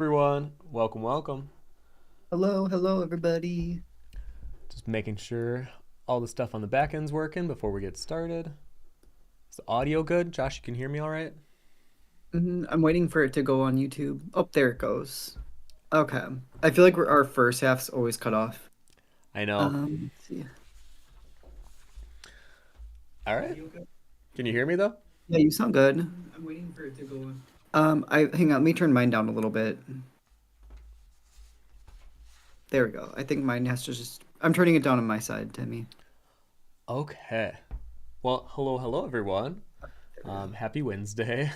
Everyone, welcome. Hello, everybody. Just making sure all the stuff on the back end's working before we get started. Is the audio good? Josh, you can hear me all right? I'm waiting for it to go on YouTube. Oh, there it goes. Okay. I feel like our first half's always cut off. I know. Let's see. All right. Can you hear me though? Yeah, you sound good. I'm waiting for it to go on. I hang on, let me turn mine down a little bit. There we go. I think mine has to just I'm turning it down on my side, Timmy. Okay. Well, hello everyone. There we go. Happy Wednesday,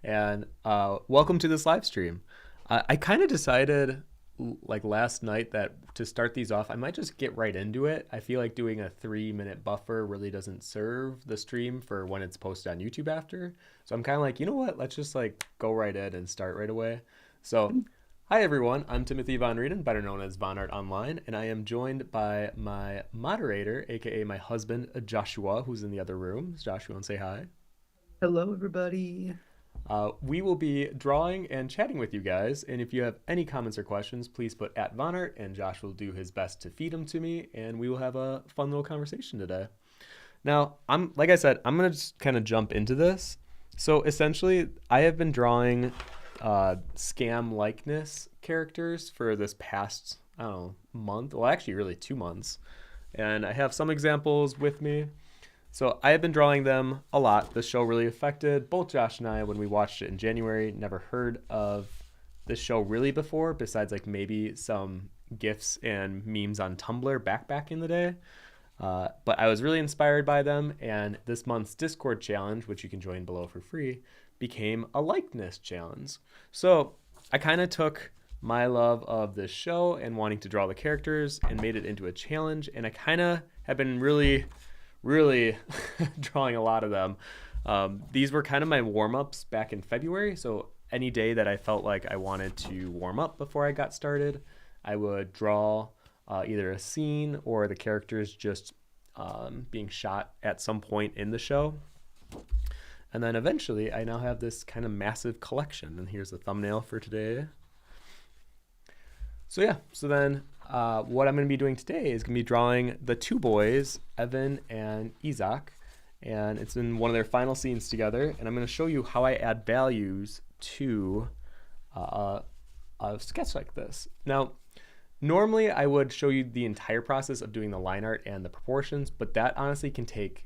and welcome to this live stream. I kind of decided like last night that to start these off, I might just get right into it. I feel like doing a 3 minute buffer really doesn't serve the stream for when it's posted on YouTube after. So I'm kind of like, you know what? Let's just like go right in and start right away. So, hi everyone. I'm Timothy Von Rueden, better known as vonnart Online, and I am joined by my moderator, aka my husband, Joshua, who's in the other room. Joshua, want to say hi? Hello, everybody. We will be drawing and chatting with you guys. And if you have any comments or questions, please put at Vonnart, and Josh will do his best to feed them to me. And we will have a fun little conversation today. Now, like I said, I'm going to just kind of jump into this. So essentially, I have been drawing scam likeness characters for this past, I don't know, month. Well, actually, really 2 months. And I have some examples with me. So I have been drawing them a lot. The show really affected both Josh and I when we watched it in January. Never heard of this show really before, besides like maybe some GIFs and memes on Tumblr back in the day. But I was really inspired by them, and this month's Discord challenge, which you can join below for free, became a likeness challenge. So I kind of took my love of this show and wanting to draw the characters and made it into a challenge, and I kind of have been really drawing a lot of them. These were kind of my warm-ups back in February, so any day that I felt like I wanted to warm up before I got started, I would draw either a scene or the characters just being shot at some point in the show. And then eventually I now have this kind of massive collection, and here's the thumbnail for today. So yeah, so then what I'm going to be doing today is going to be drawing the two boys, Evan and Isaac, and it's in one of their final scenes together, and I'm going to show you how I add values to a sketch like this. Now, normally I would show you the entire process of doing the line art and the proportions, but that honestly can take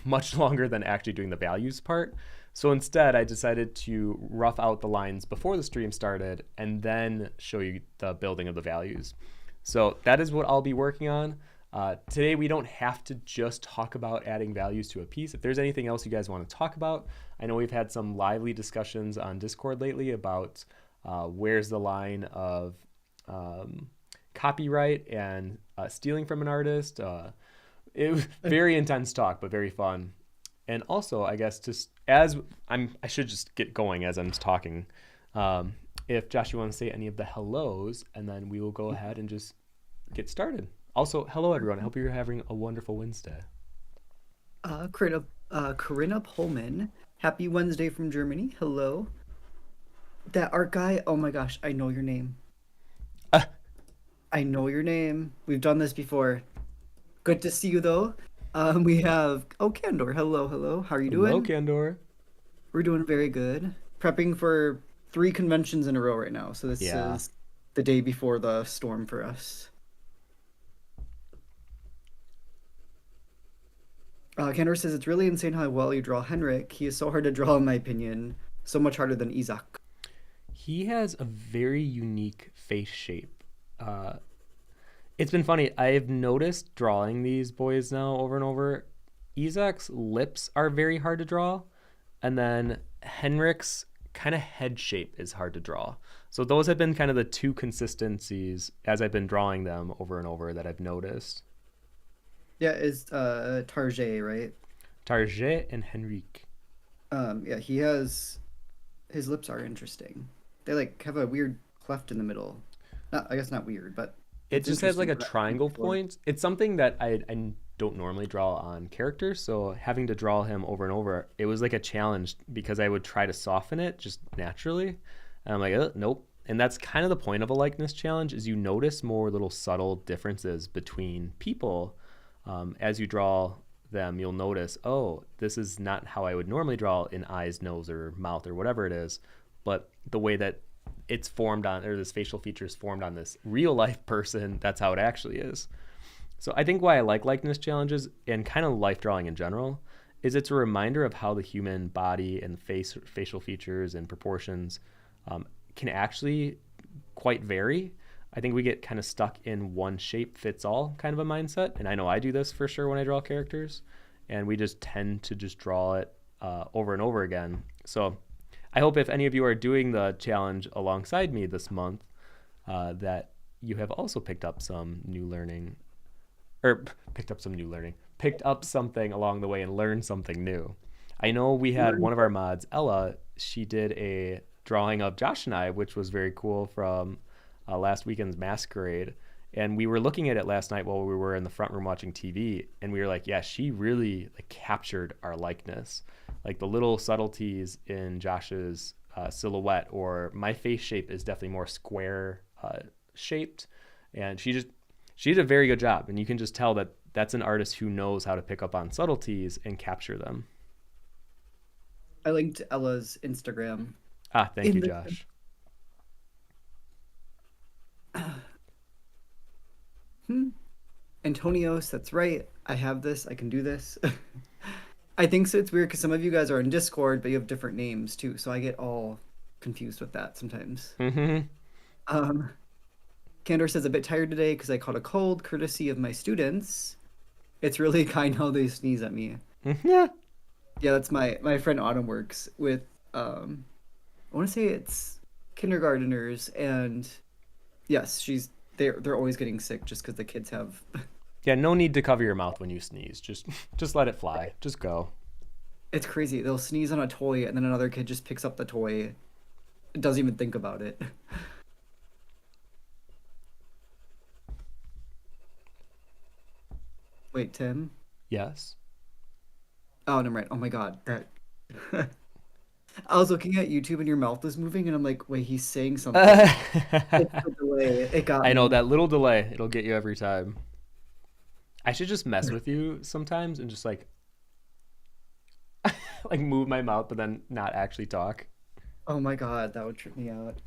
much longer than actually doing the values part. So instead, I decided to rough out the lines before the stream started and then show you the building of the values. So that is what I'll be working on. Today, we don't have to just talk about adding values to a piece. If there's anything else you guys want to talk about, I know we've had some lively discussions on Discord lately about where's the line of copyright and stealing from an artist. It was very intense talk, but very fun. And also, I guess just as I should just get going as I'm talking. If Josh, you want to say any of the hellos, and then we will go ahead and just get started. Also, hello everyone. I hope you're having a wonderful Wednesday. Corinna Pullman. Happy Wednesday from Germany. Hello. That art guy. Oh my gosh, I know your name. Uh, I know your name. We've done this before. Good to see you though. We have Candor. Hello. How are you Hello, doing? Candor. We're doing very good. Prepping for three conventions in a row right now. So this Yeah. is the day before the storm for us. Candor says it's really insane how well you draw Henrik. He is so hard to draw in my opinion. So much harder than Isaac. He has a very unique face shape. Uh, it's been funny. I've noticed drawing these boys now over and over. Isaac's lips are very hard to draw, and then Henrik's kind of head shape is hard to draw. So those have been kind of the two consistencies as I've been drawing them over and over that I've noticed. Yeah, is Tarjay, right? Target and Henrik. Yeah, he has his lips are interesting. They like have a weird cleft in the middle. Not, I guess not weird, but It it's just has like interesting. a I've never seen it triangle before. point. It's something that I don't normally draw on characters, so having to draw him over and over, it was like a challenge because I would try to soften it just naturally, And I'm like, nope. And that's kind of the point of a likeness challenge is you notice more little subtle differences between people. As you draw them, you'll notice, oh, this is not how I would normally draw in eyes, nose, or mouth, or whatever it is. But the way that it's formed on, or this facial feature is formed on this real life person, that's how it actually is. So I think why I like likeness challenges and kind of life drawing in general is it's a reminder of how the human body and facial features and proportions can actually quite vary. I think we get kind of stuck in one shape fits all kind of a mindset. And I know I do this for sure when I draw characters. And we just tend to just draw it over and over again. So I hope if any of you are doing the challenge alongside me this month, that you have also picked up some new learning, or picked up something along the way and learned something new. I know we had one of our mods, Ella, she did a drawing of Josh and I, which was very cool from last weekend's masquerade. And we were looking at it last night while we were in the front room watching TV, and we were like, yeah, she really like captured our likeness. Like the little subtleties in Josh's silhouette, or my face shape is definitely more square shaped. And she did a very good job. And you can just tell that that's an artist who knows how to pick up on subtleties and capture them. I linked Ella's Instagram. Thank you, Josh. Antonios, that's right. I have this. I can do this. I think so. It's weird because some of you guys are in Discord, but you have different names too. So I get all confused with that sometimes. Candor says a bit tired today because I caught a cold, courtesy of my students. It's really kind how they sneeze at me. Yeah. Yeah, that's my friend Autumn works with. I want to say it's kindergarteners, and yes, they're always getting sick just because the kids have. Yeah, no need to cover your mouth when you sneeze. Just let it fly. Just go. It's crazy. They'll sneeze on a toy, and then another kid just picks up the toy, doesn't even think about it. Wait, Tim? Yes. Oh, never mind. Oh my God, that. I was looking at YouTube and your mouth was moving, and I'm like, wait, he's saying something. It's the delay. It got I know me. that little delay. It'll get you every time. I should just mess with you sometimes and just like move my mouth, but then not actually talk. Oh my God, that would trip me out.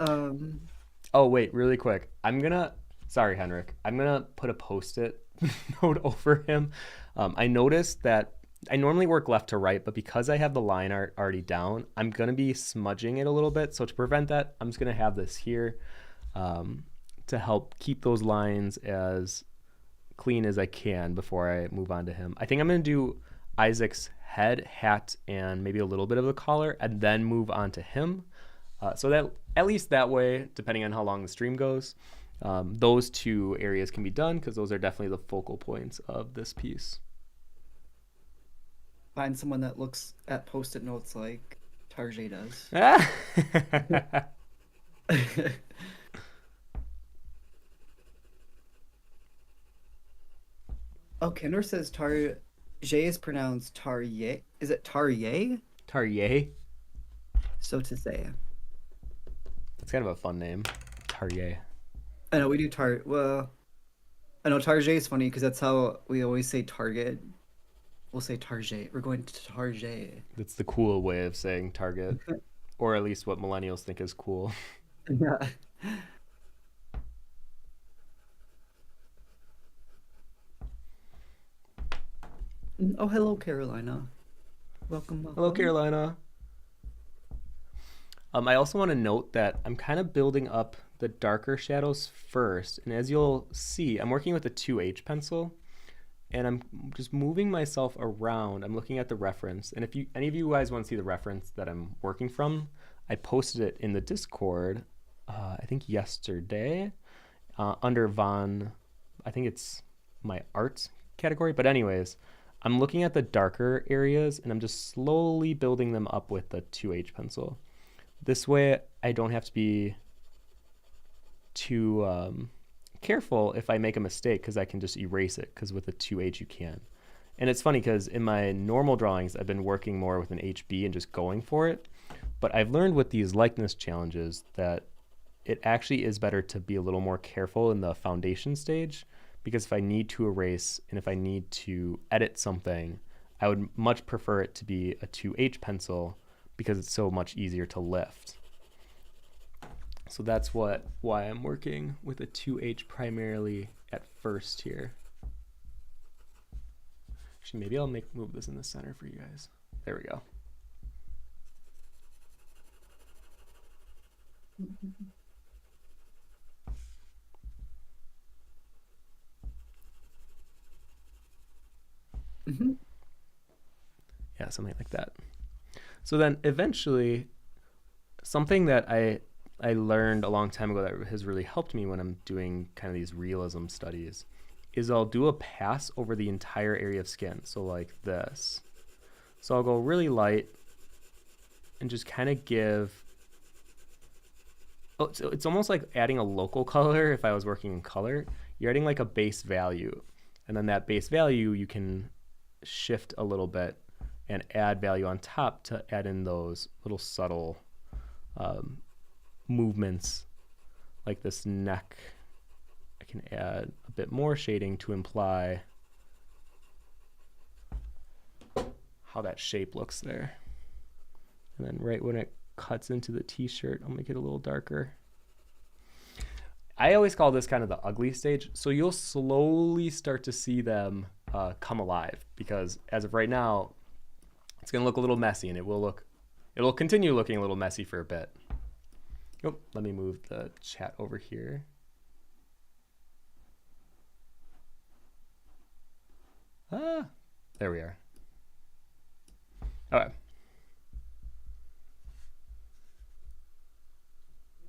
Um, Oh wait, really quick. Sorry, Henrik. I'm gonna put a post-it note over him. I noticed that I normally work left to right, but because I have the line art already down, I'm gonna be smudging it a little bit. So to prevent that, I'm just gonna have this here to help keep those lines as clean as I can before I move on to him. I think I'm gonna do Isaac's head, hat, and maybe a little bit of the collar, and then move on to him. So that at least that way, depending on how long the stream goes, those two areas can be done because those are definitely the focal points of this piece. find someone that looks at post-it notes like Tarjay does. Oh, Kendor says Tarjay is pronounced Tarye. Is it Tarye? Tarye. So to say. That's kind of a fun name. Tarye. I know we do well, I know Tarjay is funny because that's how we always say Target. We'll say Tarjay. We're going to Tarjay. That's the cool way of saying Target, or at least what millennials think is cool. Yeah. Oh, hello, Carolina. Welcome, welcome. Hello, Carolina. I also want to note that I'm kind of building up the darker shadows first. And as you'll see, I'm working with a 2H pencil. And I'm just moving myself around. I'm looking at the reference. And if any of you guys want to see the reference that I'm working from, I posted it in the Discord, I think yesterday, under I think it's my art category. But anyways, I'm looking at the darker areas and I'm just slowly building them up with the 2H pencil. This way I don't have to be too careful if I make a mistake because I can just erase it, because with a 2H you can. And it's funny because in my normal drawings I've been working more with an HB and just going for it. But I've learned with these likeness challenges that it actually is better to be a little more careful in the foundation stage, because if I need to erase and if I need to edit something, I would much prefer it to be a 2H pencil because it's so much easier to lift. So that's why I'm working with a 2H primarily at first here. Actually, maybe I'll move this in the center for you guys. There we go. Mm-hmm. Yeah, something like that. So then eventually, something that I learned a long time ago that has really helped me when I'm doing kind of these realism studies is I'll do a pass over the entire area of skin. So like this. So I'll go really light and just kind of give, oh, so it's almost like adding a local color. If I was working in color, you're adding like a base value. And then that base value, you can shift a little bit and add value on top to add in those little subtle movements, like this neck. I can add a bit more shading to imply how that shape looks there. And then right when it cuts into the t-shirt, I'll make it a little darker. I always call this kind of the ugly stage. So you'll slowly start to see them come alive, because as of right now, it's going to look a little messy, and it'll continue looking a little messy for a bit. Oh, let me move the chat over here. There we are. All right.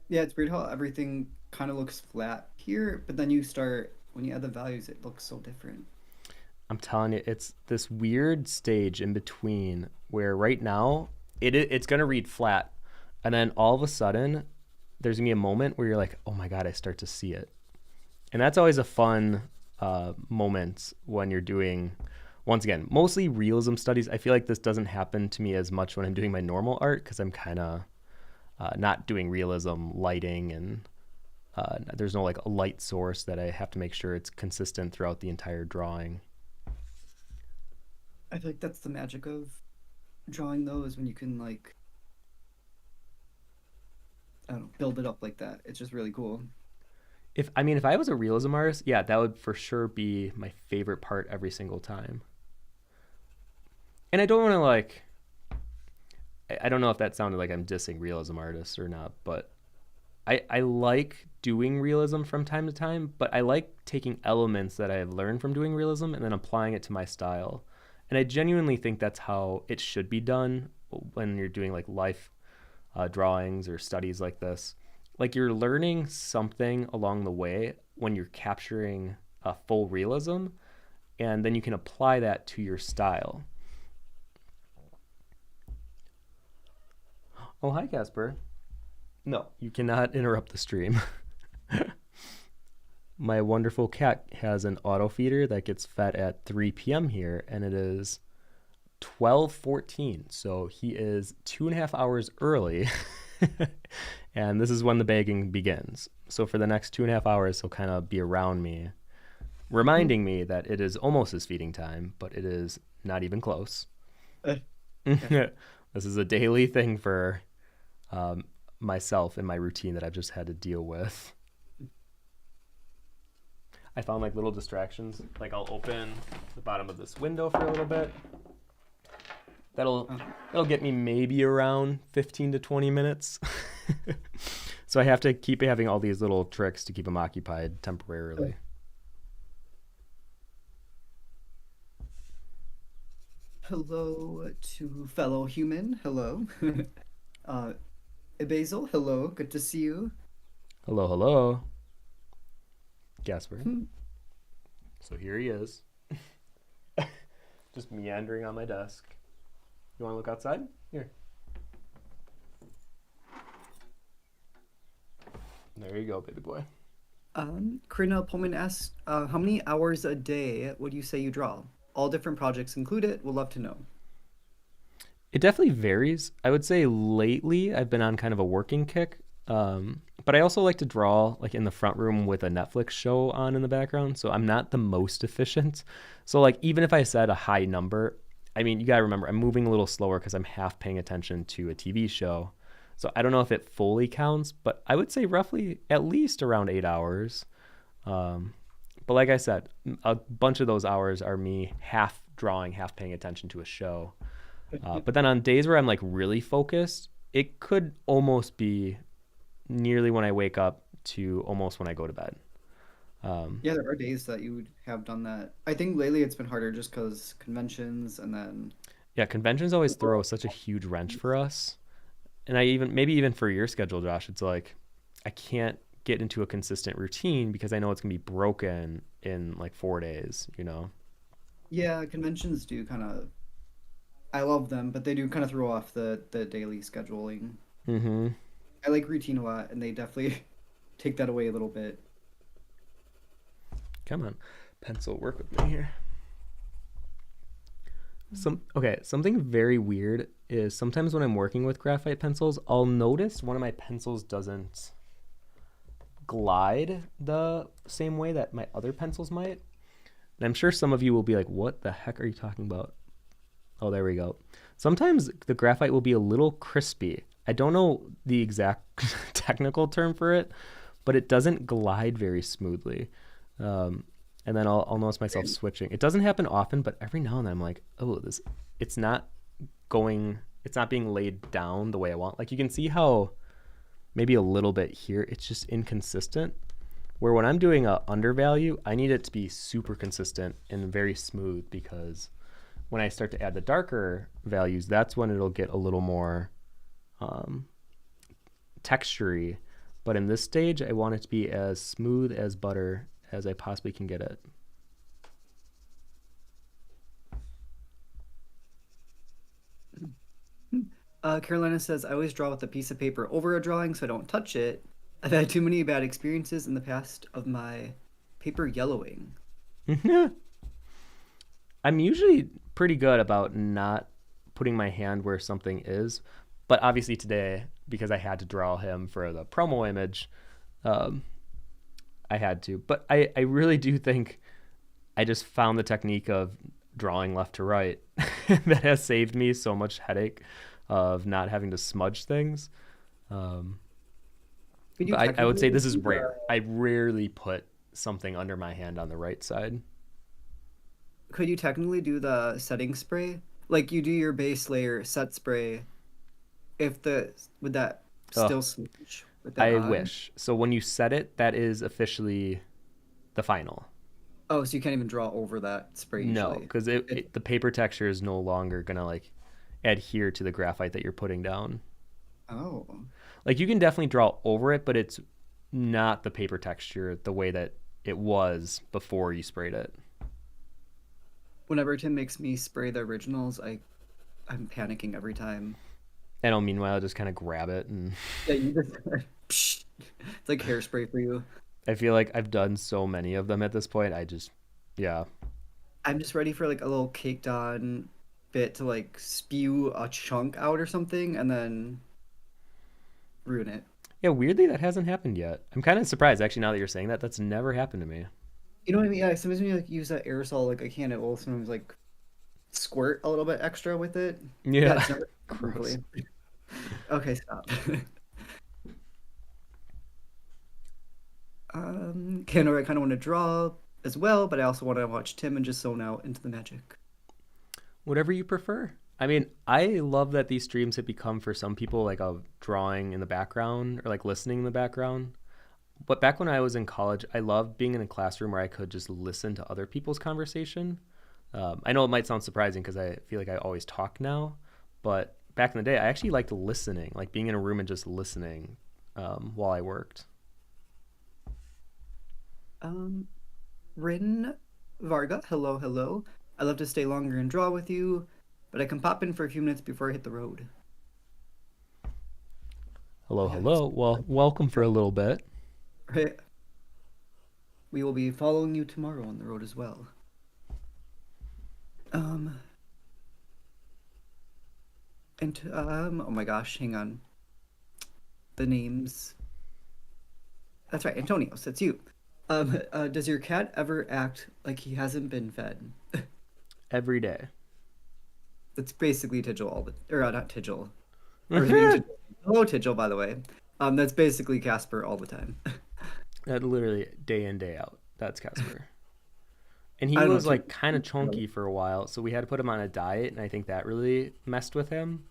Yeah, it's weird how everything kind of looks flat here, but then when you add the values, it looks so different. I'm telling you, it's this weird stage in between where right now it's going to read flat, and then all of a sudden there's going to be a moment where you're like, oh my God, I start to see it. And that's always a fun moment when you're doing, once again, mostly realism studies. I feel like this doesn't happen to me as much when I'm doing my normal art, because I'm kind of not doing realism lighting, and there's no like a light source that I have to make sure it's consistent throughout the entire drawing. I feel like that's the magic of drawing those, when you can like, I don't know, build it up like that. It's just really cool. If I was a realism artist, yeah, that would for sure be my favorite part every single time. And I don't want to like, I don't know if that sounded like I'm dissing realism artists or not, but I like doing realism from time to time, but I like taking elements that I have learned from doing realism and then applying it to my style. And I genuinely think that's how it should be done when you're doing like life drawings or studies like this. Like, you're learning something along the way when you're capturing a full realism, and then you can apply that to your style. Oh, hi, Casper. No, you cannot interrupt the stream. My wonderful cat has an auto feeder that gets fed at 3 p.m. here, and it is 12:14, so he is 2.5 hours early. And this is when the bagging begins. So for the next 2.5 hours, he'll kind of be around me, reminding me that it is almost his feeding time, but it is not even close. This is a daily thing for myself in my routine that I've just had to deal with. I found like little distractions. Like, I'll open the bottom of this window for a little bit. That'll get me maybe around 15 to 20 minutes. So I have to keep having all these little tricks to keep him occupied temporarily. Hello to fellow human. Hello. Basil, hello. Good to see you. Hello, hello. Gasper. So here he is. Just meandering on my desk. You want to look outside? Here. There you go, baby boy. Karina Pullman asks, how many hours a day would you say you draw? All different projects included. We'll love to know. It definitely varies. I would say lately I've been on kind of a working kick. But I also like to draw like in the front room with a Netflix show on in the background. So I'm not the most efficient. So like even if I set a high number, I mean, you got to remember I'm moving a little slower because I'm half paying attention to a TV show. So I don't know if it fully counts, but I would say roughly at least around 8 hours. Um, but like I said, a bunch of those hours are me half drawing, half paying attention to a show. But then on days where I'm like really focused, it could almost be nearly when I wake up to almost when I go to bed. Um, Yeah, there are days that you would have done that. I think lately it's been harder just because conventions and then. yeah, conventions always throw such a huge wrench for us. And I even, maybe even for your schedule, Josh, it's like I can't get into a consistent routine because I know it's going to be broken in like 4 days, you know? Yeah, conventions do kind of. I love them, but they do kind of throw off the daily scheduling. Mm-hmm. I like routine a lot, and they definitely take that away a little bit. Come on, pencil, work with me here. Something very weird is sometimes when I'm working with graphite pencils, I'll notice one of my pencils doesn't glide the same way that my other pencils might. And I'm sure some of you will be like, what the heck are you talking about? Oh, there we go. Sometimes the graphite will be a little crispy. I don't know the exact technical term for it, but it doesn't glide very smoothly. Um, and then I'll notice myself switching. It doesn't happen often, but every now and then I'm like, oh, it's not it's not being laid down the way I want. Like you can see how maybe a little bit here, it's just inconsistent. Where when I'm doing a undervalue, I need it to be super consistent and very smooth because when I start to add the darker values, that's when it'll get a little more um, textury. But in this stage, I want it to be as smooth as butter as I possibly can get it. Carolina says, I always draw with a piece of paper over a drawing so I don't touch it. I've had too many bad experiences in the past of my paper yellowing. I'm usually pretty good about not putting my hand where something is, but obviously today, because I had to draw him for the promo image, um, I had to. But I really do think I just found the technique of drawing left to right that has saved me so much headache of not having to smudge things. Um, Could you but I would say technically this is do rare. I rarely put something under my hand on the right side. the setting spray? Like you do your base layer set spray, if the would that Oh, still smooch with that I on? wish. So when you set it, that is officially the final. Oh, so you can't even draw over that spray No, usually. because It, the paper texture is no longer gonna like adhere to the graphite that you're putting down. oh. Like you can definitely draw over it, but it's not the paper texture the way that it was before you sprayed it. Whenever Tim makes me spray the originals, I'm panicking every time. And I'll meanwhile just kind of grab it, and Yeah, you just Psh. It's like hairspray for you. I feel like I've done so many of them at this point. Yeah, I'm just ready for like a little caked on bit to like spew a chunk out or something and then ruin it. yeah. Weirdly, that hasn't happened yet. I'm kind of surprised actually. Now that you're saying that, that's never happened to me. You know what I mean? Yeah, sometimes when you like use that aerosol like a can, it will sometimes like squirt a little bit extra with it. Yeah, Yeah, it's never gross. thankfully. Okay, stop. Kendall, I kind of want to draw as well, but I also want to watch Tim and just zone out into the magic. Whatever you prefer. I mean, I love that these streams have become for some people like a drawing in the background or like listening in the background. But back when I was in college, I loved being in a classroom where I could just listen to other people's conversation. I know it might sound surprising because I feel like I always talk now, but back in the day, I actually liked listening, like being in a room and just listening while I worked. Um, Rin Varga, hello, hello. I love to stay longer and draw with you, but I can pop in for a few minutes before I hit the road. Hello, Yeah, he's hello. Well, welcome for a little bit. right. We will be following you tomorrow on the road as well. Um, And oh my gosh, hang on. The names. That's right, Antonios. That's you. Does your cat ever act like he hasn't been fed? Every day. That's basically Tigil all the, or not Tigil. I was reading Tigil. Hello, Tigil, by the way. That's basically Casper all the time. That literally day in, day out. That's Casper. And he I don't know was too. like kind of chunky for a while, so we had to put him on a diet, and I think that really messed with him.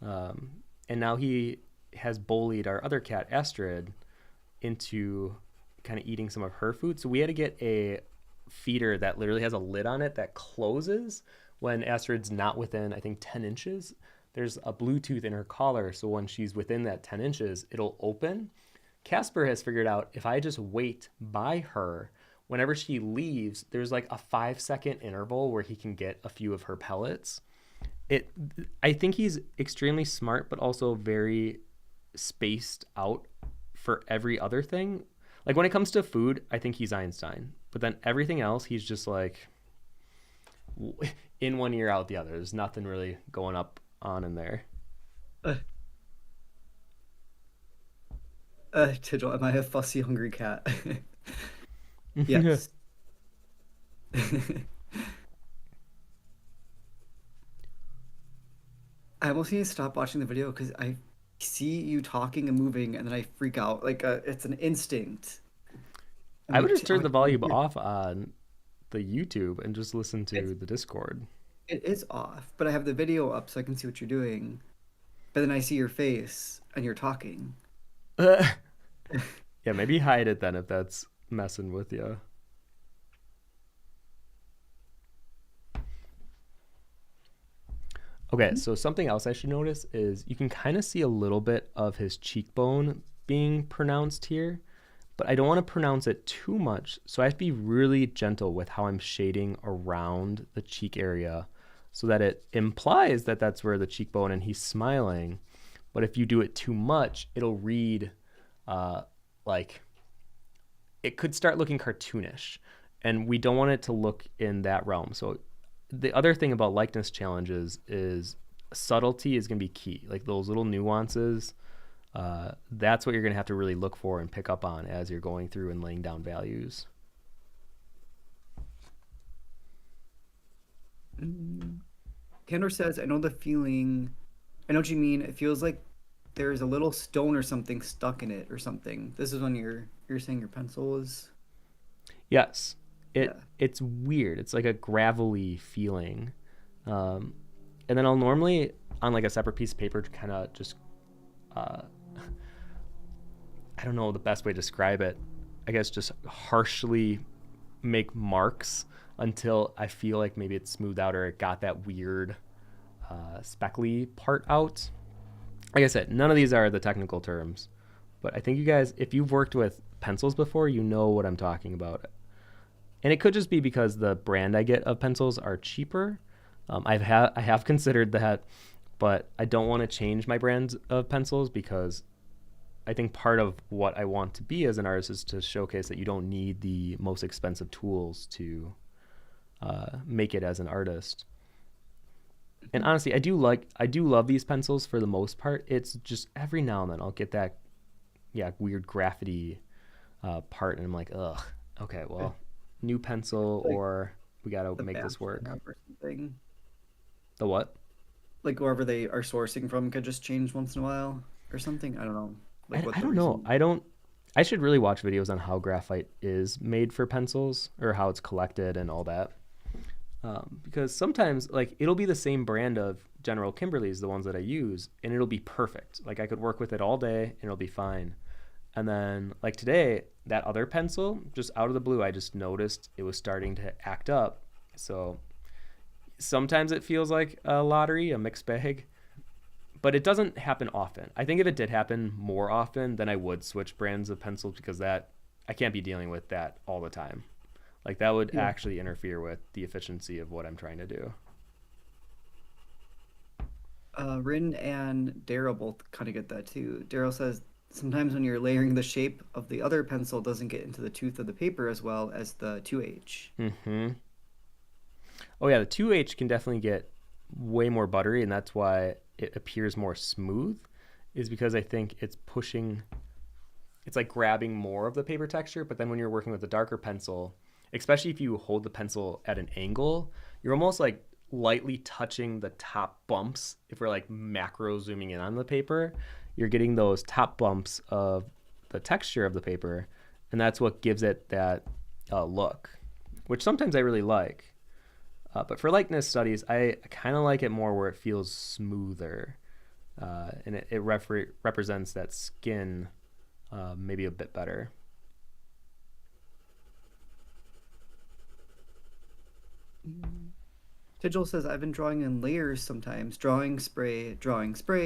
Um, and now he has bullied our other cat, Astrid, into kind of eating some of her food. So we had to get a feeder that literally has a lid on it that closes when Astrid's not within, I think, 10 inches. There's a Bluetooth in her collar, so when she's within that 10 inches, it'll open. Casper has figured out if I just wait by her, whenever she leaves, there's like a 5 second interval where he can get a few of her pellets. It, I think he's extremely smart, but also very spaced out for every other thing. Like when it comes to food, I think he's Einstein. But then everything else, he's just like in one ear, out the other. There's nothing really going up on in there. Uh, Tigil, am I a fussy, hungry cat? Yes. I almost need to stop watching the video because I see you talking and moving, and then I freak out. Like it's an instinct. I'm I would like, just turn the "Oh, volume off on the YouTube and just listen to it's the Discord. it is off, but I have the video up so I can see what you're doing. But then I see your face and you're talking. Yeah, maybe hide it then if that's messing with you. Okay, so something else I should notice is you can kind of see a little bit of his cheekbone being pronounced here, but I don't want to pronounce it too much, so I have to be really gentle with how I'm shading around the cheek area so that it implies that that's where the cheekbone and he's smiling. But if you do it too much, it'll read uh, like it could start looking cartoonish, and we don't want it to look in that realm. So the other thing about likeness challenges is subtlety is going to be key. Like those little nuances, that's what you're going to have to really look for and pick up on as you're going through and laying down values. Candor says, I know the feeling. I know what you mean. It feels like there's a little stone or something stuck in it or something. This is when you're saying your pencil is. Yes, Yeah. it's weird. It's like a gravelly feeling, um, and then I'll normally on like a separate piece of paper kind of just uh, I don't know the best way to describe it. I guess just harshly make marks until I feel like maybe it's smoothed out or it got that weird speckly part out. Like I said, none of these are the technical terms, but I think you guys, if you've worked with pencils before, you know what I'm talking about. And it could just be because the brand I get of pencils are cheaper. I have considered that, but I don't want to change my brands of pencils because I think part of what I want to be as an artist is to showcase that you don't need the most expensive tools to make it as an artist. And honestly, I do love these pencils for the most part. It's just every now and then I'll get that weird graffiti part, and I'm like, ugh, okay, well, new pencil Like or we gotta the make batch this they work. have or something. The what? Like wherever they are sourcing from could just change once in a while or something. I don't know. Like what I the don't know. reason. I don't. I should really watch videos on how graphite is made for pencils or how it's collected and all that. Because sometimes like it'll be the same brand of General Kimberly's, the ones that I use, and it'll be perfect. Like I could work with it all day and it'll be fine. And then like today, that other pencil, just out of the blue, I just noticed it was starting to act up. So sometimes it feels like a lottery, a mixed bag, but it doesn't happen often. I think if it did happen more often, then I would switch brands of pencils because that I can't be dealing with that all the time. Like that would Yeah. actually interfere with the efficiency of what I'm trying to do. Rin and Daryl both kind of get that too. Daryl says sometimes when you're layering the shape of the other pencil doesn't get into the tooth of the paper as well as the 2H. Mm-hmm. Oh yeah, the 2H can definitely get way more buttery, and that's why it appears more smooth, is because I think it's pushing, it's like grabbing more of the paper texture. But then when you're working with a darker pencil, especially if you hold the pencil at an angle, you're almost like lightly touching the top bumps. If we're like macro zooming in on the paper, you're getting those top bumps of the texture of the paper, and that's what gives it that look, which sometimes I really like. But for likeness studies, I kind of like it more where it feels smoother, and it represents that skin maybe a bit better. Tigil says, I've been drawing in layers sometimes. Drawing spray.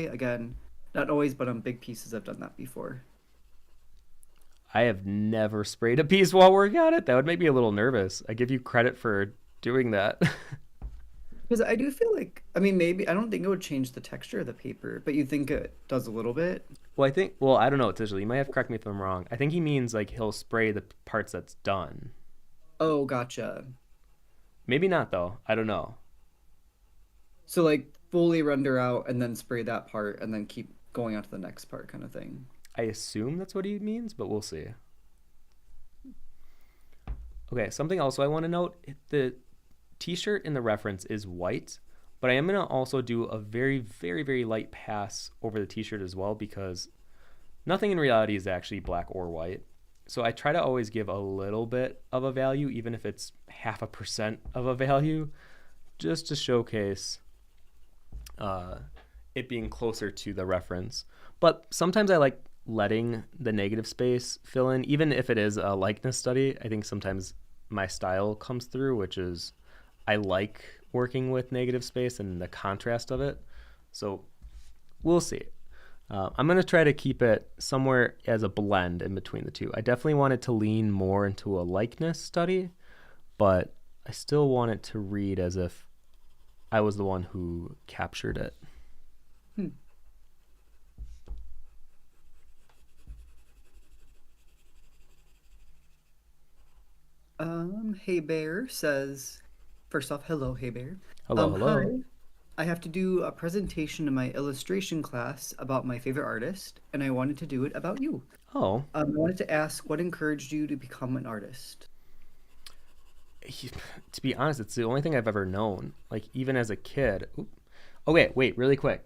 Again, not always, but on big pieces I've done that before. I have never sprayed a piece while working on it. That would make me a little nervous. I give you credit for doing that. Because I do feel like, I mean, maybe, I don't think it would change the texture of the paper, but you think it does a little bit? Well, I don't know, Tizzle. You might have to correct me if I'm wrong. I think he means like he'll spray the parts that's done. Oh, gotcha. Maybe not, though. I don't know. So, like, fully render out and then spray that part and then keep going on to the next part kind of thing. I assume that's what he means, but we'll see. Okay, something else I want to note, the t-shirt in the reference is white, but I am going to also do a very, very, very light pass over the t-shirt as well, because nothing in reality is actually black or white. So I try to always give a little bit of a value, even if it's 0.5% of a value, just to showcase it being closer to the reference. But sometimes I like letting the negative space fill in, even if it is a likeness study. I think sometimes my style comes through, which is I like working with negative space and the contrast of it. So we'll see. I'm going to try to keep it somewhere as a blend in between the two. I definitely want it to lean more into a likeness study, but I still want it to read as if I was the one who captured it. Hey Bear says, first off, hello, Hey Bear. Hello, Hi. hello. I have to do a presentation in my illustration class about my favorite artist, and I wanted to do it about you. Oh, I wanted to ask what encouraged you to become an artist? to be honest, it's the only thing I've ever known. Like, even as a kid. Oop. Okay, wait, really quick.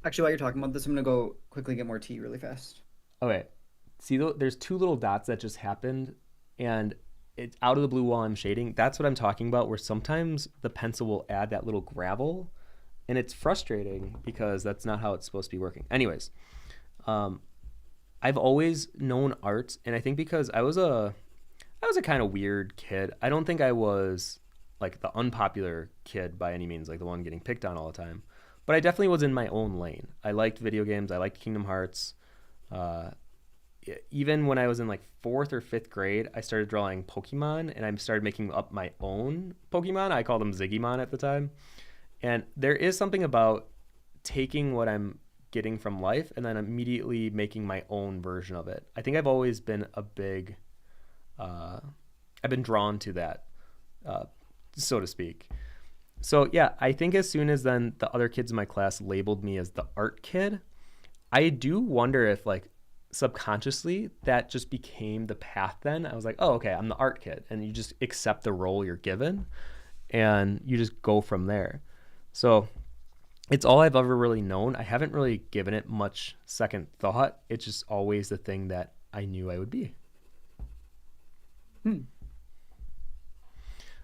Actually, while you're talking about this, I'm gonna go quickly get more tea really fast. Okay, see, there's two little dots that just happened, and it's out of the blue while I'm shading. That's what I'm talking about, where sometimes the pencil will add that little gravel, and it's frustrating because that's not how it's supposed to be working. Anyways, I've always known art, and I think because I was a kind of weird kid. I don't think I was like the unpopular kid by any means, like the one getting picked on all the time. But I definitely was in my own lane. I liked video games. I liked Kingdom Hearts. Uh, Even when I was in like fourth or fifth grade, I started drawing Pokemon, and I started making up my own Pokemon. I called them Ziggy at the time. And there is something about taking what I'm getting from life and then immediately making my own version of it. I think I've always been uh, I've been drawn to that, uh, so to speak. So yeah, I think as soon as then the other kids in my class labeled me as the art kid, I do wonder if like subconsciously that just became the path. Then I was like, oh, okay, I'm the art kid, and you just accept the role you're given and you just go from there. So it's all I've ever really known. I haven't really given it much second thought. It's just always the thing that I knew I would be. Hmm.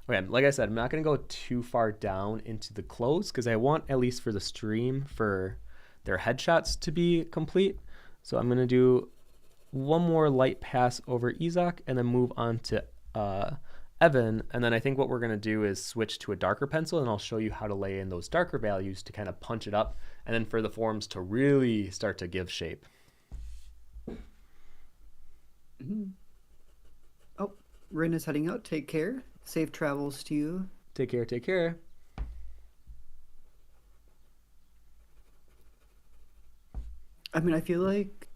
Okay, like I said, I'm not going to go too far down into the clothes because I want, at least for the stream, for their headshots to be complete. So I'm going to do one more light pass over Isaac and then move on to Evan. And then I think what we're going to do is switch to a darker pencil, and I'll show you how to lay in those darker values to kind of punch it up, and then for the forms to really start to give shape. Mhm. Oh, Rin is heading out. Take care. Safe travels to you. Take care, take care. I mean, I feel like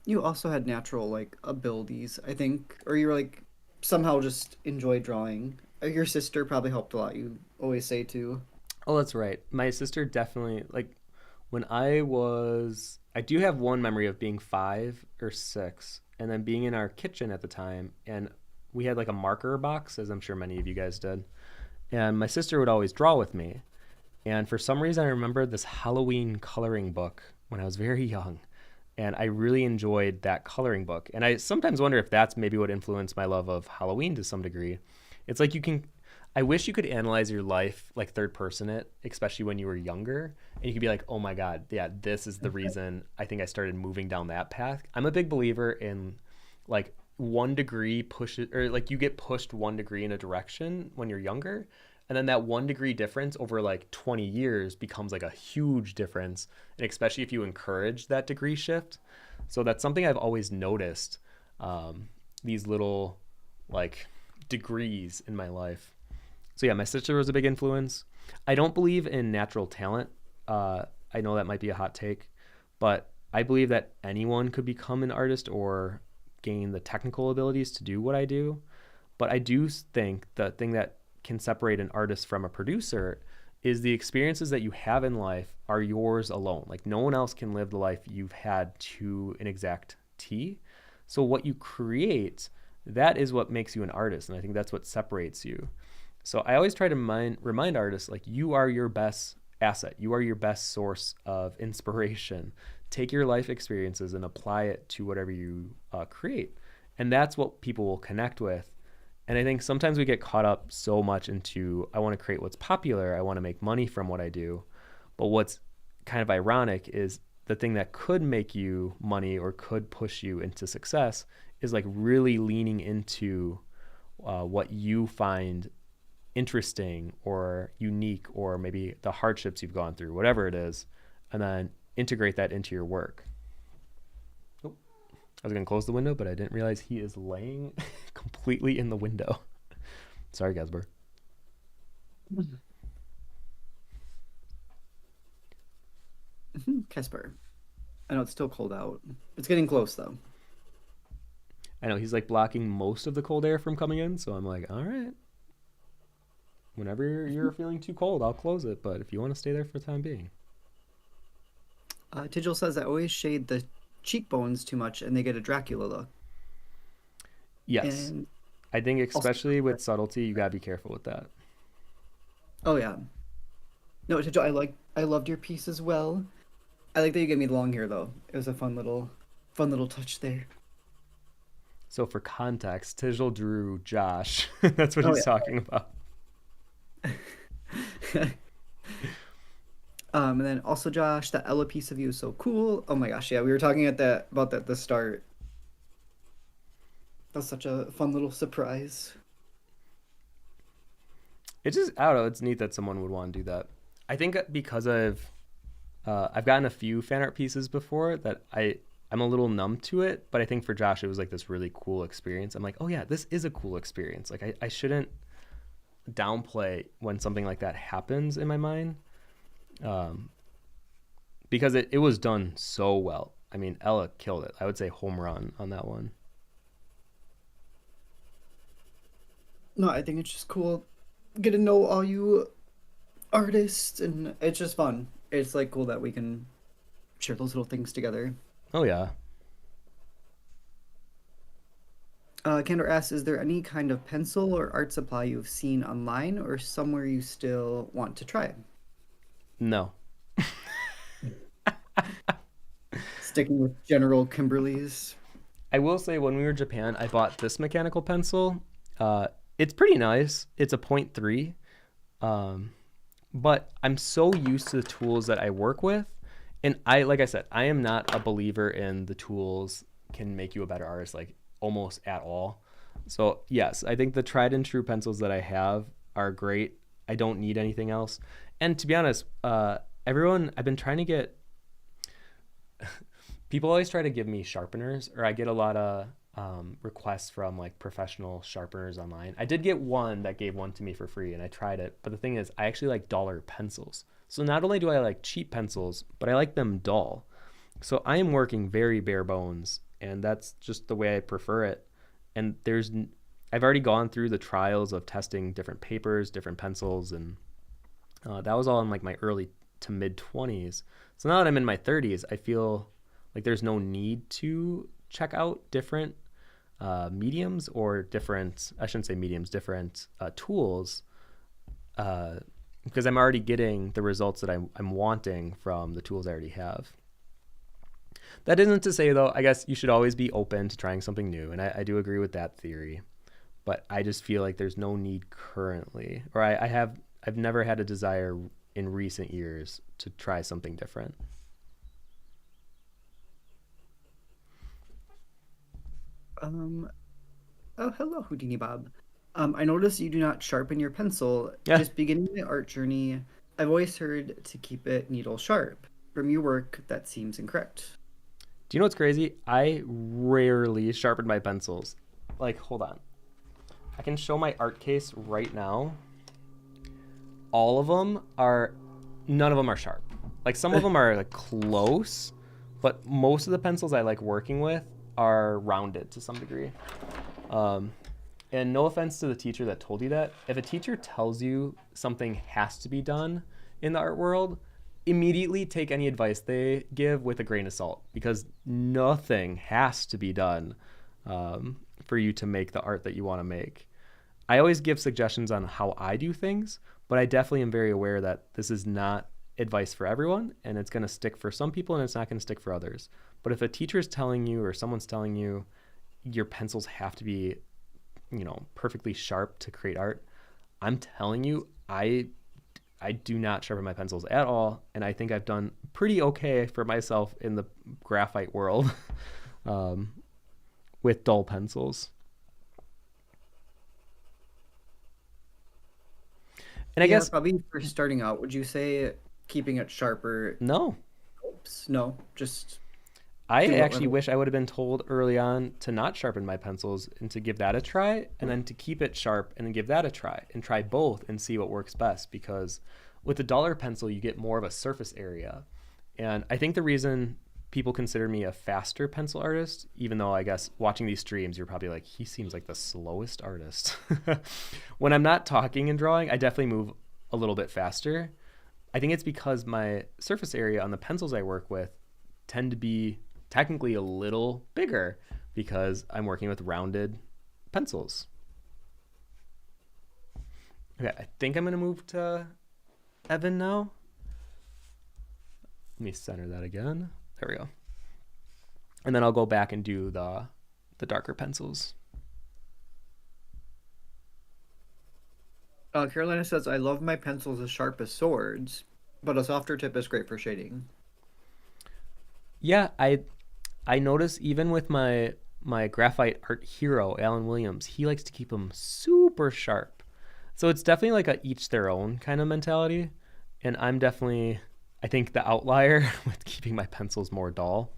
you also had natural like abilities, I think, or you were like somehow just enjoy drawing. Your sister probably helped a lot. You always say too. Oh, that's right. My sister definitely, like, when I do have one memory of being 5 or 6 and then being in our kitchen at the time. And we had like a marker box, as I'm sure many of you guys did. And my sister would always draw with me. And for some reason, I remember this Halloween coloring book when I was very young. And I really enjoyed that coloring book. And I sometimes wonder if that's maybe what influenced my love of Halloween to some degree. It's like I wish you could analyze your life like third person it, especially when you were younger. And you could be like, oh my God, yeah, this is the reason I think I started moving down that path. I'm a big believer in like 1 degree pushes, or like you get pushed 1 degree in a direction when you're younger. And then that 1 degree difference over like 20 years becomes like a huge difference. And especially if you encourage that degree shift. So that's something I've always noticed, these little like degrees in my life. So yeah, my sister was a big influence. I don't believe in natural talent. I know that might be a hot take, but I believe that anyone could become an artist or gain the technical abilities to do what I do. But I do think the thing that can separate an artist from a producer is the experiences that you have in life are yours alone. Like no one else can live the life you've had to an exact T. So what you create, that is what makes you an artist. And I think that's what separates you. So I always try to remind artists like you are your best asset. You are your best source of inspiration. Take your life experiences and apply it to whatever you create. And that's what people will connect with. And I think sometimes we get caught up so much into, I want to create what's popular. I want to make money from what I do. But what's kind of ironic is the thing that could make you money or could push you into success is like really leaning into what you find interesting or unique, or maybe the hardships you've gone through, whatever it is, and then integrate that into your work. Oh, I was going to close the window, but I didn't realize he is laying completely in the window. Sorry, Gasper. Casper. I know it's still cold out. It's getting close though. I know he's like blocking most of the cold air from coming in, so I'm like, all right. Whenever you're feeling too cold, I'll close it. But if you want to stay there for the time being. Tigil says I always shade the cheekbones too much and they get a Dracula look. Yes. And I think also, especially with subtlety, you gotta be careful with that. oh yeah. No, Tigil, I loved your piece as well. I like that you gave me the long hair though. It was a fun little touch there. So for context, Tijl drew Josh. That's what Oh he's talking about. yeah. And then also Josh, that Ella piece of you is so cool. Oh my gosh, yeah, we were talking about that at the start. That was such a fun little surprise. It's just, I don't know, it's neat that someone would want to do that. I think because I've gotten a few fan art pieces before that I'm a little numb to it, but I think for Josh it was like this really cool experience. I'm like, oh yeah, this is a cool experience. Like I shouldn't downplay when something like that happens in my mind, because it was done so well. I mean, Ella killed it. I would say home run on that one. No, I think it's just cool. Get to know all you artists, and it's just fun. It's like cool that we can share those little things together. Oh yeah. Candor asks, is there any kind of pencil or art supply you've seen online or somewhere you still want to try? No. Sticking with General Kimberly's. I will say when we were in Japan, I bought this mechanical pencil. It's pretty nice. It's a .3. But I'm so used to the tools that I work with. And like I said, I am not a believer in the tools can make you a better artist, like almost at all. So yes, I think the tried and true pencils that I have are great. I don't need anything else. And to be honest, everyone, I've been trying to get, people always try to give me sharpeners, or I get a lot of requests from like professional sharpeners online. I did get one that gave one to me for free and I tried it. But the thing is, I actually like duller pencils. So not only do I like cheap pencils, but I like them dull. So I am working very bare bones, and that's just the way I prefer it. And I've already gone through the trials of testing different papers, different pencils, and that was all in like my early to mid 20s. So now that I'm in my 30s, I feel like there's no need to check out different mediums or different, I shouldn't say mediums, different tools, because I'm already getting the results that I'm wanting from the tools I already have. That isn't to say, though, I guess you should always be open to trying something new. And I do agree with that theory. But I just feel like there's no need currently, or I've never had a desire in recent years to try something different. Um, oh, hello, Houdini Bob. I notice you do not sharpen your pencil. Yeah. Just beginning my art journey, I've always heard to keep it needle sharp. From your work, that seems incorrect. Do you know what's crazy? I rarely sharpen my pencils. Like, hold on. I can show my art case right now. All of them are, none of them are sharp. Like, some of them are like close, but most of the pencils I like working with are rounded to some degree. Um, and no offense to the teacher that told you that, if a teacher tells you something has to be done in the art world, immediately take any advice they give with a grain of salt, because nothing has to be done for you to make the art that you want to make. I always give suggestions on how I do things, but I definitely am very aware that this is not advice for everyone, and it's going to stick for some people and it's not going to stick for others. But if a teacher is telling you or someone's telling you your pencils have to be, perfectly sharp to create art, I'm telling you, I do not sharpen my pencils at all, and I think I've done pretty okay for myself in the graphite world with dull pencils. And I Yeah, guess probably for starting out, would you say keeping it sharper no. helps? No, just I do actually whatever. wish I would have been told early on to not sharpen my pencils and to give that a try, and then to keep it sharp and then give that a try and try both and see what works best. Because with a duller pencil, you get more of a surface area. And I think the reason people consider me a faster pencil artist, even though I guess watching these streams, you're probably like, he seems like the slowest artist. When I'm not talking and drawing, I definitely move a little bit faster. I think it's because my surface area on the pencils I work with tend to be technically a little bigger because I'm working with rounded pencils. Okay, I think I'm going to move to Evan now. Let me center that again. There we go. And then I'll go back and do the darker pencils. Carolina says, I love my pencils as sharp as swords, but a softer tip is great for shading. Yeah, I notice even with my graphite art hero, Alan Williams, he likes to keep them super sharp. So it's definitely like a each their own kind of mentality. And I'm definitely, I think, the outlier with keeping my pencils more dull.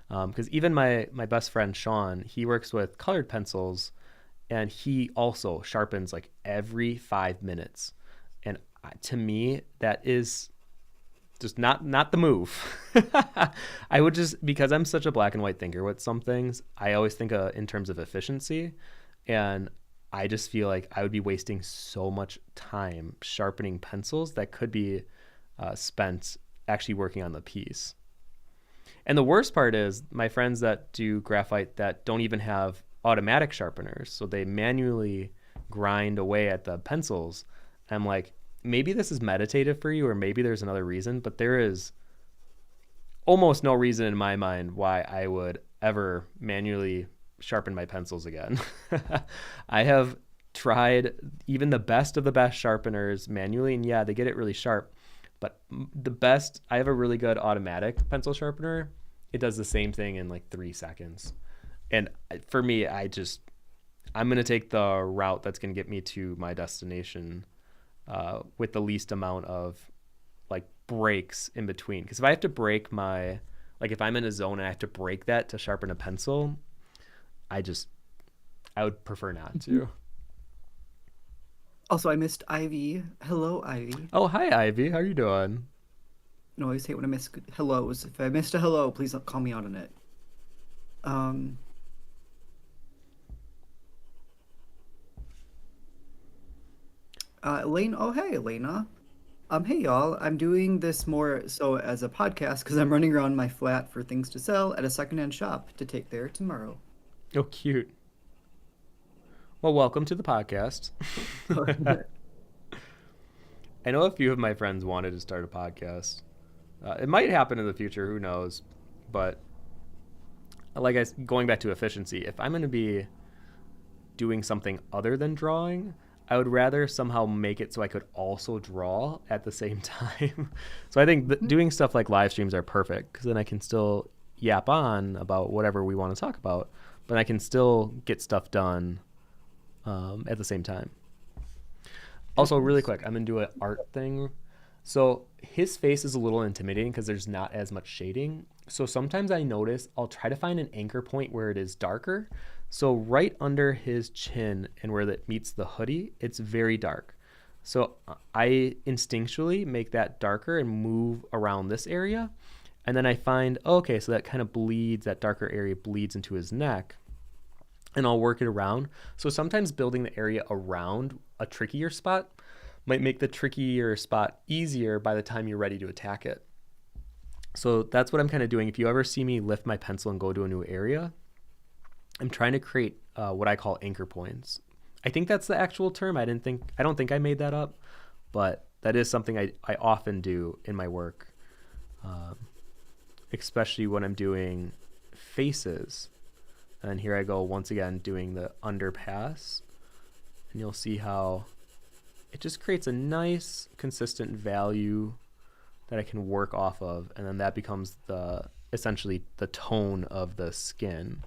Because even my best friend, Sean, he works with colored pencils, and he also sharpens like every 5 minutes. And to me, that is just not the move. I would just, because I'm such a black and white thinker with some things, I always think in terms of efficiency, and I just feel like I would be wasting so much time sharpening pencils that could be spent actually working on the piece. And the worst part is my friends that do graphite that don't even have automatic sharpeners, so they manually grind away at the pencils. I'm like, maybe this is meditative for you, or maybe there's another reason, but there is almost no reason in my mind why I would ever manually sharpen my pencils again. I have tried even the best of the best sharpeners manually, and yeah, they get it really sharp. But the best, I have a really good automatic pencil sharpener. It does the same thing in like 3 seconds. And for me, I'm going to take the route that's going to get me to my destination with the least amount of like breaks in between. Because if I have to break if I'm in a zone and I have to break that to sharpen a pencil, I would prefer not to. Also, I missed Ivy. Hello, Ivy. Oh, hi, Ivy. How are you doing? I always hate when I miss hellos. If I missed a hello, please don't call me out on it. Um, Elaine. Oh, hey, Elena. Hey, y'all. I'm doing this more so as a podcast because I'm running around my flat for things to sell at a secondhand shop to take there tomorrow. Oh, cute. Well, welcome to the podcast. I know a few of my friends wanted to start a podcast. It might happen in the future, who knows? But going back to efficiency, if I'm going to be doing something other than drawing, I would rather somehow make it so I could also draw at the same time. So I think doing stuff like live streams are perfect because then I can still yap on about whatever we want to talk about, but I can still get stuff done at the same time. Also, really quick, I'm going to do an art thing. So his face is a little intimidating because there's not as much shading. So sometimes I notice I'll try to find an anchor point where it is darker. So right under his chin and where that meets the hoodie, it's very dark. So I instinctually make that darker and move around this area. And then I find, okay, so that kind of bleeds, that darker area bleeds into his neck. And I'll work it around. So sometimes building the area around a trickier spot might make the trickier spot easier by the time you're ready to attack it. So that's what I'm kind of doing. If you ever see me lift my pencil and go to a new area, I'm trying to create what I call anchor points. I think that's the actual term. I don't think I made that up, but that is something I often do in my work, especially when I'm doing faces. And here I go once again doing the underpass, and you'll see how it just creates a nice consistent value that I can work off of, and then that becomes essentially the tone of the skin.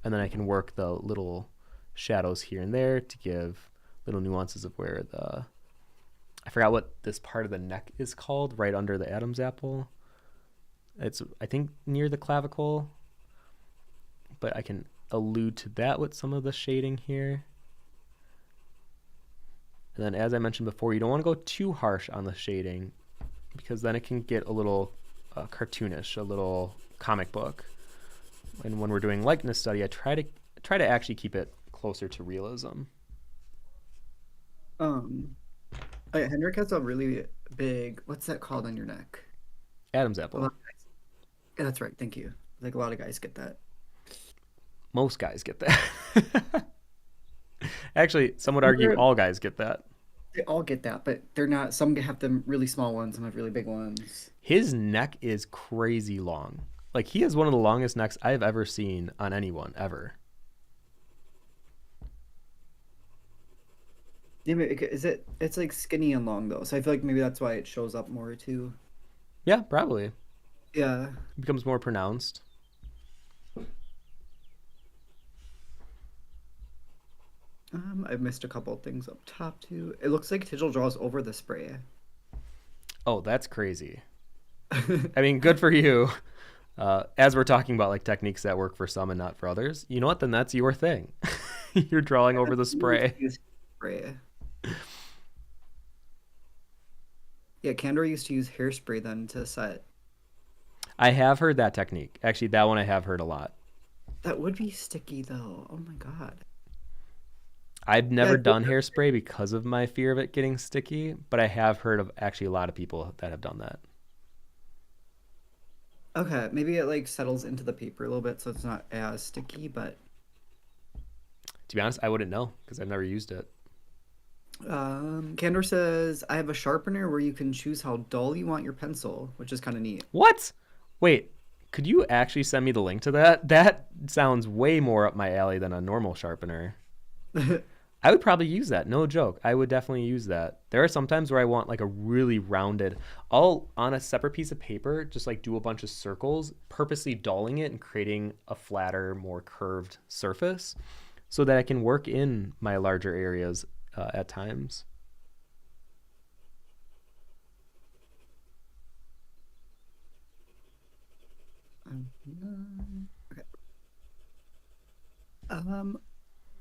And then I can work the little shadows here and there to give little nuances of where I forgot what this part of the neck is called, right under the Adam's apple. It's, I think, near the clavicle, but I can allude to that with some of the shading here. And then, as I mentioned before, you don't want to go too harsh on the shading because then it can get a little cartoonish, a little comic book. And when we're doing likeness study, I try to actually keep it closer to realism. Henrik has a really big, what's that called on your neck? Adam's apple. Yeah, that's right. Thank you. Like a lot of guys get that. Most guys get that. Actually, some would argue all guys get that. They all get that, but they're not. Some have them really small ones, some have really big ones. His neck is crazy long. Like, he has one of the longest necks I've ever seen on anyone, ever. Yeah, it's like skinny and long though, so I feel like maybe that's why it shows up more too. Yeah, probably. Yeah. It becomes more pronounced. I've missed a couple of things up top too. It looks like Tigil draws over the spray. Oh, that's crazy. I mean, good for you. As we're talking about like techniques that work for some and not for others, you know what? Then that's your thing. You're drawing over the spray. Yeah, Candor used to use hairspray then to set. I have heard that technique. Actually, that one I have heard a lot. That would be sticky though. Oh my god. I've never done hairspray because of my fear of it getting sticky, but I have heard of actually a lot of people that have done that. Okay, maybe it like settles into the paper a little bit so it's not as sticky, but to be honest, I wouldn't know because I've never used it. Candor says, I have a sharpener where you can choose how dull you want your pencil, which is kind of neat. What? Wait, could you actually send me the link to that? That sounds way more up my alley than a normal sharpener. I would probably use that. No joke. I would definitely use that. There are some times where I want like a really rounded, I'll on a separate piece of paper, just like do a bunch of circles, purposely dulling it and creating a flatter, more curved surface so that I can work in my larger areas at times. Okay.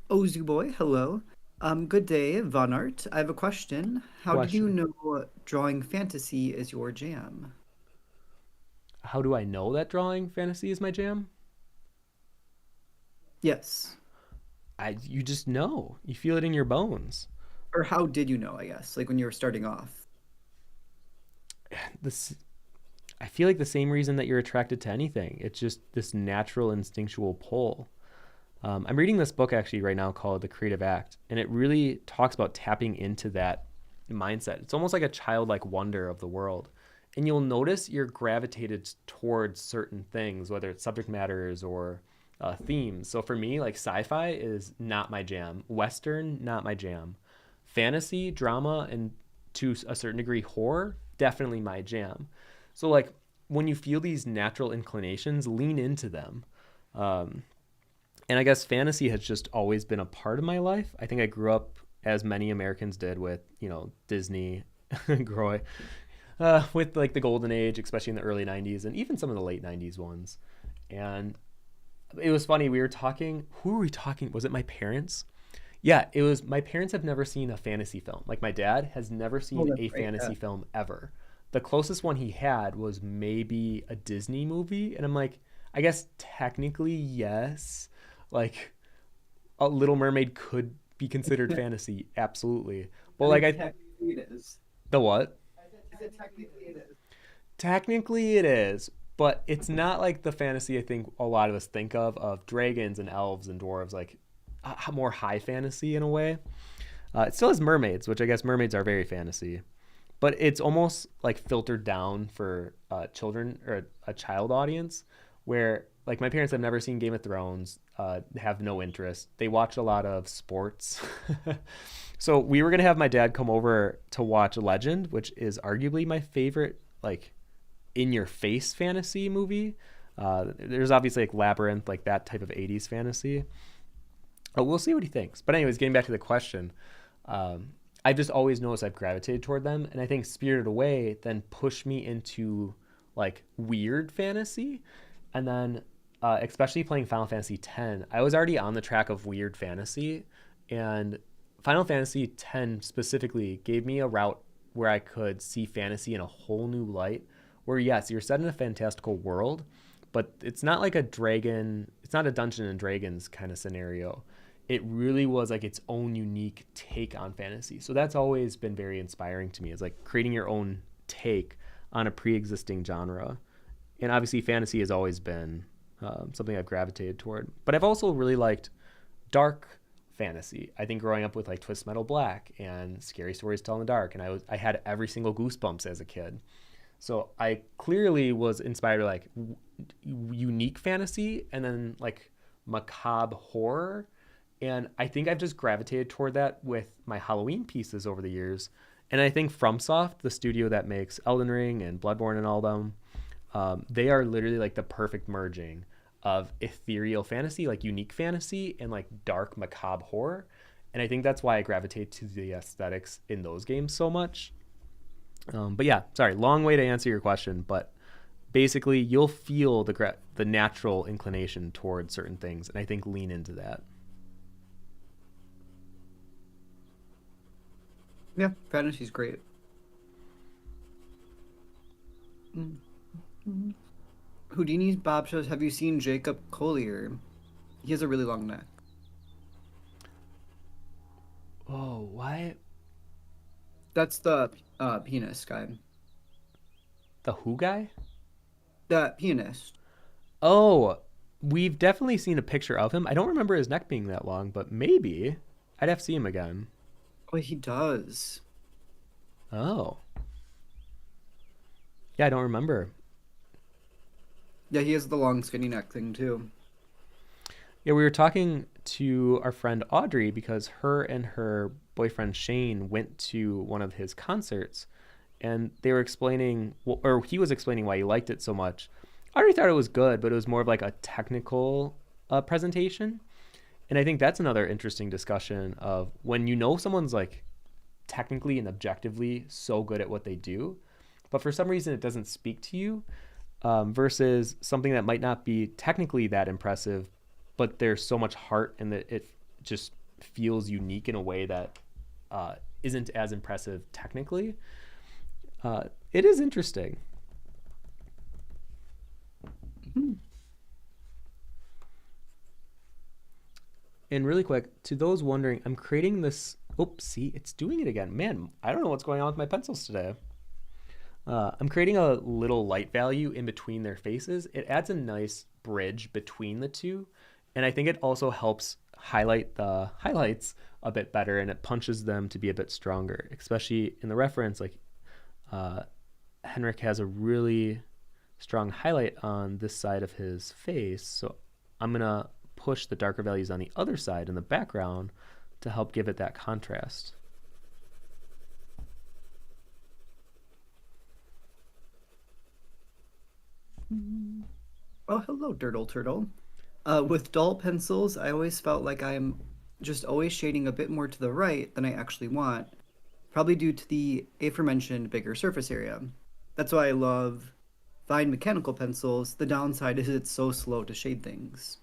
Ozu boy, hello. Good day, vonnart. I have a question. How did you know drawing fantasy is your jam? How do I know that drawing fantasy is my jam? Yes. You just know. You feel it in your bones. Or how did you know, I guess, like when you were starting off? This I feel like the same reason that you're attracted to anything. It's just this natural instinctual pull. I'm reading this book actually right now called The Creative Act, and it really talks about tapping into that mindset. It's almost like a childlike wonder of the world. And you'll notice you're gravitated towards certain things, whether it's subject matters or themes. So for me, like sci fi is not my jam, Western, not my jam. Fantasy, drama, and to a certain degree, horror, definitely my jam. So, like, when you feel these natural inclinations, lean into them. Um, and I guess fantasy has just always been a part of my life. I think I grew up, as many Americans did, with Disney, growing with like the golden age, especially in the early '90s and even some of the late '90s ones. And it was funny. We were talking. Who were we talking? Was it my parents? Yeah, it was. My parents have never seen a fantasy film. Like my dad has never Oh, seen that's a right. Yeah. fantasy film ever. The closest one he had was maybe a Disney movie, and I'm like, I guess technically yes. Like a Little Mermaid could be considered fantasy, absolutely. But I like mean, I, technically it is. the what? I said technically it is. Technically it is, but it's not like the fantasy I think a lot of us think of dragons and elves and dwarves, like more high fantasy in a way. It still has mermaids, which I guess mermaids are very fantasy, but it's almost like filtered down for children or a child audience, where like my parents have never seen Game of Thrones, have no interest. They watch a lot of sports. So we were gonna have my dad come over to watch Legend, which is arguably my favorite like in your face fantasy movie. There's obviously like Labyrinth, like that type of '80s fantasy. Oh, we'll see what he thinks. But anyways, getting back to the question, um, I've just always noticed I've gravitated toward them, and I think Spirited Away then pushed me into like weird fantasy, and then especially playing Final Fantasy X, I was already on the track of weird fantasy, and Final Fantasy X specifically gave me a route where I could see fantasy in a whole new light. Where yes, you're set in a fantastical world, but it's not like a dragon. It's not a Dungeon and Dragons kind of scenario. It really was like its own unique take on fantasy. So that's always been very inspiring to me. Is like creating your own take on a pre-existing genre. And obviously, fantasy has always been something I've gravitated toward. But I've also really liked dark fantasy. I think growing up with like Twist Metal Black and Scary Stories to Tell in the Dark, and I had every single Goosebumps as a kid. So I clearly was inspired by like unique fantasy and then like macabre horror. And I think I've just gravitated toward that with my Halloween pieces over the years. And I think FromSoft, the studio that makes Elden Ring and Bloodborne and all them, they are literally like the perfect merging of ethereal fantasy, like unique fantasy, and like dark macabre horror. And I think that's why I gravitate to the aesthetics in those games so much. But yeah, sorry, long way to answer your question, but basically you'll feel the natural inclination towards certain things, and I think lean into that. Yeah, fantasy's great. Mm. Houdini's Bob shows. Have you seen Jacob Collier? He has a really long neck. Oh, why That's the pianist guy. the who guy? The pianist. Oh, we've definitely seen a picture of him. I don't remember his neck being that long, but maybe I'd have to see him again. Oh, he does. Oh, yeah, I don't remember. Yeah, he has the long skinny neck thing too. Yeah, we were talking to our friend Audrey because her and her boyfriend Shane went to one of his concerts, and they were explaining, or he was explaining why he liked it so much. Audrey thought it was good, but it was more of like a technical presentation. And I think that's another interesting discussion of when you know someone's like technically and objectively so good at what they do, but for some reason it doesn't speak to you, versus something that might not be technically that impressive, but there's so much heart and that it just feels unique in a way that isn't as impressive technically. It is interesting. Mhm. And really quick, to those wondering, I'm creating this Oops, see, it's doing it again. Man, I don't know what's going on with my pencils today. I'm creating a little light value in between their faces. It adds a nice bridge between the two. And I think it also helps highlight the highlights a bit better, and it punches them to be a bit stronger, especially in the reference. Like uh, Henrik has a really strong highlight on this side of his face. So I'm going to push the darker values on the other side in the background to help give it that contrast. Oh, hello, Dirtle Turtle. With dull pencils, I always felt like I'm just always shading a bit more to the right than I actually want, probably due to the aforementioned bigger surface area. That's why I love fine mechanical pencils. The downside is it's so slow to shade things.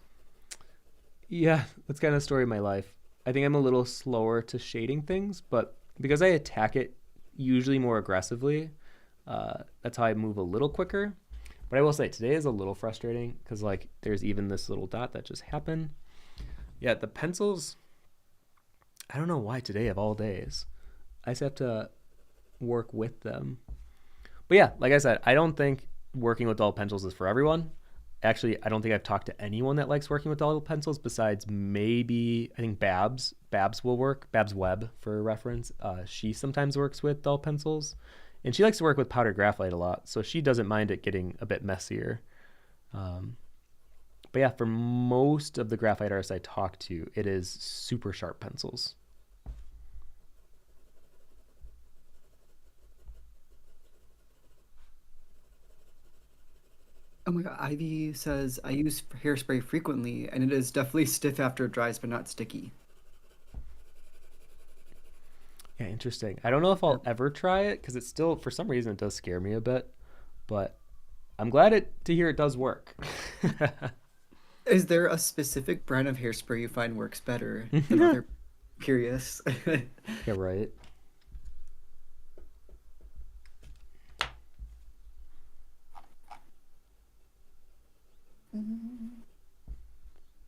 Yeah, that's kind of the story of my life. I think I'm a little slower to shading things, but because I attack it usually more aggressively, that's how I move a little quicker. But I will say today is a little frustrating because like there's even this little dot that just happened. Yeah, the pencils. I don't know why today of all days. I just have to work with them. But yeah, like I said, I don't think working with dull pencils is for everyone. Actually, I don't think I've talked to anyone that likes working with dull pencils besides maybe I think Babs. Babs will work. Babs Webb for reference. She sometimes works with dull pencils, and she likes to work with powdered graphite a lot, so she doesn't mind it getting a bit messier. Um, but yeah, for most of the graphite artists I talk to, it is super sharp pencils. Oh my god, Ivy says I use hairspray frequently, and it is definitely stiff after it dries, but not sticky. Yeah, interesting. I don't know if I'll ever try it because it's still, for some reason, it does scare me a bit. But I'm glad to hear it does work. Is there a specific brand of hairspray you find works better than Yeah, other? Curious. right.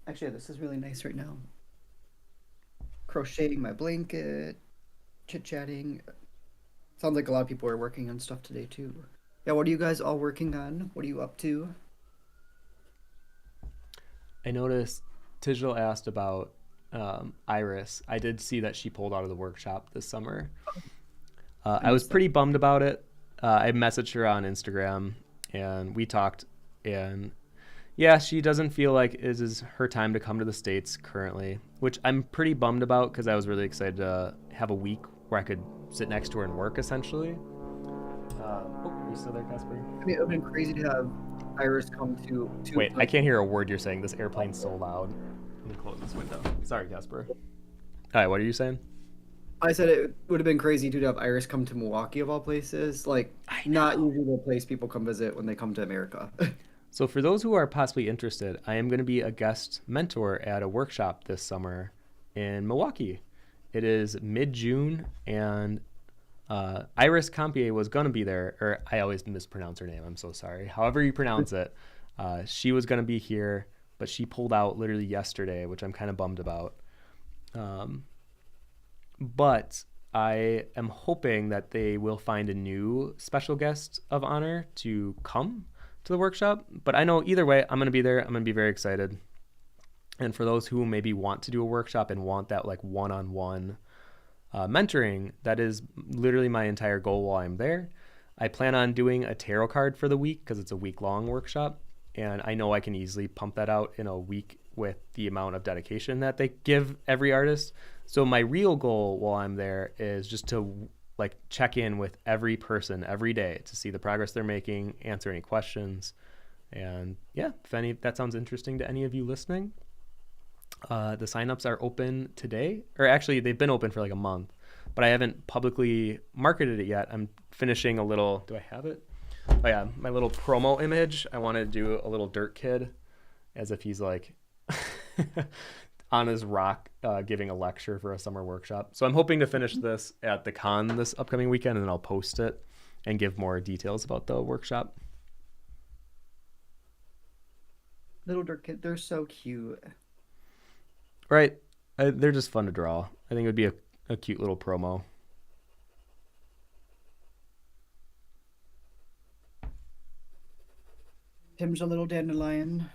Actually, this is really nice right now. Crocheting my blanket, chit-chatting. Sounds like a lot of people are working on stuff today too. Yeah, what are you guys all working on? What are you up to? I noticed Tijal asked about Iris. I did see that she pulled out of the workshop this summer. I I was missed that. pretty bummed about it. I messaged her on Instagram and we talked, and yeah, she doesn't feel like it is her time to come to the States currently, which I'm pretty bummed about because I was really excited to have a week where I could sit next to her and work essentially. Oh, are you still there, Casper? I mean, it would have been crazy to have Iris come to Wait, I like. can't hear a word you're saying. This airplane's so loud. Let me close this window. Sorry, Casper. All right, what are you saying? I said it would have been crazy to have Iris come to Milwaukee of all places. Like, I not know. usually the place people come visit when they come to America. So, for those who are possibly interested, I am going to be a guest mentor at a workshop this summer in Milwaukee. It is mid June, and Iris Compier was going to be there, or I always mispronounce her name. I'm so sorry. However, you pronounce it, she was going to be here, but she pulled out literally yesterday, which I'm kind of bummed about. Um, but I am hoping that they will find a new special guest of honor to come to the workshop. But I know either way, I'm going to be there. I'm going to be very excited. And for those who maybe want to do a workshop and want that like one-on-one mentoring, that is literally my entire goal while I'm there. I plan on doing a tarot card for the week because it's a week-long workshop, and I know I can easily pump that out in a week with the amount of dedication that they give every artist. So my real goal while I'm there is just to like check in with every person every day to see the progress they're making, answer any questions, and yeah, if any that sounds interesting to any of you listening, the signups are open today, or actually they've been open for like a month, but I haven't publicly marketed it yet. I'm finishing a little. Do I have it? Oh yeah, my little promo image. I want to do a little dirt kid, as if he's like on his rock giving a lecture for a summer workshop. So I'm hoping to finish this at the con this upcoming weekend, and then I'll post it and give more details about the workshop. Little Dirk Kid, they're so cute. Right. They're just fun to draw. I think it would be a cute little promo. Tim's a little dandelion.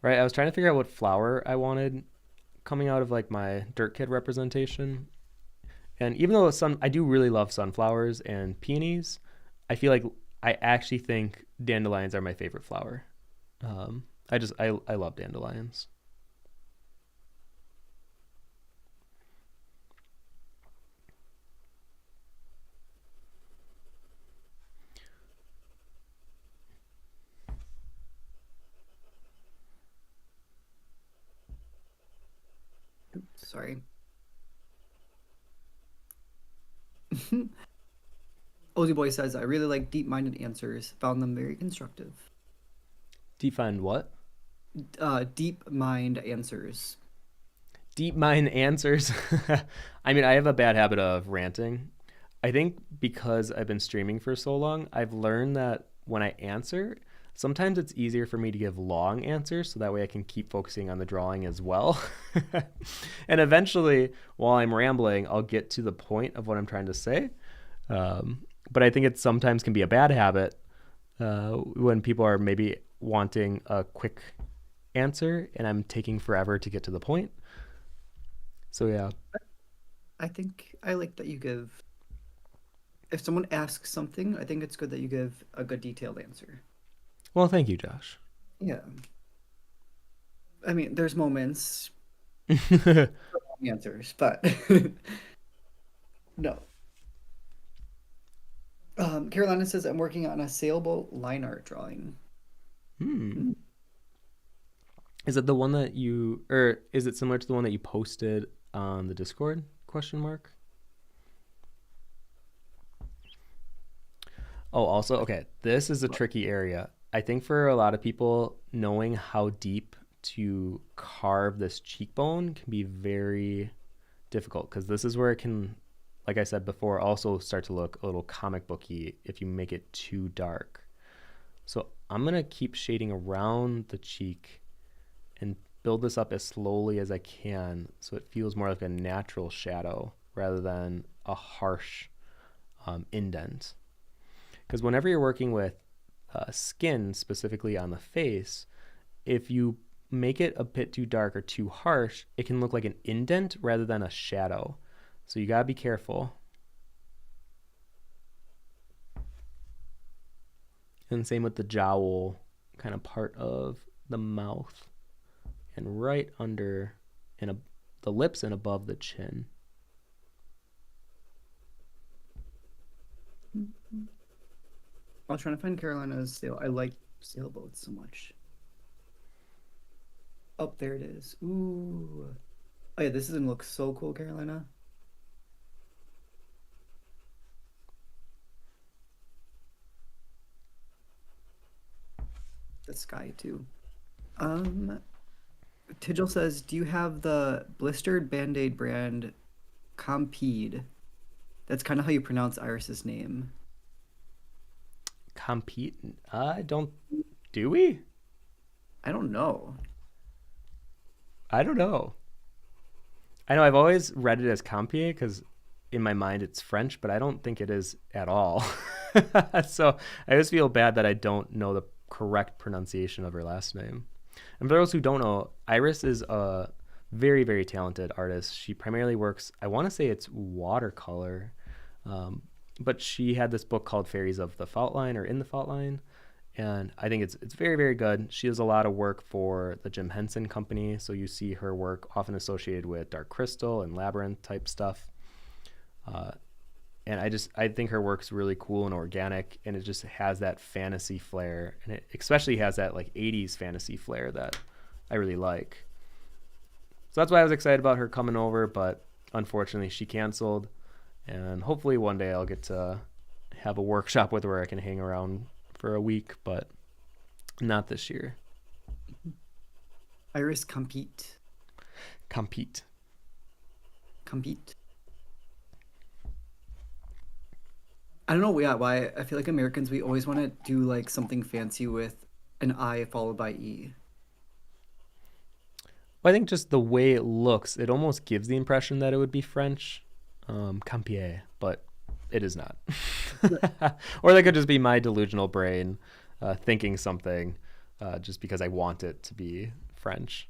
Right, I was trying to figure out what flower I wanted coming out of like my Dirt Kid representation. And even though I do really love sunflowers and peonies, I feel like I actually think dandelions are my favorite flower. I love dandelions. Sorry. Ozzy Boy says, I really like deep-minded answers. Found them very constructive. Define what? Deep mind answers. Deep mind answers. I mean, I have a bad habit of ranting. I think because I've been streaming for so long, I've learned that when I answer, sometimes it's easier for me to give long answers so that way I can keep focusing on the drawing as well. And eventually, while I'm rambling, I'll get to the point of what I'm trying to say. But I think it sometimes can be a bad habit when people are maybe wanting a quick answer and I'm taking forever to get to the point. So yeah. I think I like that you give, if someone asks something, I think it's good that you give a good detailed answer. Well, thank you, Josh. Yeah. I mean, there's moments answers, but no. Carolina says I'm working on a sailboat line art drawing. Hmm. Is it the one that or is it similar to the one that you posted on the Discord? Question mark. Oh, also, okay, this is a tricky area. I think for a lot of people, knowing how deep to carve this cheekbone can be very difficult because this is where it can, like I said before, also start to look a little comic booky if you make it too dark. So I'm going to keep shading around the cheek and build this up as slowly as I can so it feels more like a natural shadow rather than a harsh indent. Because whenever you're working with skin, specifically on the face, if you make it a bit too dark or too harsh, it can look like an indent rather than a shadow. So you gotta be careful. And same with the jowl kind of part of the mouth and right under the lips and above the chin. I was trying to find Carolina's sail. I like sailboats so much. Oh, there it is. Ooh. Oh yeah, this is gonna look so cool, Carolina. The sky too. Tigil says, do you have the blistered Band-Aid brand Compede? That's kind of how you pronounce Iris's name. Compete? I don't. Do we? I don't know. I don't know. I know I've always read it as Compier because in my mind it's French, but I don't think it is at all. So I just feel bad that I don't know the correct pronunciation of her last name. And for those who don't know, Iris is a very, very talented artist. She primarily works, I want to say it's watercolor, but she had this book called Fairies of the Fault Line or In the Fault Line. And I think it's very, very good. She does a lot of work for the Jim Henson Company. So you see her work often associated with Dark Crystal and Labyrinth type stuff. And I think her work's really cool and organic, and it just has that fantasy flair, and it especially has that like 80s fantasy flair that I really like. So that's why I was excited about her coming over, but unfortunately she canceled, and hopefully one day I'll get to have a workshop with her where I can hang around for a week, but not this year. Iris Compete. Compete. I don't know why I feel like Americans, we always want to do like something fancy with an I followed by E. I think just the way it looks, it almost gives the impression that it would be French, Campier, but it is not. Or that could just be my delusional brain thinking something just because I want it to be French.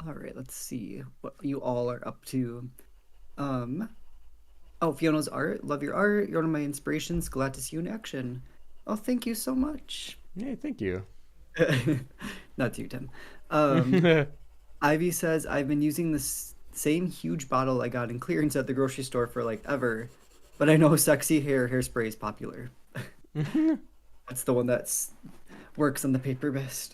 All right, let's see what you all are up to. Um, oh, Fiona's art. Love your art. You're one of my inspirations. Glad to see you in action. Oh, thank you so much. Yeah, thank you. Not to you, Tim. Um, Ivy says, I've been using this same huge bottle I got in clearance at the grocery store for like ever, but I know sexy hairspray is popular. That's the one that's works on the paper best.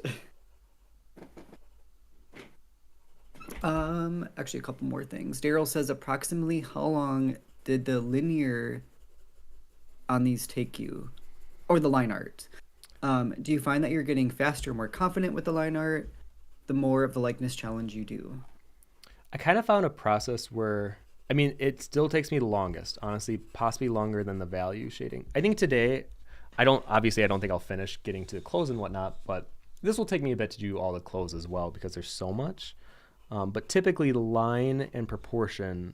Actually, a couple more things. Daryl says, approximately how long did the linear on these take you, or the line art? Do you find that you're getting faster, more confident with the line art, the more of the likeness challenge you do? I kind of found a process where, I mean, it still takes me the longest, honestly, possibly longer than the value shading. I think today, I don't think I'll finish getting to the clothes and whatnot, but this will take me a bit to do all the clothes as well because there's so much. But typically, the line and proportion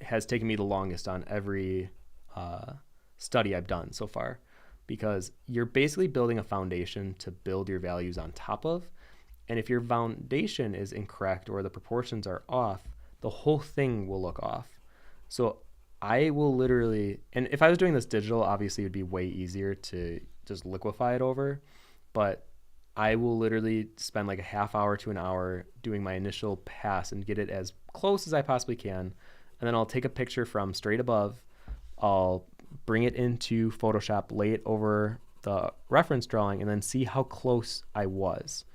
has taken me the longest on every study I've done so far because you're basically building a foundation to build your values on top of. And if your foundation is incorrect or the proportions are off, the whole thing will look off. So I will literally, and if I was doing this digital, obviously it would be way easier to just liquefy it over. But I will literally spend like a half hour to an hour doing my initial pass and get it as close as I possibly can. And then I'll take a picture from straight above. I'll bring it into Photoshop, lay it over the reference drawing, and then see how close I was.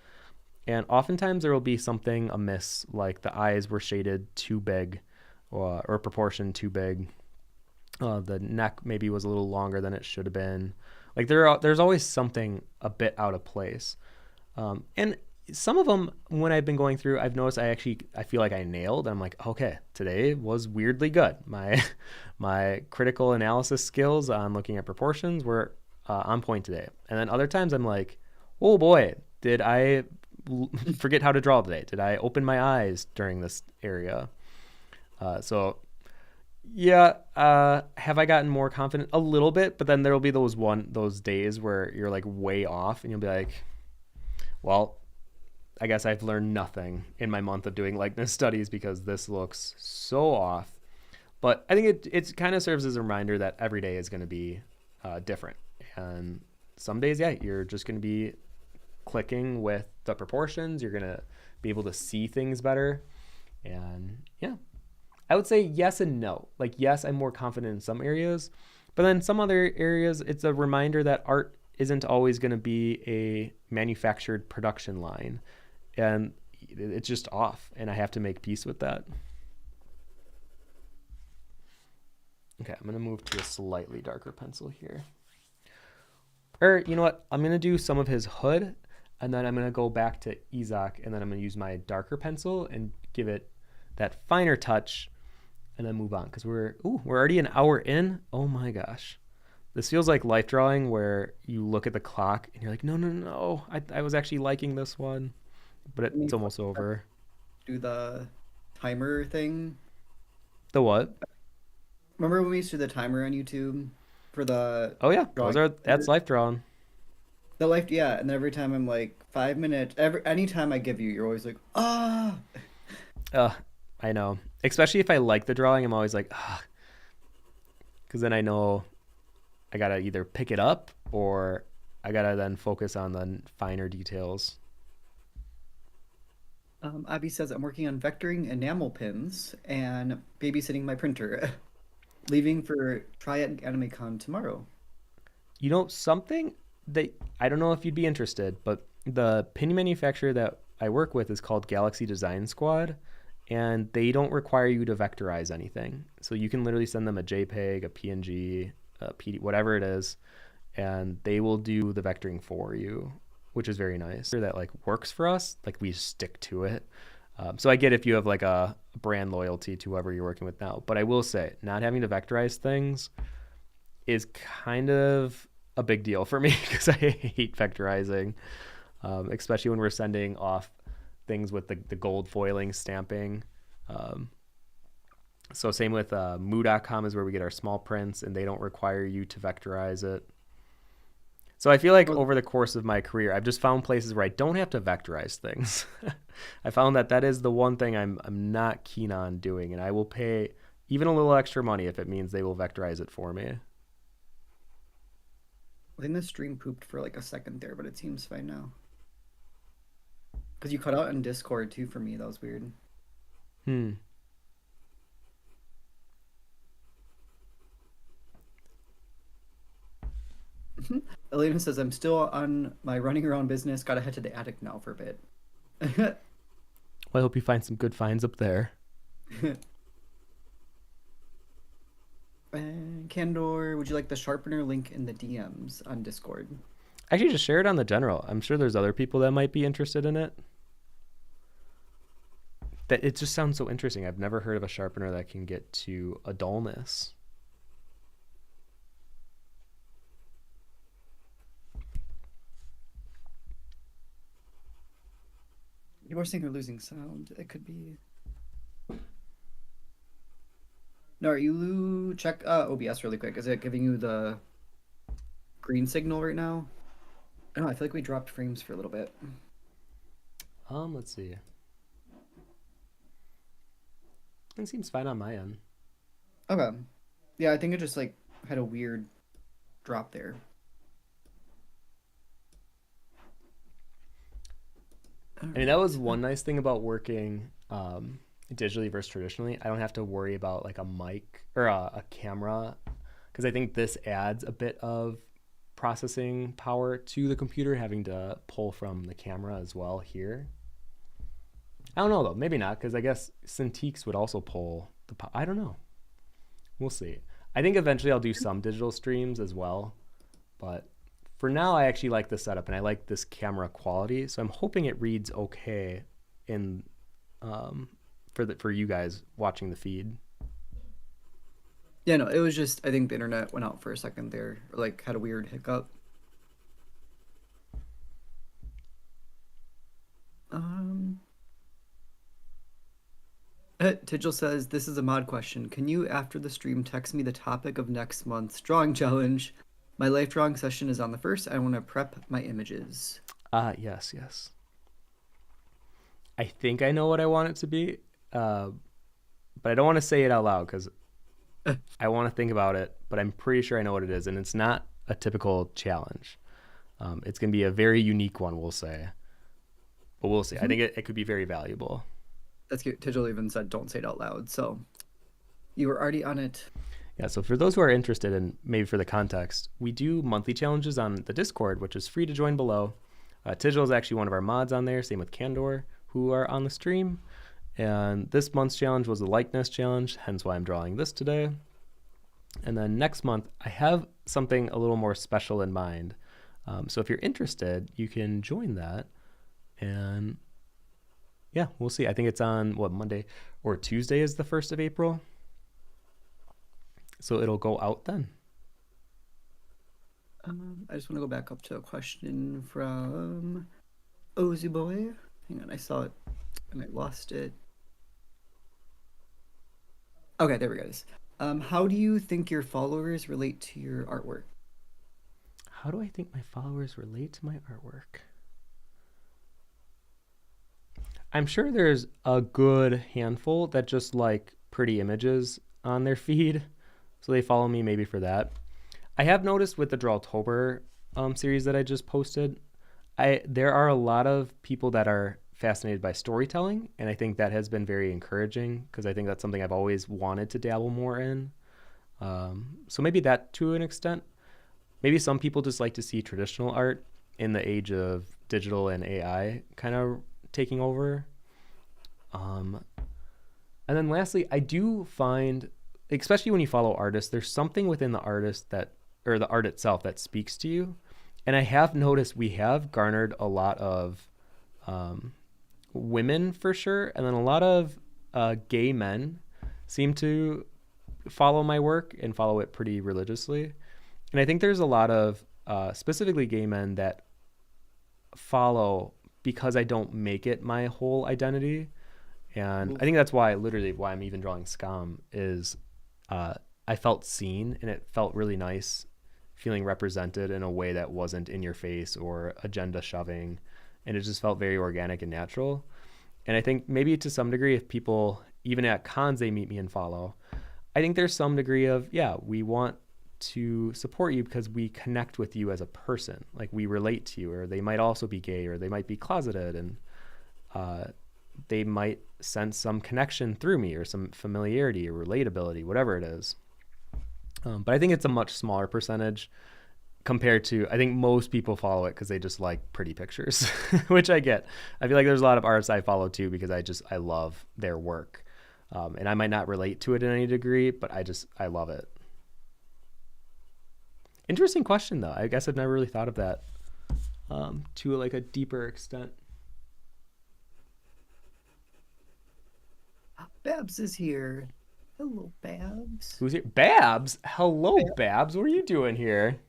And oftentimes there will be something amiss, like the eyes were shaded too big or proportioned too big. The neck maybe was a little longer than it should have been. Like there's always something a bit out of place. And some of them, when I've been going through, I've noticed I feel like I nailed. I'm like, okay, today was weirdly good. My critical analysis skills on looking at proportions were on point today. And then other times I'm like, oh boy, did I forget how to draw today? Did I open my eyes during this area? So yeah, have I gotten more confident? A little bit, but then there'll be those days where you're like way off and you'll be like, well, I guess I've learned nothing in my month of doing likeness studies because this looks so off. But I think it kind of serves as a reminder that every day is going to be different. And some days, yeah, you're just going to be clicking with the proportions. You're going to be able to see things better. And yeah, I would say yes and no. Like, yes, I'm more confident in some areas, but then some other areas, it's a reminder that art isn't always going to be a manufactured production line. And it's just off, and I have to make peace with that. Okay, I'm going to move to a slightly darker pencil here. Or, you know what? I'm going to do some of his hood, and then I'm going to go back to Isaac, and then I'm going to use my darker pencil and give it that finer touch, and then move on. Because we're already an hour in. Oh my gosh. This feels like life drawing where you look at the clock, and you're like, no. I was actually liking this one. But it's almost over. Do the timer thing. The what? Remember when we used to do the timer on YouTube for the Oh yeah, drawing? that's life drawing. The life, yeah, and then every time I'm like 5 minutes. Anytime I give you, you're always like, ah. I know. Especially if I like the drawing, I'm always like, because then I know I gotta either pick it up or I gotta then focus on the finer details. Abby says, I'm working on vectoring enamel pins and babysitting my printer. Leaving for Triad AnimeCon tomorrow. You know, something that I don't know if you'd be interested, but the pin manufacturer that I work with is called Galaxy Design Squad, and they don't require you to vectorize anything. So you can literally send them a JPEG, a PNG, a PD, whatever it is, and they will do the vectoring for you, which is very nice. That like works for us, like we stick to it. So I get if you have like a brand loyalty to whoever you're working with now, but I will say not having to vectorize things is kind of a big deal for me because I hate vectorizing, especially when we're sending off things with the gold foiling stamping. Um, so same with moo.com is where we get our small prints, and they don't require you to vectorize it. So I feel like Well, over the course of my career, I've just found places where I don't have to vectorize things. I found that is the one thing I'm not keen on doing, and I will pay even a little extra money if it means they will vectorize it for me. I think the stream pooped for like a second there, but it seems fine now. Because you cut out in Discord too for me. That was weird. Hmm. Elena says, I'm still on my running around business. Gotta head to the attic now for a bit. Well, I hope you find some good finds up there. And Candor, would you like the sharpener link in the DMs on Discord? Actually, just share it on the general. I'm sure there's other people that might be interested in it. That it just sounds so interesting. I've never heard of a sharpener that can get to a dullness. People are saying they're losing sound. It could be. No, are you check OBS really quick? Is it giving you the green signal right now? I don't know, I feel like we dropped frames for a little bit. Let's see. It seems fine on my end. Okay. Yeah, I think it just like had a weird drop there. I mean, that was one nice thing about working digitally versus traditionally. I don't have to worry about like a mic or a camera, because I think this adds a bit of processing power to the computer, having to pull from the camera as well here. I don't know though, maybe not, because I guess Cintiqs would also pull the I don't know. We'll see. I think eventually I'll do some digital streams as well, but for now I actually like the setup and I like this camera quality, so I'm hoping it reads okay in for you guys watching the feed. Yeah, no, it was just I think the internet went out for a second there, or like had a weird hiccup. Um, Tigil says, this is a mod question. Can you, after the stream, text me the topic of next month's drawing challenge? My life drawing session is on the 1st. I want to prep my images. Yes, yes. I think I know what I want it to be, but I don't want to say it out loud because I want to think about it, but I'm pretty sure I know what it is, and it's not a typical challenge. It's going to be a very unique one, we'll say. But we'll see. I think it could be very valuable. That's cute. Tigil even said, don't say it out loud. So you were already on it. Yeah, so for those who are interested, and maybe for the context, we do monthly challenges on the Discord, which is free to join below. Tigil is actually one of our mods on there, same with Candor, who are on the stream. And this month's challenge was the likeness challenge, hence why I'm drawing this today. And then next month, I have something a little more special in mind. So if you're interested, you can join that. And yeah, we'll see. I think it's on, Monday or Tuesday is the 1st of April. So it'll go out then. I just want to go back up to a question from Ozy Boy. Hang on, I saw it and I lost it. Okay, there we go. How do you think your followers relate to your artwork? How do I think my followers relate to my artwork? I'm sure there's a good handful that just like pretty images on their feed. So they follow me maybe for that. I have noticed with the Drawtober series that I just posted, there are a lot of people that are fascinated by storytelling, and I think that has been very encouraging because I think that's something I've always wanted to dabble more in. So maybe that to an extent. Maybe some people just like to see traditional art in the age of digital and AI kind of taking over. And then lastly, I do find, especially when you follow artists, there's something within the artist or the art itself that speaks to you. And I have noticed we have garnered a lot of women for sure, and then a lot of gay men seem to follow my work and follow it pretty religiously. And I think there's a lot of specifically gay men that follow because I don't make it my whole identity. And I Oof. think that's why, literally, why I'm even drawing scum is uh, I felt seen and it felt really nice feeling represented in a way that wasn't in your face or agenda shoving. And it just felt very organic and natural. And I think maybe to some degree, if people, even at cons, they meet me and follow, I think there's some degree of, yeah, we want to support you because we connect with you as a person. Like we relate to you, or they might also be gay, or they might be closeted, and uh, they might sense some connection through me, or some familiarity or relatability, whatever it is. But I think it's a much smaller percentage compared to, I think most people follow it because they just like pretty pictures, which I get. I feel like there's a lot of artists I follow too because I love their work. And I might not relate to it in any degree, but I love it. Interesting question though. I guess I've never really thought of that to like a deeper extent. Babs is here. Hello, Babs. Who's here? Babs. Hello, Bab- Babs. What are you doing here?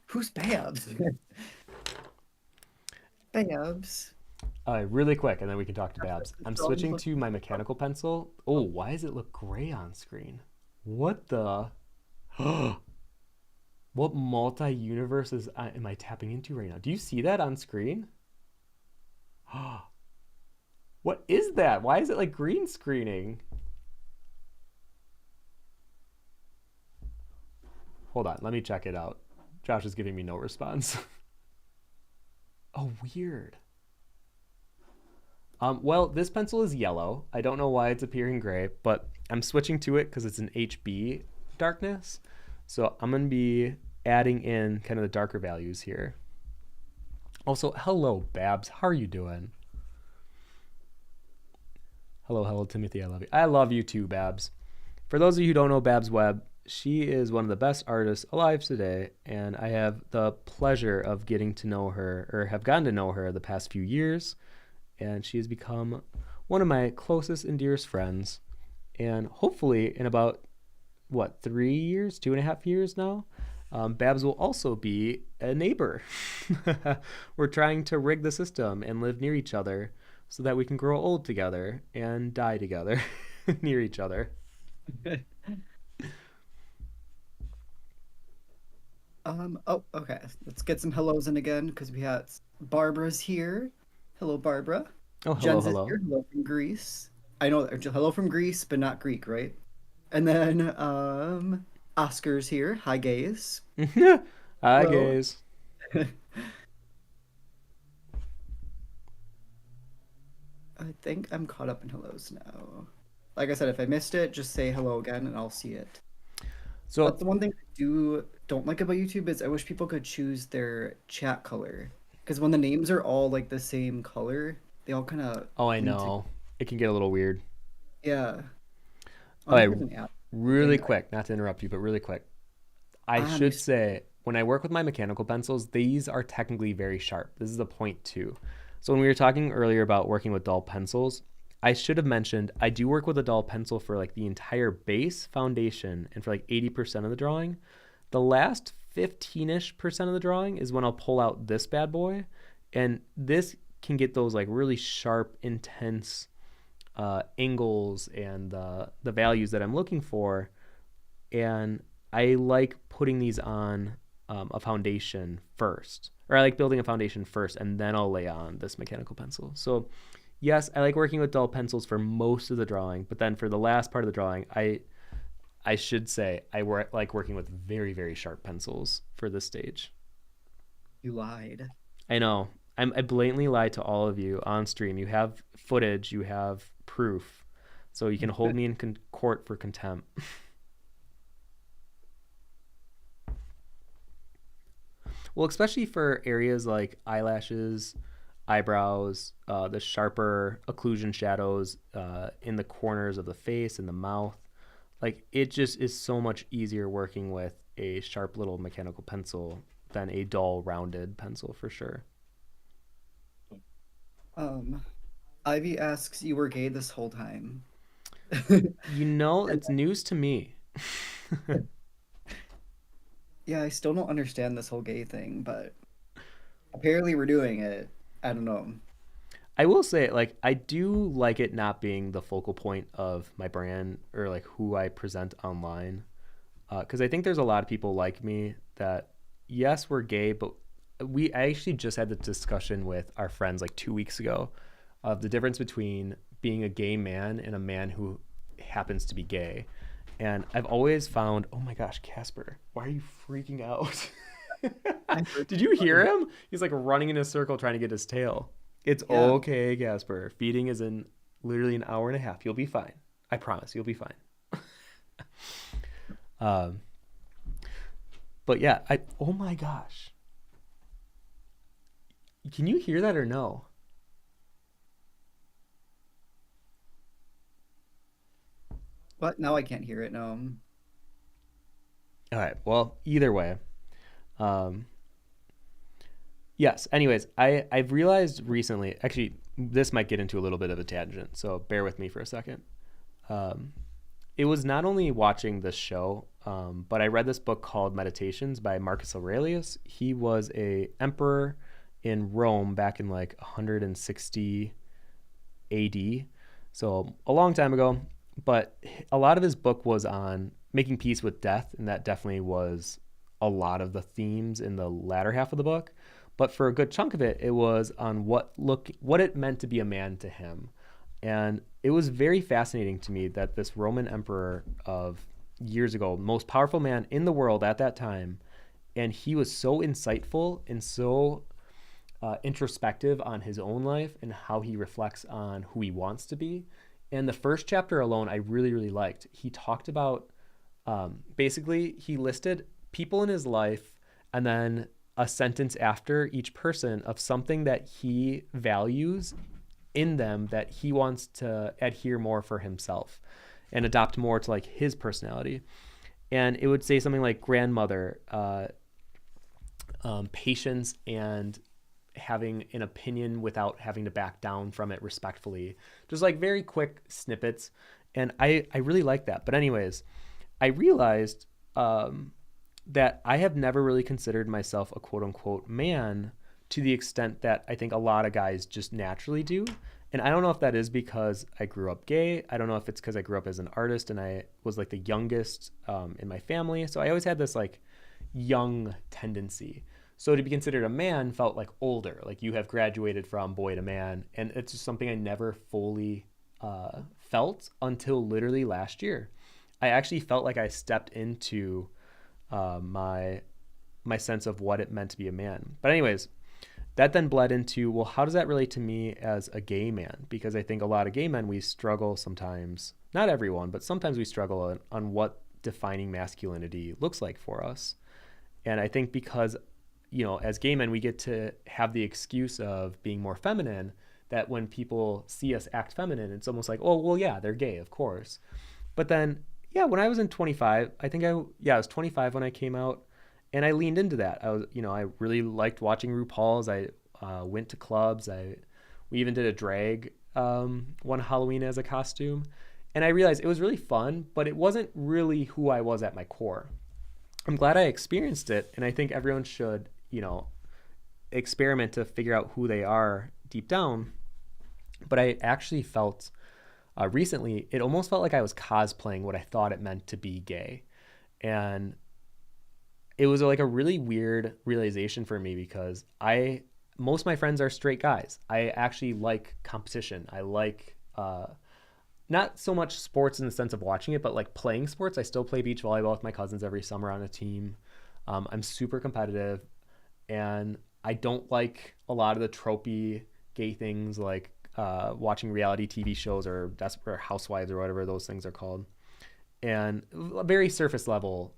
Who's Babs? Babs. Really quick, and then we can talk to Gosh, Babs. I'm drawing switching look- to my mechanical pencil. Oh, why does it look gray on screen? What the? What multi-universes am I tapping into right now? Do you see that on screen? What is that? Why is it like green screening? Hold on, let me check it out. Josh is giving me no response. Oh, weird. Well, this pencil is yellow. I don't know why it's appearing gray, but I'm switching to it because it's an HB darkness. So I'm going to be adding in kind of the darker values here. Also, hello, Babs. How are you doing? Hello, hello, Timothy. I love you. I love you too, Babs. For those of you who don't know Babs Webb, she is one of the best artists alive today, and I have the pleasure of getting to know her, or have gotten to know her the past few years, and she has become one of my closest and dearest friends. And hopefully, in about, what, 3 years, 2.5 years now, Babs will also be a neighbor. We're trying to rig the system and live near each other so that we can grow old together and die together near each other. Oh, okay. Let's get some hellos in again because we had Barbara's here. Hello, Barbara. Oh, hello, Jen's is hello. here. Hello from Greece. I know, hello from Greece, but not Greek, right? And then Oscar's here. Hi, gays. Hi, Hello. guys. I think I'm caught up in hellos now. Like I said, if I missed it, just say hello again and I'll see it. That's So, the one thing I don't like about YouTube is I wish people could choose their chat color. Because when the names are all like the same color, they all kind of oh, I bleed together. know. It can get a little weird. Yeah. I wonder Okay, if there's an app really thing. quick, not to interrupt you, but really quick. I Me. should say, when I work with my mechanical pencils, these are technically very sharp. This is a point two. So when we were talking earlier about working with dull pencils, I should have mentioned I do work with a dull pencil for like the entire base foundation and for like 80% of the drawing. The last 15-ish% of the drawing is when I'll pull out this bad boy. And this can get those like really sharp, intense angles and the values that I'm looking for. And I like putting these on a foundation first, or I like building a foundation first, and then I'll lay on this mechanical pencil. So yes, I like working with dull pencils for most of the drawing, but then for the last part of the drawing, I should say like working with very, very sharp pencils for this stage. You lied. I know. I blatantly lied to all of you on stream. You have footage, you have proof, so you can hold me in court for contempt. Well, especially for areas like eyelashes, eyebrows, the sharper occlusion shadows in the corners of the face and the mouth. Like it just is so much easier working with a sharp little mechanical pencil than a dull rounded pencil for sure. Um, Ivy asks, you were gay this whole time. You know, it's news to me. Yeah, I still don't understand this whole gay thing, but apparently we're doing it. I don't know. I will say, like, I do like it not being the focal point of my brand or like who I present online. Because I think there's a lot of people like me that, yes, we're gay, but I actually just had the discussion with our friends like 2 weeks ago of the difference between being a gay man and a man who happens to be gay. And I've always found, oh my gosh, Casper, why are you freaking out? I heard Did you hear something. him? He's like running in a circle trying to get his tail. It's Yeah. okay, Casper. Feeding is in literally an hour and a half. You'll be fine. I promise you'll be fine. Um, but yeah, oh my gosh. Can you hear that or no? What? Now I can't hear it. No. All right. Well, either way. Um, yes. Anyways, I've realized recently, actually, this might get into a little bit of a tangent, so bear with me for a second. Um, it was not only watching this show, but I read this book called Meditations by Marcus Aurelius. He was a emperor in Rome back in like 160 AD, so a long time ago. But a lot of his book was on making peace with death, and that definitely was a lot of the themes in the latter half of the book. But for a good chunk of it, it was on what it meant to be a man to him. And it was very fascinating to me that this Roman emperor of years ago, most powerful man in the world at that time, and he was so insightful and so introspective on his own life and how he reflects on who he wants to be. And the first chapter alone, I really, really liked. He talked about basically, he listed people in his life and then a sentence after each person of something that he values in them that he wants to adhere more for himself and adopt more to like his personality. And it would say something like grandmother, patience, and having an opinion without having to back down from it respectfully. Just like very quick snippets. And I really like that. But anyways, I realized that I have never really considered myself a quote unquote man to the extent that I think a lot of guys just naturally do. And I don't know if that is because I grew up gay. I don't know if it's because I grew up as an artist and I was like the youngest in my family. So I always had this like young tendency. So to be considered a man felt like older, like you have graduated from boy to man. And it's just something I never fully felt until literally last year. I actually felt like I stepped into my sense of what it meant to be a man. But anyways, that then bled into, well, how does that relate to me as a gay man? Because I think a lot of gay men, we struggle sometimes, not everyone, but sometimes we struggle on what defining masculinity looks like for us. And I think because, as gay men, we get to have the excuse of being more feminine, that when people see us act feminine, it's almost like, oh, well, yeah, they're gay, of course. But then, yeah, when I was in 25, I was 25 when I came out, and I leaned into that. I really liked watching RuPaul's. I went to clubs. We even did a drag one Halloween as a costume, and I realized it was really fun, but it wasn't really who I was at my core. I'm glad I experienced it, and I think everyone should, experiment to figure out who they are deep down. But I actually felt recently, it almost felt like I was cosplaying what I thought it meant to be gay. And it was like a really weird realization for me because most of my friends are straight guys. I actually like competition. I like not so much sports in the sense of watching it, but like playing sports. I still play beach volleyball with my cousins every summer on a team. I'm super competitive, and I don't like a lot of the tropey gay things like watching reality TV shows or Desperate Housewives or whatever those things are called, and very surface level,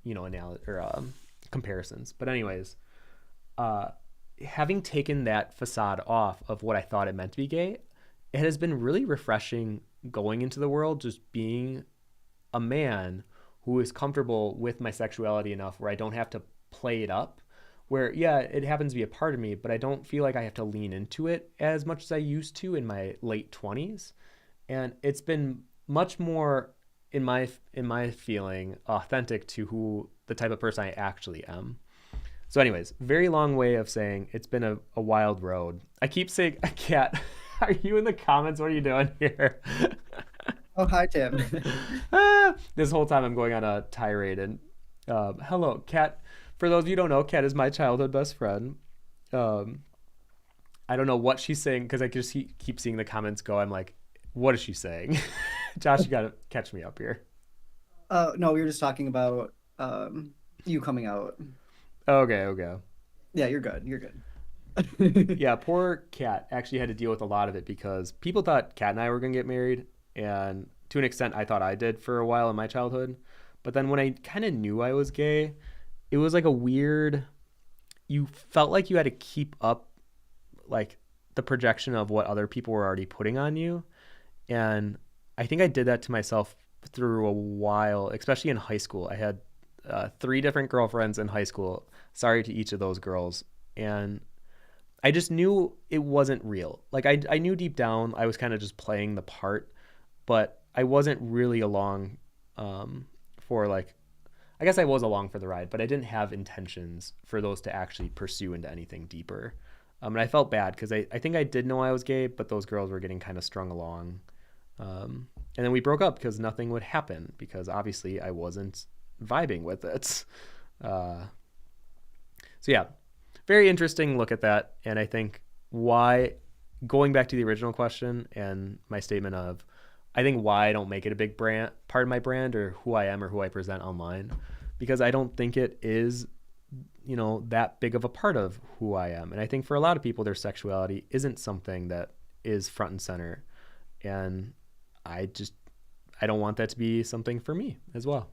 comparisons. But anyways, uh, having taken that facade off of what I thought it meant to be gay, it has been really refreshing going into the world, just being a man who is comfortable with my sexuality enough where I don't have to play it up. Where, yeah, it happens to be a part of me, but I don't feel like I have to lean into it as much as I used to in my late 20s. And it's been much more in my feeling authentic to who the type of person I actually am. So anyways, very long way of saying it's been a wild road. I keep saying, Kat, are you in the comments? What are you doing here? Oh, hi, Tim. This whole time I'm going on a tirade. And hello, Kat. For those of you who don't know, Kat is my childhood best friend. Um, I don't know what she's saying because I just keep seeing the comments go. I'm like, what is she saying? Josh, you got to catch me up here. No, we were just talking about you coming out. Okay, okay. Yeah, you're good. You're good. Yeah, poor Kat actually had to deal with a lot of it because people thought Kat and I were going to get married. And to an extent, I thought I did for a while in my childhood. But then when I kind of knew I was gay, it was like a weird, you felt like you had to keep up like the projection of what other people were already putting on you. And I think I did that to myself through a while, especially in high school. I had 3 different girlfriends in high school. Sorry to each of those girls. And I just knew it wasn't real. Like I knew deep down I was kind of just playing the part, but I wasn't really along for like, I guess I was along for the ride, but I didn't have intentions for those to actually pursue into anything deeper. And I felt bad because I think I did know I was gay, but those girls were getting kind of strung along. And then we broke up because nothing would happen because obviously I wasn't vibing with it. So yeah, very interesting look at that. And I think why, going back to the original question and my statement of, I think why I don't make it a big brand, part of my brand or who I am or who I present online, because I don't think it is, that big of a part of who I am. And I think for a lot of people, their sexuality isn't something that is front and center. And I don't want that to be something for me as well.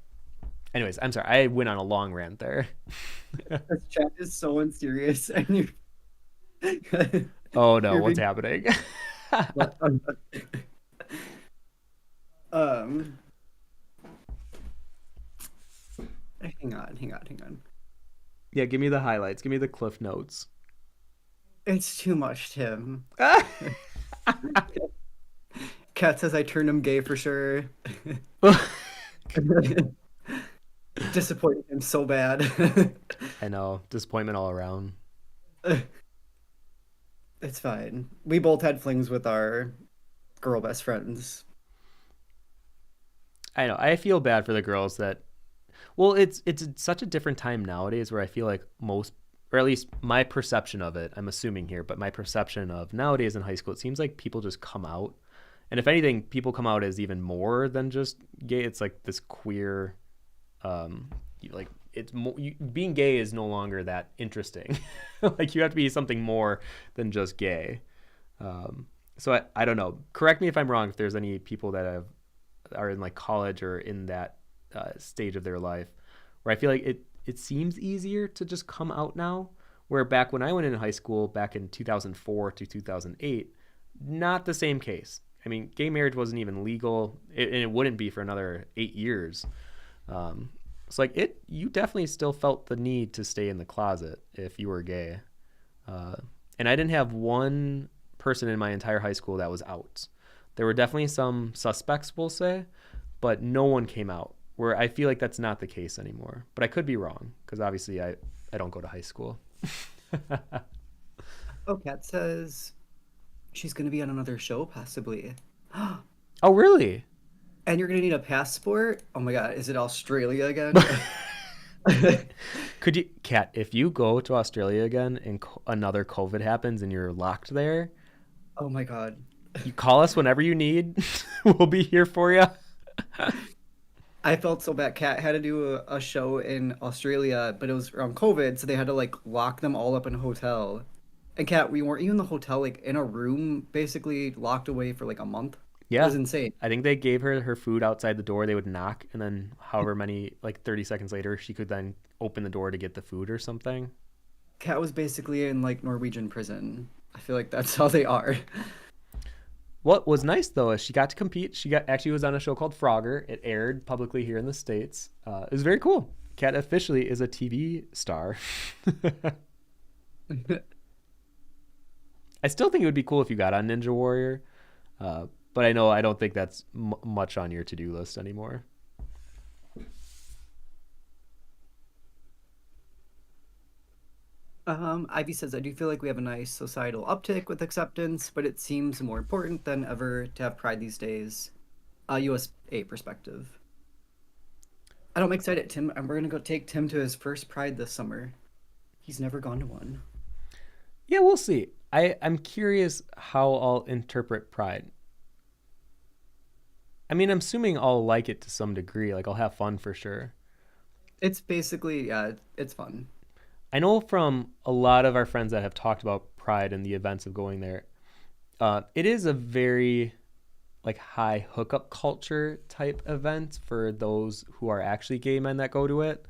Anyways, I'm sorry. I went on a long rant there. This chat is so unserious, and you're Oh no, you're what's being. happening? Um, hang on. Yeah, give me the highlights. Give me the cliff notes. It's too much, Tim. Kat says I turned him gay for sure. Disappointed him so bad. I know. Disappointment all around. It's fine. We both had flings with our girl best friends. I know. I feel bad for the girls that, well, it's such a different time nowadays where I feel like most, or at least my perception of it, I'm assuming here, but my perception of nowadays in high school, it seems like people just come out. And if anything, people come out as even more than just gay. It's like this queer, like it's being gay is no longer that interesting. Like you have to be something more than just gay. So I don't know. Correct me if I'm wrong. If there's any people that are in like college or in that stage of their life, where I feel like it seems easier to just come out now. Where back when I went into high school, back in 2004 to 2008, not the same case. I mean, gay marriage wasn't even legal, and it wouldn't be for another 8 years. It's like you definitely still felt the need to stay in the closet if you were gay. And I didn't have one person in my entire high school that was out. There were definitely some suspects, we'll say, but no one came out, where I feel like that's not the case anymore. But I could be wrong, because obviously I don't go to high school. Oh, Kat says she's going to be on another show, possibly. Oh, really? And you're going to need a passport? Oh my God, is it Australia again? Could you, Kat, if you go to Australia again and another COVID happens and you're locked there, Oh my God. you call us whenever you need. We'll be here for you. I felt so bad. Kat had to do a show in Australia, but it was around COVID, so they had to like lock them all up in a hotel. And Kat, weren't you in the hotel, like in a room, basically locked away for like a month? It Yeah. was insane. I think they gave her food outside the door. They would knock, and then however many, like 30 seconds later, she could then open the door to get the food or something. Kat was basically in like Norwegian prison. I feel like that's how they are. What was nice though is she got to compete. She actually was on a show called Frogger. It aired publicly here in the States. It was very cool. Kat officially is a TV star. I still think it would be cool if you got on Ninja Warrior, but I know I don't think that's much on your to-do list anymore. Ivy says, I do feel like we have a nice societal uptick with acceptance, but it seems more important than ever to have pride these days. USA perspective. I don't, I'm excited. Tim, and we're gonna go take Tim to his first pride this summer. He's never gone to one. Yeah, we'll see. I'm curious how I'll interpret Pride. I mean, I'm assuming I'll like it to some degree. Like, I'll have fun for sure. It's basically, yeah, it's fun. I know from a lot of our friends that have talked about Pride and the events of going there, it is a very like high hookup culture type event for those who are actually gay men that go to it.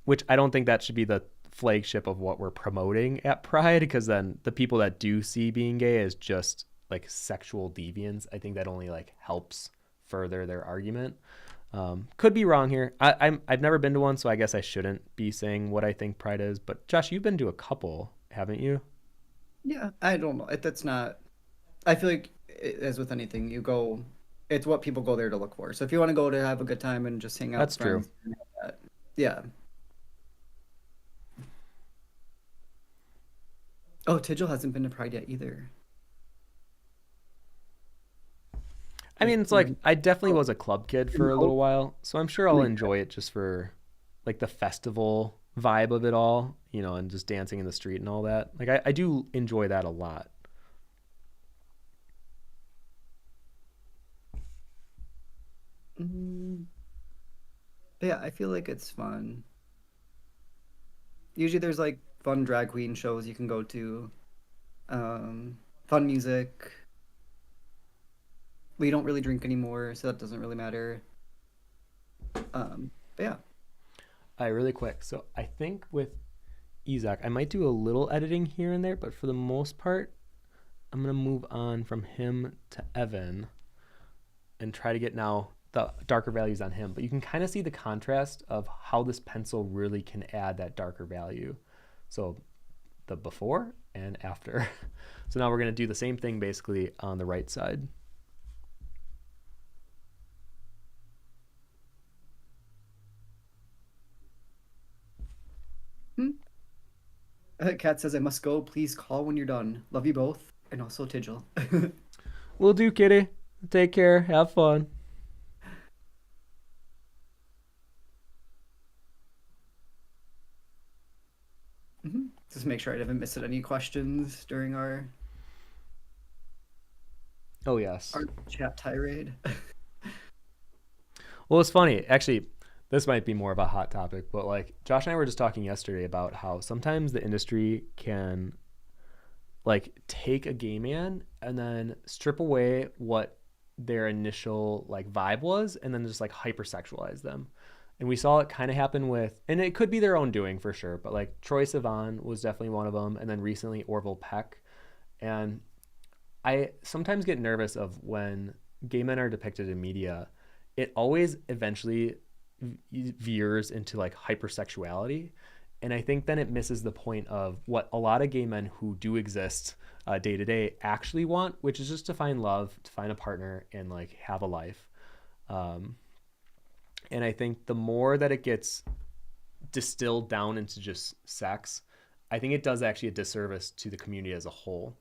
Which I don't think that should be the flagship of what we're promoting at Pride, because then the people that do see being gay as just like sexual deviance, I think that only like helps further their argument. Could be wrong here. I've never been to one, so I guess I shouldn't be saying what I think Pride is. But Josh, you've been to a couple, haven't you? Yeah, I don't know. That's not. I feel like, as with anything, you go. It's what people go there to look for. So if you want to go to have a good time and just hang out with That's true. friends, yeah. Oh, Tigil hasn't been to Pride yet either. I Like, mean, it's like I definitely oh, was a club kid for a little while, so I'm sure I'll like, enjoy it just for like the festival vibe of it all, and just dancing in the street and all that. Like I do enjoy that a lot. mm, yeah, I feel like it's fun. Usually there's like fun drag queen shows you can go to, fun music. We don't really drink anymore, so that doesn't really matter. But yeah. Really quick. So I think with Isaac, I might do a little editing here and there, but for the most part, I'm gonna move on from him to Evan and try to get now the darker values on him. But you can kind of see the contrast of how this pencil really can add that darker value. So the before and after. So now we're gonna do the same thing basically on the right side. Hmm? Kat says I must go. Please call when you're done. Love you both, and also Tigil. Will do, kitty. Take care. Have fun. Just make sure I haven't missed any questions during Oh, yes. our chat tirade. Well, it's funny. Actually, this might be more of a hot topic, but like Josh and I were just talking yesterday about how sometimes the industry can like take a gay man and then strip away what their initial like vibe was and then just like hypersexualize them. And we saw it kind of happen with, and it could be their own doing for sure, but like Troye Sivan was definitely one of them. And then recently Orville Peck. And I sometimes get nervous of when gay men are depicted in media, it always eventually veers into like hypersexuality. And I think then it misses the point of what a lot of gay men who do exist day to day actually want, which is just to find love, to find a partner, and like have a life. Um, and I think the more that it gets distilled down into just sex, I think it does actually a disservice to the community as a whole.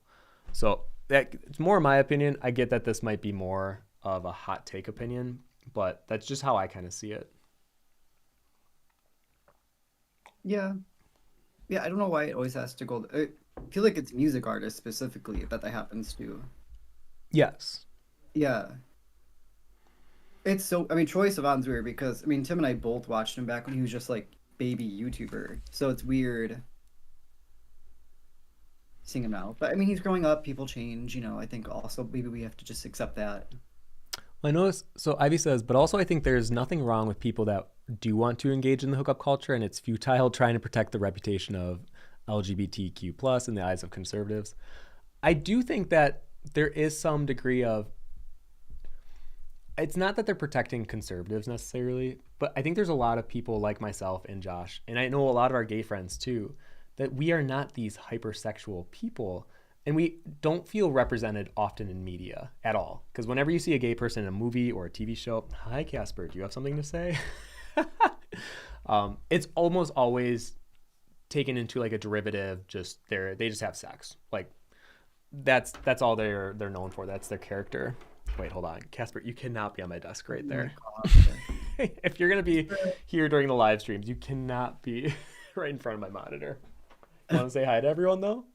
So that it's more my opinion. I get that this might be more of a hot take opinion, but that's just how I kind of see it. Yeah, yeah. I don't know why it always has to go. I feel like it's music artists specifically that happens to. Yes. Yeah, it's so. I mean, Troye Sivan's weird because I mean Tim and I both watched him back when he was just like baby YouTuber. So it's weird seeing him now. But I mean, he's growing up. People change. I think also maybe we have to just accept that. Well, I notice. So Ivy says, but also I think there's nothing wrong with people that do want to engage in the hookup culture, and it's futile trying to protect the reputation of LGBTQ plus in the eyes of conservatives. I do think that there is some degree of, it's not that they're protecting conservatives necessarily, but I think there's a lot of people like myself and Josh, and I know a lot of our gay friends too, that we are not these hypersexual people, and we don't feel represented often in media at all. Because whenever you see a gay person in a movie or a TV show, hi Casper, do you have something to say? It's almost always taken into like a derivative. Just they just have sex. Like that's all they're known for. That's their character. Wait, hold on, Casper. You cannot be on my desk Oh right my there. God. If you're gonna be here during the live streams, you cannot be right in front of my monitor. You want to say hi to everyone though?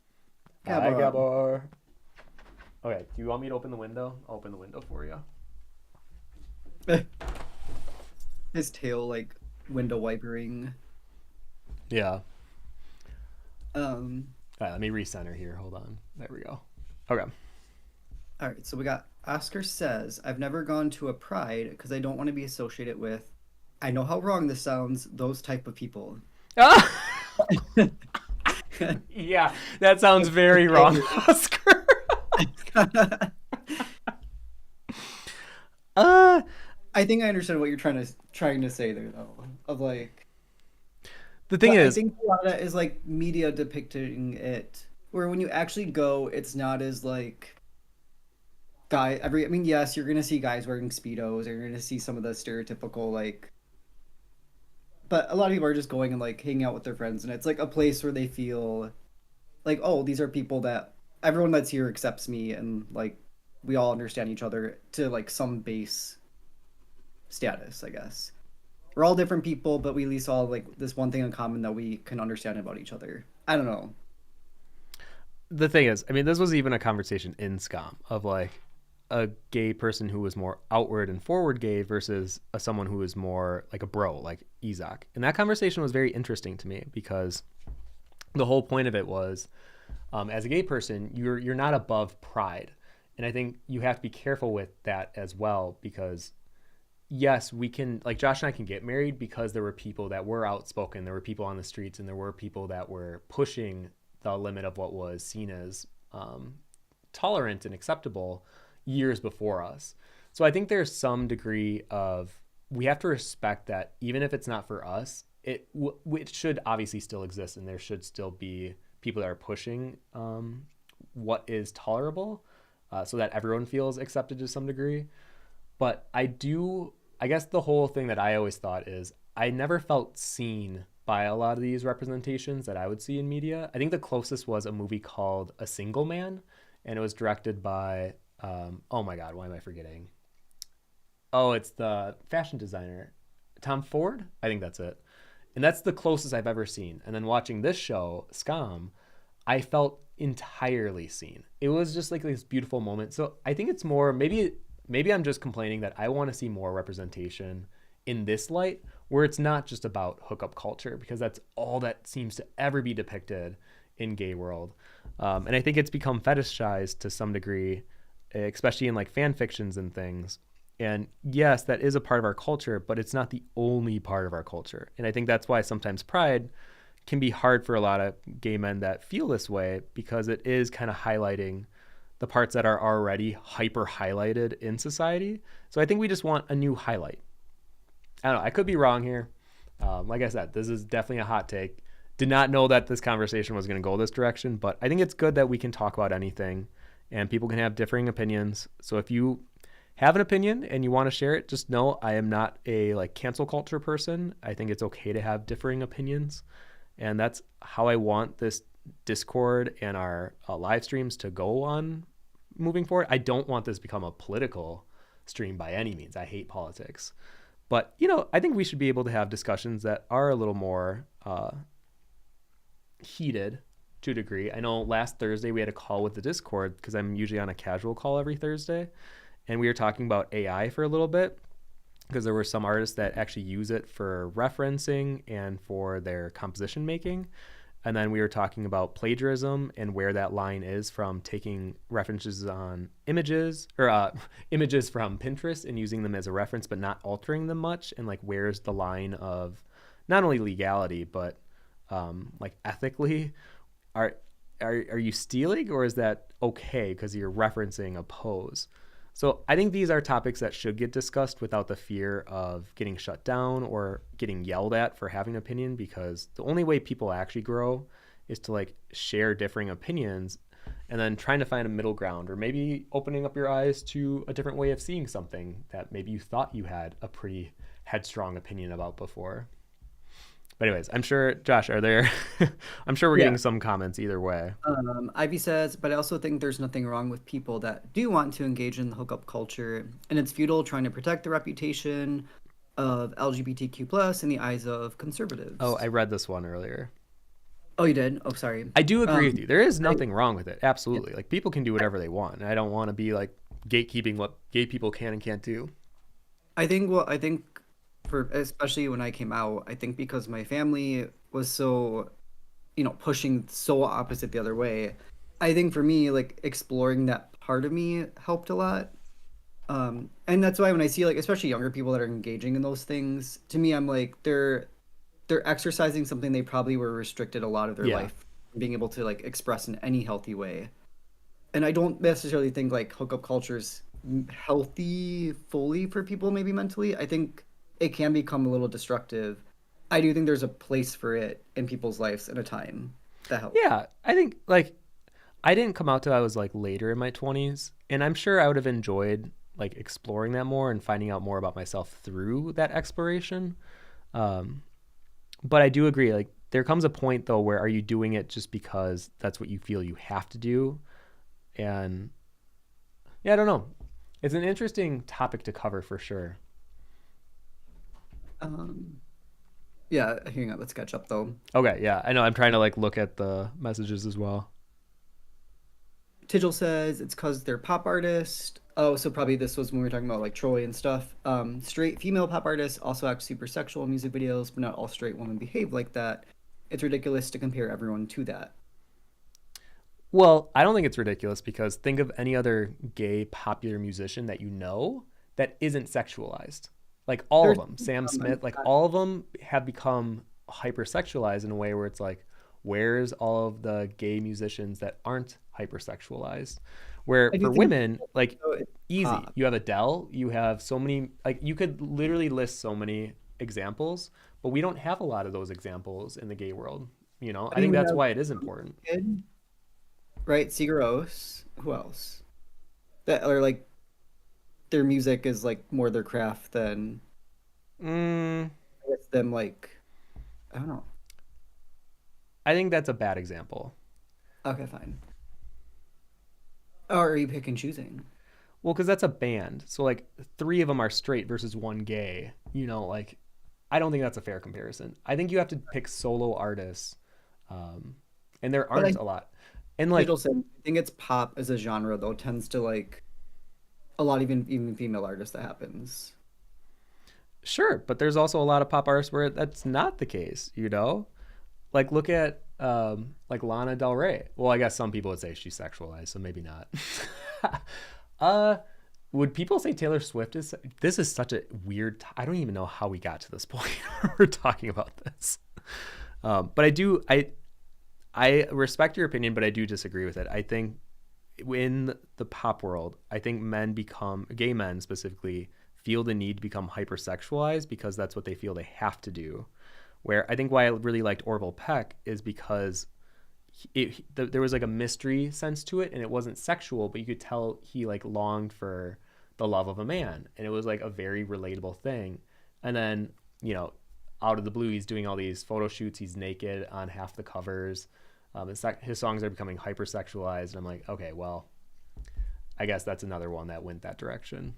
Hi, Gabor. Gabor. Okay. Do you want me to open the window? I'll open the window for you. His tail like window wipering. Yeah. Um, All right, let me recenter here. Hold on. There we go. Okay. all right, so we got Oscar says, I've never gone to a pride because I don't want to be associated with, I know how wrong this sounds, those type of people. Yeah, that sounds very wrong, Oscar. uh, I think I understand what you're trying to say there though. Of like, the thing but I is, think a lot of that is like media depicting it, where when you actually go, it's not as like I mean, yes, you're gonna see guys wearing speedos, or you're gonna see some of the stereotypical like, but a lot of people are just going and like hanging out with their friends, and it's like a place where they feel like, oh, these are people that everyone that's here accepts me, and like we all understand each other to like some base status, I guess. We're all different people, but we at least all have, like this one thing in common that we can understand about each other. I don't know. the thing is, I mean, this was even a conversation in Scum of like a gay person who was more outward and forward gay versus someone who was more like a bro, like Isaac. And that conversation was very interesting to me because the whole point of it was, as a gay person, you're not above pride, and I think you have to be careful with that as well because yes, we can, like Josh and I can get married because there were people that were outspoken, there were people on the streets, and there were people that were pushing the limit of what was seen as tolerant and acceptable years before us. So I think there's some degree of we have to respect that even if it's not for us, it should obviously still exist, and there should still be people that are pushing what is tolerable, so that everyone feels accepted to some degree. But I guess the whole thing that I always thought is I never felt seen by a lot of these representations that I would see in media. I think the closest was a movie called A Single Man, and it was directed by, oh my God, why am I forgetting? Oh, it's the fashion designer, Tom Ford? I think that's it. And that's the closest I've ever seen. And then watching this show, Scam, I felt entirely seen. It was just like this beautiful moment. So I think it's more maybe I'm just complaining that I want to see more representation in this light where it's not just about hookup culture because that's all that seems to ever be depicted in gay world. And I think it's become fetishized to some degree, especially in like fan fictions and things. And yes, that is a part of our culture, but it's not the only part of our culture. And I think that's why sometimes pride can be hard for a lot of gay men that feel this way because it is kind of highlighting the parts that are already hyper highlighted in society. So I think we just want a new highlight. I don't know. I could be wrong here. Like I said, this is definitely a hot take. Did not know that this conversation was going to go this direction, but I think it's good that we can talk about anything and people can have differing opinions. So if you have an opinion and you want to share it, just know I am not a like cancel culture person. I think it's okay to have differing opinions. And that's how I want this Discord and our live streams to go on moving forward. I don't want this to become a political stream by any means. I hate politics. But, I think we should be able to have discussions that are a little more heated to a degree. I know last Thursday we had a call with the Discord because I'm usually on a casual call every Thursday. And we were talking about AI for a little bit because there were some artists that actually use it for referencing and for their composition making. And then we were talking about plagiarism and where that line is from taking references on images or images from Pinterest and using them as a reference, but not altering them much. And like, where's the line of not only legality, but like ethically, are you stealing or is that okay because you're referencing a pose? So I think these are topics that should get discussed without the fear of getting shut down or getting yelled at for having an opinion, because the only way people actually grow is to like share differing opinions and then trying to find a middle ground, or maybe opening up your eyes to a different way of seeing something that maybe you thought you had a pretty headstrong opinion about before. But anyways, I'm sure, Josh, are there? I'm sure we're Yeah. getting some comments either way. Ivy says, but I also think there's nothing wrong with people that do want to engage in the hookup culture, and it's futile trying to protect the reputation of LGBTQ plus in the eyes of Oh, conservatives. I read this one earlier. Oh, you did? Oh, sorry. I do agree with you. There is I, nothing wrong with it. yeah, Absolutely. Like people can do whatever they want. And I don't want to be like gatekeeping what gay people can and can't do. I think for especially when I came out, I think because my family was so, pushing so opposite the other way, I think for me, like exploring that part of me helped a lot. And that's why when I see like especially younger people that are engaging in those things, to me, I'm like they're exercising something they probably were restricted a lot of their Yeah. life from being able to like express in any healthy way. And I don't necessarily think like hookup culture's healthy fully for people maybe mentally. I think it can become a little destructive. I do think there's a place for it in people's lives at a time that help. Yeah. I think like I didn't come out till I was like later in my 20s. And I'm sure I would have enjoyed like exploring that more and finding out more about myself through that exploration. Um, but I do agree. Like there comes a point though where are you doing it just because that's what you feel you have to do? And yeah, I don't know. It's an interesting topic to cover for sure. Um, yeah, hang on, let's catch up though. Okay, yeah, I know. I'm trying to like look at the messages as well. Tigil says it's because they're pop artists. Oh, so probably this was when we were talking about like Troy and stuff. Straight female pop artists also act super sexual in music videos, but not all straight women behave like that. It's ridiculous to compare everyone to that. Well, I don't think it's ridiculous because think of any other gay popular musician that you know that isn't sexualized. Like all of There's them, Sam comments Smith, like that all of them have become hypersexualized in a way where it's like, where's all of the gay musicians that aren't hypersexualized? Where I do for think women, like though, it's easy, pop. you have Adele, you have so many, like you could literally list so many examples, but we don't have a lot of those examples in the gay world. You know, I I think mean, we that's have why it is important. Kid, right? Sigur Rós. Who else? That or like their music is like more their craft than Mm, I guess them like I don't know. I think that's a bad example. Okay, fine. Or are you pick and choosing? Well, because that's a band. So, like, three of them are straight versus one gay. You know, like, I don't think that's a fair comparison. I think you have to pick solo artists, um, and there But aren't a lot. And, like, Middleton, I think it's pop as a genre though tends to like a lot even female artists that happens. sure, but there's also a lot of pop artists where that's not the case, you know? Like, look at, like, Lana Del Rey. Well, I guess some people would say she's sexualized, so maybe not. uh, would people say Taylor Swift is? This is such a weird. I don't even know how we got to this point. We're talking about this, but I do. I respect your opinion, but I do disagree with it. I think in the pop world, I think men become gay men specifically feel the need to become hypersexualized because that's what they feel they have to do. Where I think why I really liked Orville Peck is because there was like a mystery sense to it and it wasn't sexual, but you could tell he like longed for the love of a man, and it was like a very relatable thing. And then, you know, out of the blue he's doing all these photo shoots, he's naked on half the covers. His songs are becoming hypersexualized, and I'm like, okay, well, I guess that's another one that went that direction.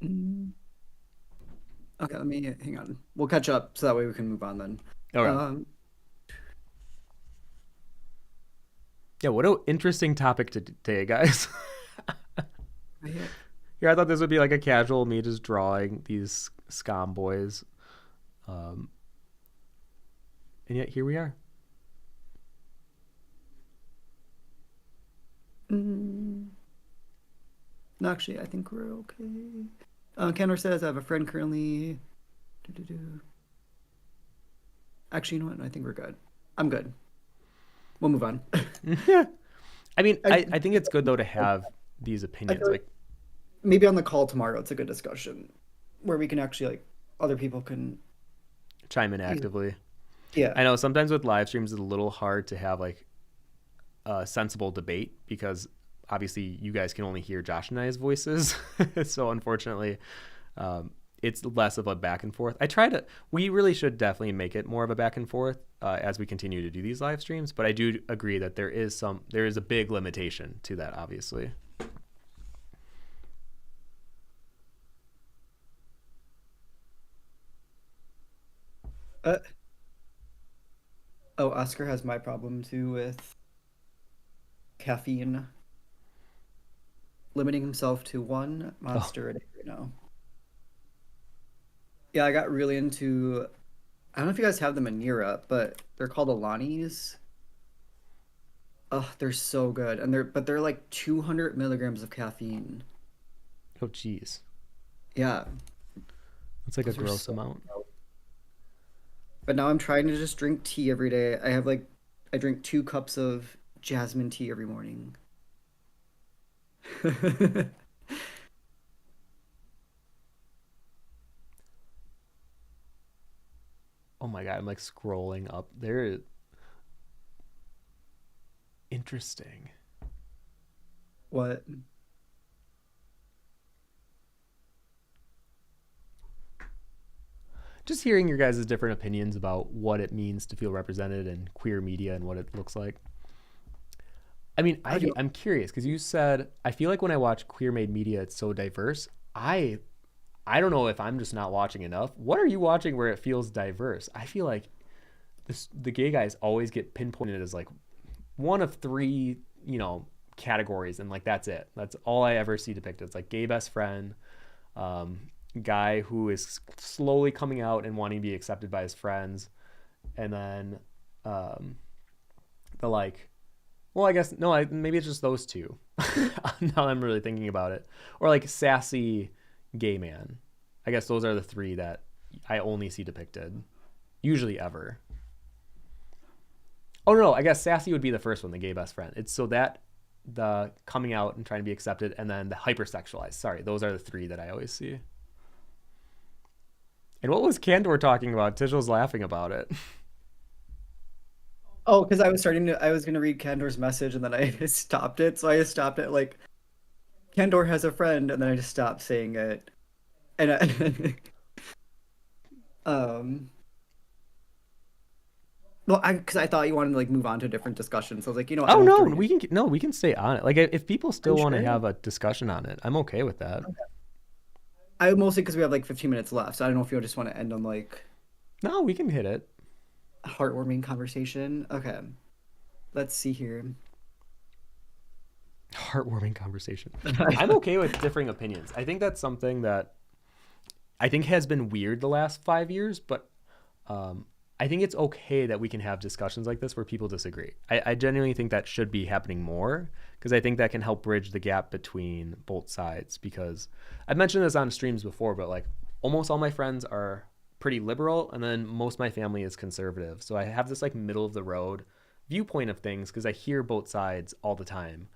Mm, okay, let me hang on. We'll catch up so that way we can move on then. Okay. Um, Yeah, what an interesting topic today, guys. yeah. Here, I thought this would be like a casual me just drawing these scum boys, um, and yet here we are. Mm, no, actually, I think we're okay. Kenner says I have a friend currently. Do. Actually, you know what? I think we're good. I'm good. We'll move on. Yeah, I mean, I, I think it's good though to have these I opinions. feel like Like, maybe on the call tomorrow, it's a good discussion where we can actually like other people can. chime in actively. Yeah. I know sometimes with live streams it's a little hard to have like a sensible debate because obviously you guys can only hear Josh and I's voices. So unfortunately, um, it's less of a back and forth. I try to. We really should definitely make it more of a back and forth as we continue to do these live streams. But I do agree that there is a big limitation to that, obviously. Uh, oh, Oscar has my problem too with caffeine, limiting himself to one Oh, monster a day right now. Yeah, I got really into. I don't know if you guys have them in Europe, but they're called Alanis. Oh, they're so good, and they're like 200 milligrams of caffeine. oh, geez, Yeah, that's like a those are gross so. amount. But now I'm trying to just drink tea every day. I drink 2 cups of jasmine tea every morning. Oh my god, I'm like scrolling up there. Interesting. What? Just hearing your guys' different opinions about what it means to feel represented in queer media and what it looks like. I mean, How do you? I'm curious because you said I feel like when I watch queer made media, it's so diverse. I don't know if I'm just not watching enough. What are you watching where it feels diverse? I feel like the gay guys always get pinpointed as like one of three, categories, and like that's it. That's all I ever see depicted. It's like gay best friend, um, guy who is slowly coming out and wanting to be accepted by his friends, and then um, the like well, I guess no. Maybe it's just those two. Now I'm really thinking about it, or like sassy gay man. I guess those are the three that I only see depicted, usually ever. Oh no, I guess sassy would be the first one, the gay best friend. It's so that the coming out and trying to be accepted, and then the hypersexualized. Sorry, those are the three that I always see. And what was Candor talking about? Tish was laughing about it. Oh, because I was gonna read Candor's message and then I stopped it. So I just stopped it like Candor has a friend, and then I just stopped saying it. And um, well, because I thought you wanted to like move on to a different discussion. So I was like, I Oh don't have no, to read it. we can stay on it. Like if people Are still you want to sure? have a discussion on it, I'm okay with that. I mostly because we have like 15 minutes left. So I don't know if you just want to end on like No, we can hit it. a heartwarming conversation. Okay, let's see here. Heartwarming conversation. I'm okay with differing opinions. I think that's something that I think has been weird the last 5 years, but um, I think it's okay that we can have discussions like this where people disagree. I genuinely think that should be happening more because I think that can help bridge the gap between both sides. Because I've mentioned this on streams before, but like almost all my friends are pretty liberal, and then most of my family is conservative. So I have this like middle of the road viewpoint of things because I hear both sides all the time.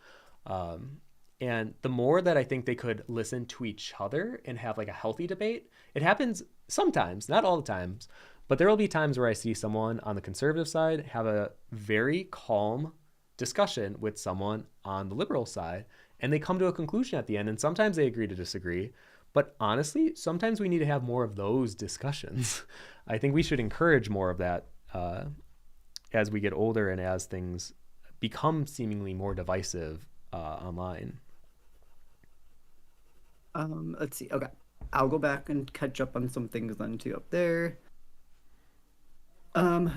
Um, and the more that I think they could listen to each other and have like a healthy debate, it happens sometimes, not all the times, but there will be times where I see someone on the conservative side have a very calm discussion with someone on the liberal side, and they come to a conclusion at the end. And sometimes they agree to disagree. But honestly, sometimes we need to have more of those discussions. I think we should encourage more of that as we get older and as things become seemingly more divisive online. Let's see. Okay, I'll go back and catch up on some things then too up there.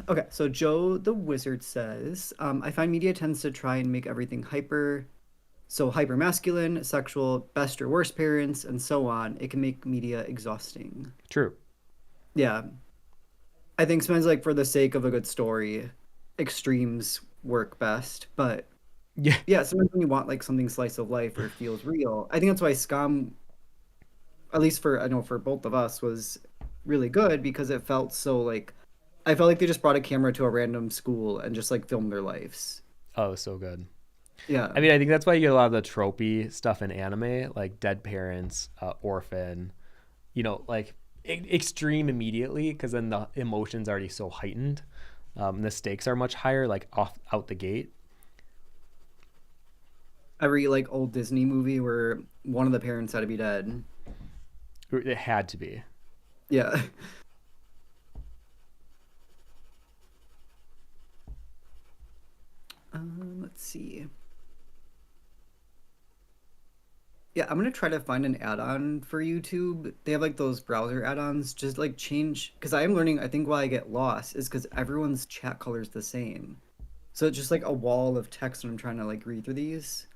Okay, so Joe the Wizard says, I find media tends to try and make everything hyper masculine, sexual, best or worst parents, and so on. It can make media exhausting. True. Yeah, I think sometimes like for the sake of a good story, extremes work best. But Yeah. yeah, sometimes when you want like something slice of life or feels real, I think that's why Scum, at least for I know for both of us, was really good because it felt so like I felt like they just brought a camera to a random school and just like filmed their lives. Oh, so good. Yeah. I mean, I think that's why you get a lot of the tropey stuff in anime, like dead parents, orphan, like extreme immediately, because then the emotions already so heightened. The stakes are much higher, like off out the gate. Every like old Disney movie where one of the parents had to be dead. It had to be. Yeah. Let's see. Yeah, I'm gonna try to find an add-on for YouTube. They have like those browser add-ons, just like change because I am learning, I think why I get lost is because everyone's chat color is the same. So it's just like a wall of text when I'm trying to like read through these.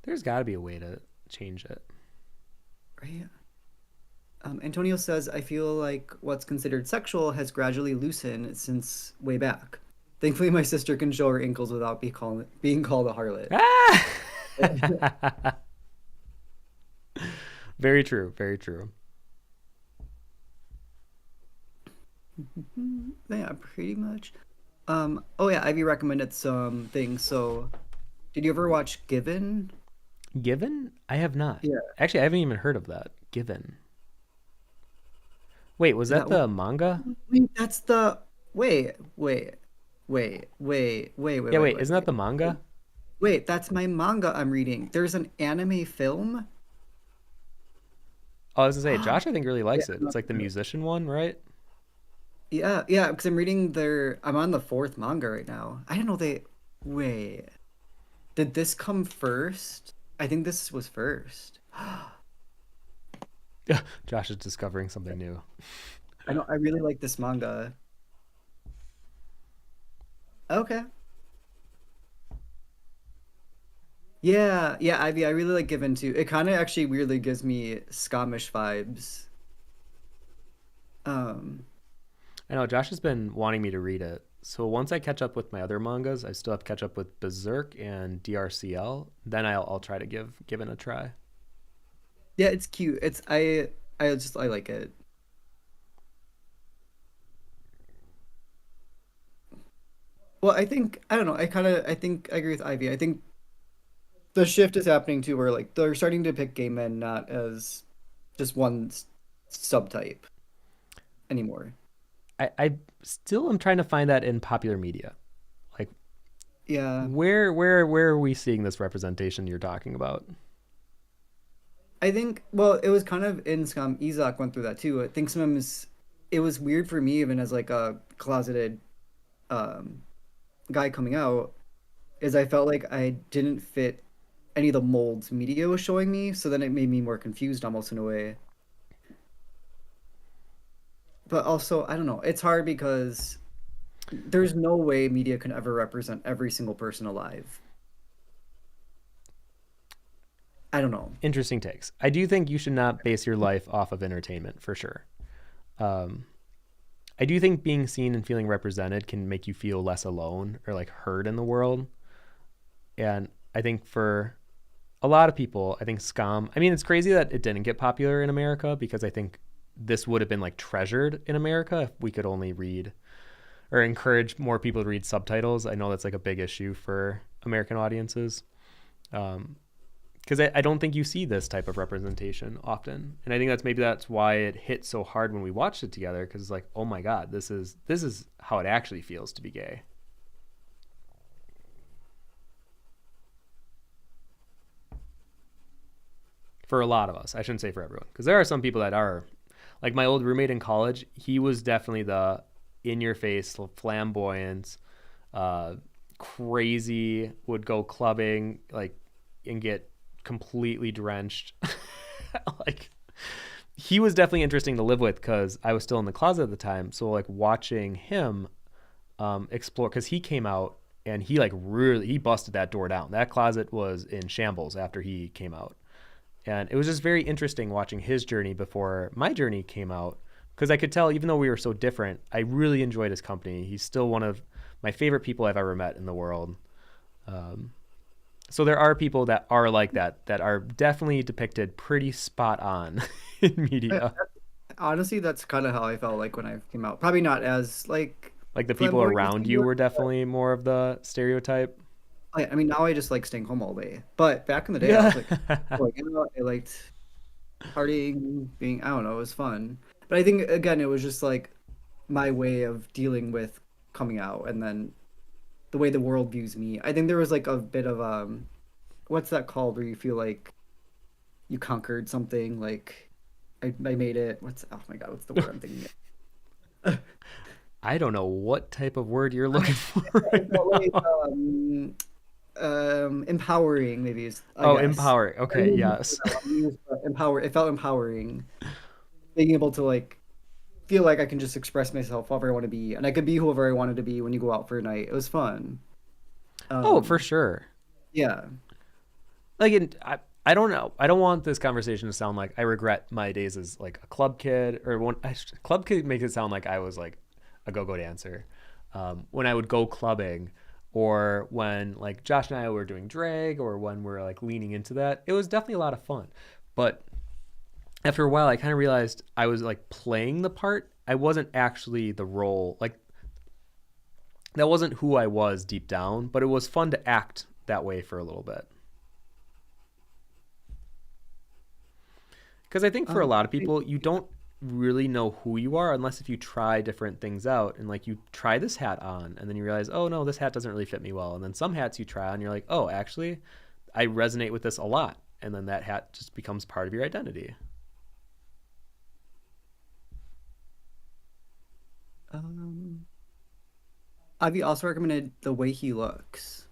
There's got to be a way to change it. Right? Antonio says, I feel like what's considered sexual has gradually loosened since way back. Thankfully, my sister can show her ankles without being called a harlot. Ah! Very true. Very true. Yeah, pretty much. Oh yeah, Ivy recommended some things. So, did you ever watch Given? Given? I have not. Yeah, Actually, I haven't even heard of that. Given. Wait, was is that that one? the manga? Wait, that's the wait, wait, wait, wait, wait, wait, Yeah, wait, wait, wait, isn't that wait. the manga? Wait, that's my manga I'm reading. There's an anime film. Oh, I was gonna say, Josh, I think really Yeah, likes it. It's like the musician one, right? yeah, because I'm reading their. I'm on the fourth manga right now. I didn't know they. Wait, did this come first? I think this was first. Josh is discovering something new. I know. I really like this manga. Okay. Yeah, yeah, Ivy. I really like Given too. It kind of actually weirdly gives me Scottish vibes. Um, I know Josh has been wanting me to read it. So once I catch up with my other mangas, I still have to catch up with Berserk and DRCL. Then I'll try to give Given a try. yeah, it's cute. I like it. Well, I don't know. I think I agree with Ivy. I think the shift is happening too, where like they're starting to pick gay men not as just one subtype anymore. I still am trying to find that in popular media. Like Yeah, where are we seeing this representation you're talking about? I think. Well, it was kind of in Scum. Isaac went through that too. I think sometimes it was weird for me, even as like a closeted um, guy coming out, is I felt like I didn't fit any of the molds media was showing me. So then it made me more confused, almost in a way. But also, I don't know. It's hard because there's no way media can ever represent every single person alive. I don't know. Interesting takes. I do think you should not base your life off of entertainment for sure. Um, I do think being seen and feeling represented can make you feel less alone or like heard in the world. And I think for a lot of people, I think Scum, I mean, it's crazy that it didn't get popular in America because I think this would have been like treasured in America if we could only read or encourage more people to read subtitles. I know that's like a big issue for American audiences. Um, because I don't think you see this type of representation often, and I think that's why it hit so hard when we watched it together. Because it's like, oh my god, this is how it actually feels to be gay. For a lot of us, I shouldn't say for everyone, because there are some people that are, like my old roommate in college. He was definitely the in your face, flamboyant, uh, crazy. Would go clubbing like and get completely drenched. Like he was definitely interesting to live with because I was still in the closet at the time. So like watching him explore, because he came out and he like really he busted that door down. That closet was in shambles after he came out, and it was just very interesting watching his journey before my journey came out. Because I could tell, even though we were so different, I really enjoyed his company. He's still one of my favorite people I've ever met in the world. Um, so there are people that are like that are definitely depicted pretty spot on in Uh, media. Honestly, that's kind of how I felt like when I came out. Probably not as like Like the people flamboyant as around you you were. were definitely more of the stereotype. I mean, now I just like staying home all day. But back in the day, I Yeah. was like, you know, I liked partying, being, I don't know, it was fun. But I think again, it was just like my way of dealing with coming out, and then the way the world views me. I think there was like a bit of what's that called where you feel like you conquered something, like I made it. Oh my God, what's the word I'm thinking of? I don't know what type of word you're looking for right It felt like now. empowering, maybe is, I Oh, guess. empowering. I don't Okay, know the word yes. I want to use, but it felt empowering. Being able to like feel like I can just express myself however I want to be, and I could be whoever I wanted to be when you go out for a night. It was fun. Oh, for Um, sure. yeah. Like, I don't know. I don't want this conversation to sound like I regret my days as like a club kid or one. Club kid makes it sound like I was like a go-go dancer. When I would go clubbing, or when like Josh and I were doing drag, or when we're like leaning into that, it was definitely a lot of fun. But after a while, I kind of realized I was like playing the part. I wasn't actually the role. Like that wasn't who I was deep down, but it was fun to act that way for a little bit. Because I think for a lot of I- people, you don't really know who you are unless if you try different things out and like you try this hat on and then you realize, oh no, this hat doesn't really fit me well. And then some hats you try on, you're like, oh, actually, I resonate with this a lot. And then that hat just becomes part of your identity. um, Ivy also recommended The Way He Looks.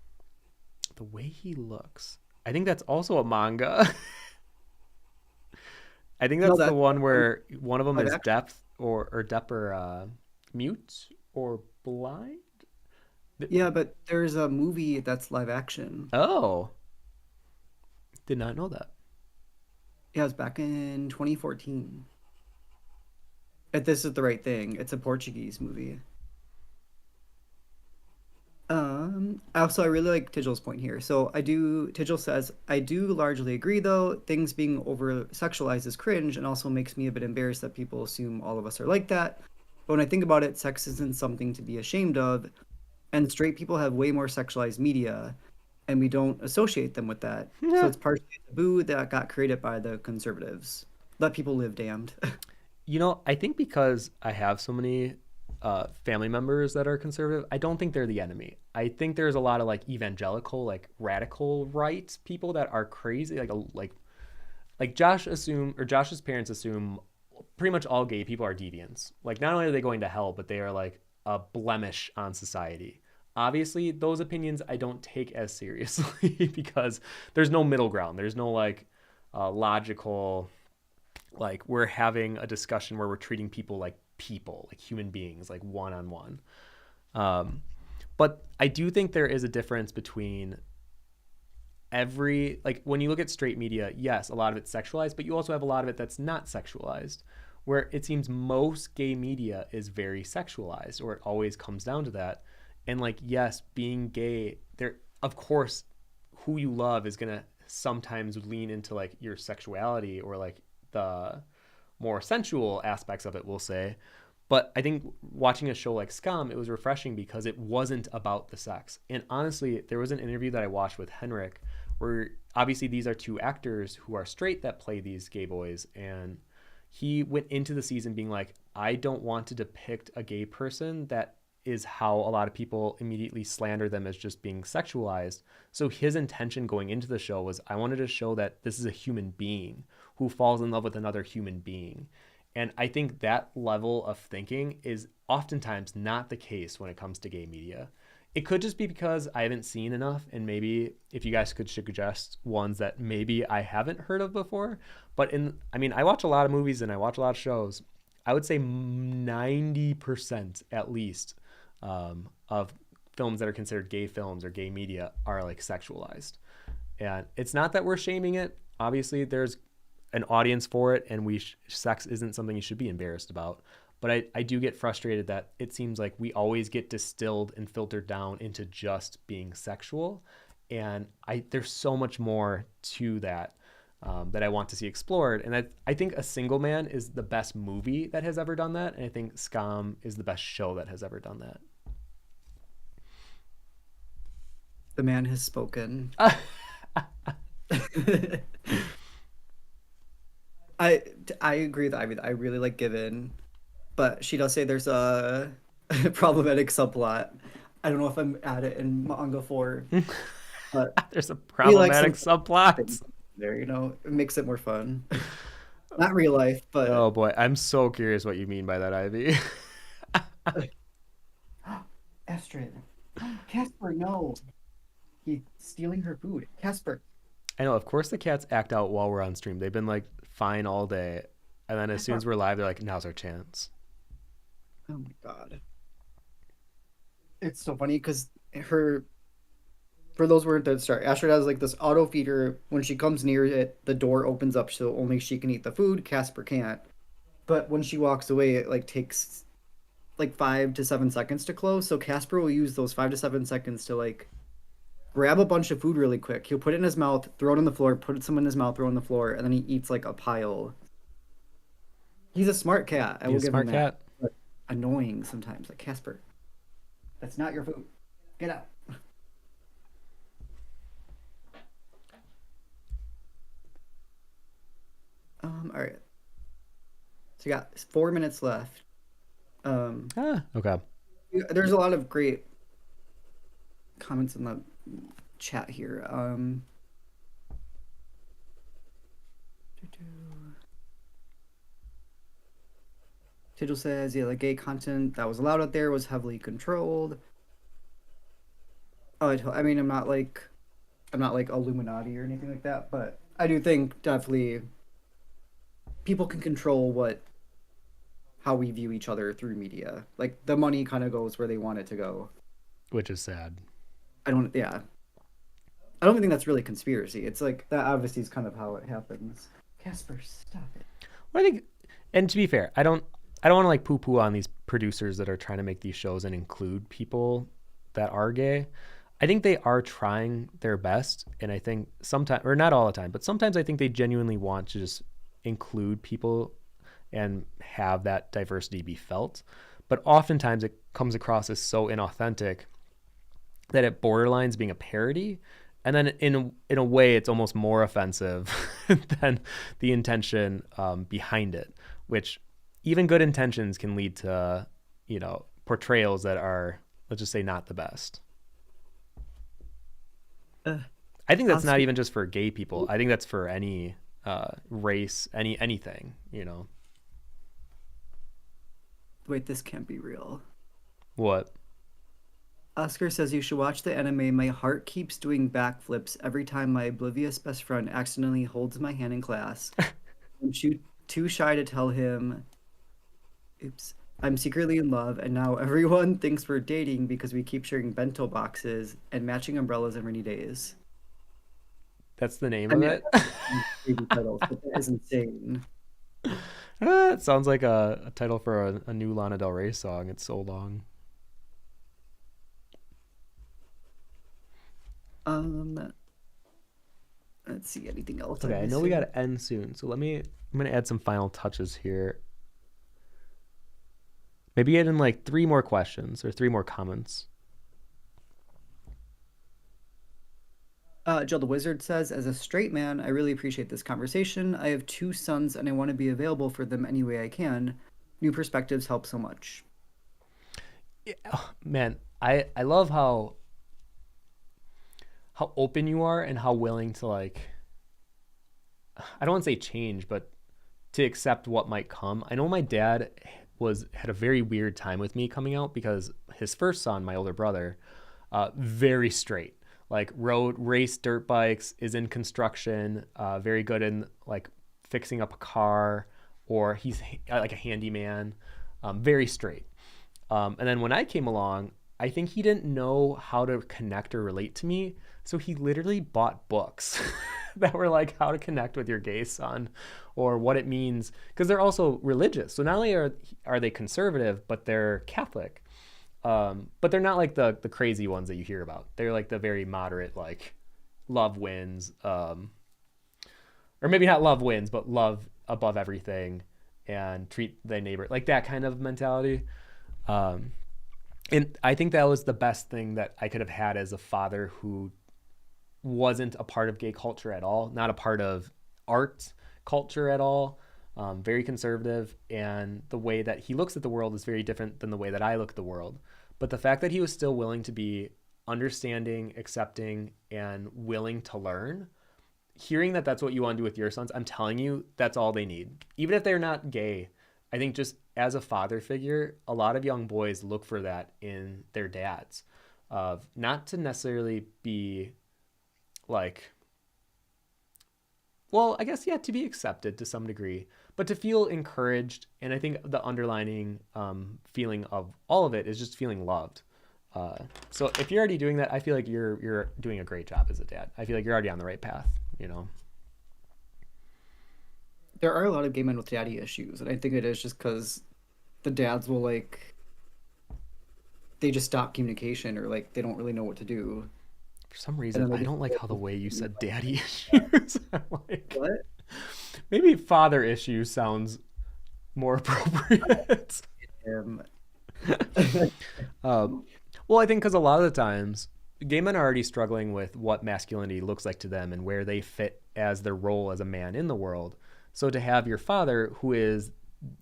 The way he looks. I think that's also a manga. I think No, that's the one where one of them live is action. deaf or mute or blind. Yeah, but there's a movie that's live action. Oh, did not know that. Yeah, it was back in 2014. If This Is the Right Thing. It's a Portuguese movie. Also, I really like Tigel's point here. Tigel says, I do largely agree, though. Things being over sexualized is cringe and also makes me a bit embarrassed that people assume all of us are like that. But when I think about it, sex isn't something to be ashamed of. And straight people have way more sexualized media, and we don't associate them with that. So Yeah. it's partially a taboo that got created by the conservatives. Let people live, damned. You know, I think because I have so many family members that are conservative, I don't think they're the enemy. I think there's a lot of like evangelical, like radical right people that are crazy, like Josh's parents assume pretty much all gay people are deviants. Like not only are they going to hell, but they are like a blemish on society. Obviously, those opinions I don't take as seriously because there's no middle ground. There's no like logical like we're having a discussion where we're treating people, like human beings, like one on one. But I do think there is a difference between like when you look at straight media, yes, a lot of it's sexualized, but you also have a lot of it that's not sexualized. Where it seems most gay media is very sexualized, or it always comes down to that. And like, yes, being gay, there, of course, who you love is gonna sometimes lean into like your sexuality or like the more sensual aspects of it, we'll say. But I think watching a show like Scum, it was refreshing because it wasn't about the sex. And honestly, there was an interview that I watched with Henrik where obviously these are two actors who are straight that play these gay boys. And he went into the season being like, I don't want to depict a gay person that is how a lot of people immediately slander them as just being sexualized. So his intention going into the show was I wanted to show that this is a human being who falls in love with another human being. And I think that level of thinking is oftentimes not the case when it comes to gay media. It could just be because I haven't seen enough, and maybe if you guys could suggest ones that maybe I haven't heard of before. But I mean, I watch a lot of movies and I watch a lot of shows. I would say 90% at least of films that are considered gay films or gay media are like sexualized. And it's not that we're shaming it. Obviously, there's an audience for it, and sex isn't something you should be embarrassed about. But I do get frustrated that it seems like we always get distilled and filtered down into just being sexual, and there's so much more to that that I want to see explored. And I think A Single Man is the best movie that has ever done that, and I think Scum is the best show that has ever done The man has spoken. that. I I agree that I really like Given, but she does say there's a problematic subplot. I don't know if I'm at it in manga for, but There's a we like problematic some subplot. things there, it makes it more fun. Not real life, but Oh boy, I'm so curious what you mean by that, Ivy. Astrid. Casper, no. He's stealing her food. Casper. I know, of course the cats act out while we're on stream. They've been like fine all day. And then as soon Casper. as we're live, they're like, now's our chance. Oh my god. It's so funny because her, for those who weren't at the start, Astrid has like this auto feeder. When she comes near it, the door opens up so only she can eat the food. Casper can't. But when she walks away, it like takes like 5 to 7 seconds to close. So Casper will use those 5 to 7 seconds to like grab a bunch of food really quick. He'll put it in his mouth, throw it on the floor, put some in his mouth, throw it on the floor, and then he eats like a pile. He's a smart cat. I will He's a give him smart that. cat. But annoying sometimes. Like Casper, that's not your food. Get out. All right. So you got 4 minutes left. Okay. There's a lot of great comments in the chat here. Tidal says, yeah, the gay content that was allowed out there was heavily controlled. Oh, I mean, I'm not like Illuminati or anything like that, but I do think definitely people can control how we view each other through media. Like the money kind of goes where they want it to go. Which is sad. Yeah. I don't think that's really conspiracy. It's like that obviously is kind of how it happens. Casper, stop it. Well, I think, and to be fair, I don't want to like poo poo on these producers that are trying to make these shows and include people that are gay. I think they are trying their best. And I think sometimes, or not all the time, but sometimes I think they genuinely want to just include people and have that diversity be felt. But oftentimes it comes across as so inauthentic that it borderlines being a parody. And then in a way, it's almost more offensive than the intention behind it, which even good intentions can lead to, portrayals that are, let's just say, not the best. Uh, I think that's not Oscar, even just for gay people. I think that's for any race, anything. wait, this can't be real. What? Oscar says you should watch the anime. My heart keeps doing backflips every time my oblivious best friend accidentally holds my hand in class. I'm too shy to tell him. Oops. I'm secretly in love, and now everyone thinks we're dating because we keep sharing bento boxes and matching umbrellas on rainy days. That's the name I of mean, it? crazy titles, but that is insane. It sounds like a title for a new Lana Del Rey song. It's so long. Um, let's see anything else Okay, I'm I know we got missing. to end soon, so I'm gonna add some final touches here. Maybe get in like 3 more questions or 3 more comments. Jill the Wizard says, as a straight man, I really appreciate this conversation. I have 2 sons and I want to be available for them any way I can. New perspectives help so much. Yeah, oh, man, I love how open you are and how willing to like, I don't want to say change, but to accept what might come. I know my dad had a very weird time with me coming out because his first son, my older brother, very straight, like race dirt bikes, is in construction, very good in like fixing up a car, or he's like a handyman, very straight. And then when I came along, I think he didn't know how to connect or relate to me. So he literally bought books that were like how to connect with your gay son or what it means. Because they're also religious. So not only are they conservative, but they're Catholic. But they're not like the crazy ones that you hear about. They're like the very moderate, like love wins. Or maybe not love wins, but love above everything and treat thy neighbor. Like that kind of mentality. And I think that was the best thing that I could have had as a father who wasn't a part of gay culture at all, not a part of art culture at all, very conservative. And the way that he looks at the world is very different than the way that I look at the world. But the fact that he was still willing to be understanding, accepting, and willing to learn hearing that that's what you want to do with your sons, I'm telling you, that's all they need. Even if they're not gay, I think just as a father figure, a lot of young boys look for that in their dads, of not to necessarily be like, well, I guess, yeah, to be accepted to some degree, but to feel encouraged. And I think the underlining feeling of all of it is just feeling loved. Uh, so if you're already doing that, I feel like you're doing a great job as a dad. I feel like you're already on the right path, you know. There are a lot of gay men with daddy issues, and I think it is just because the dads will like they just stop communication or like they don't really know what to do, For some and reason, then they I just don't like feel how the way you like, said daddy issues. I'm like, what? maybe father issues sounds more appropriate. Um, um, well, I think because a lot of the times, gay men are already struggling with what masculinity looks like to them and where they fit as their role as a man in the world. So to have your father, who is,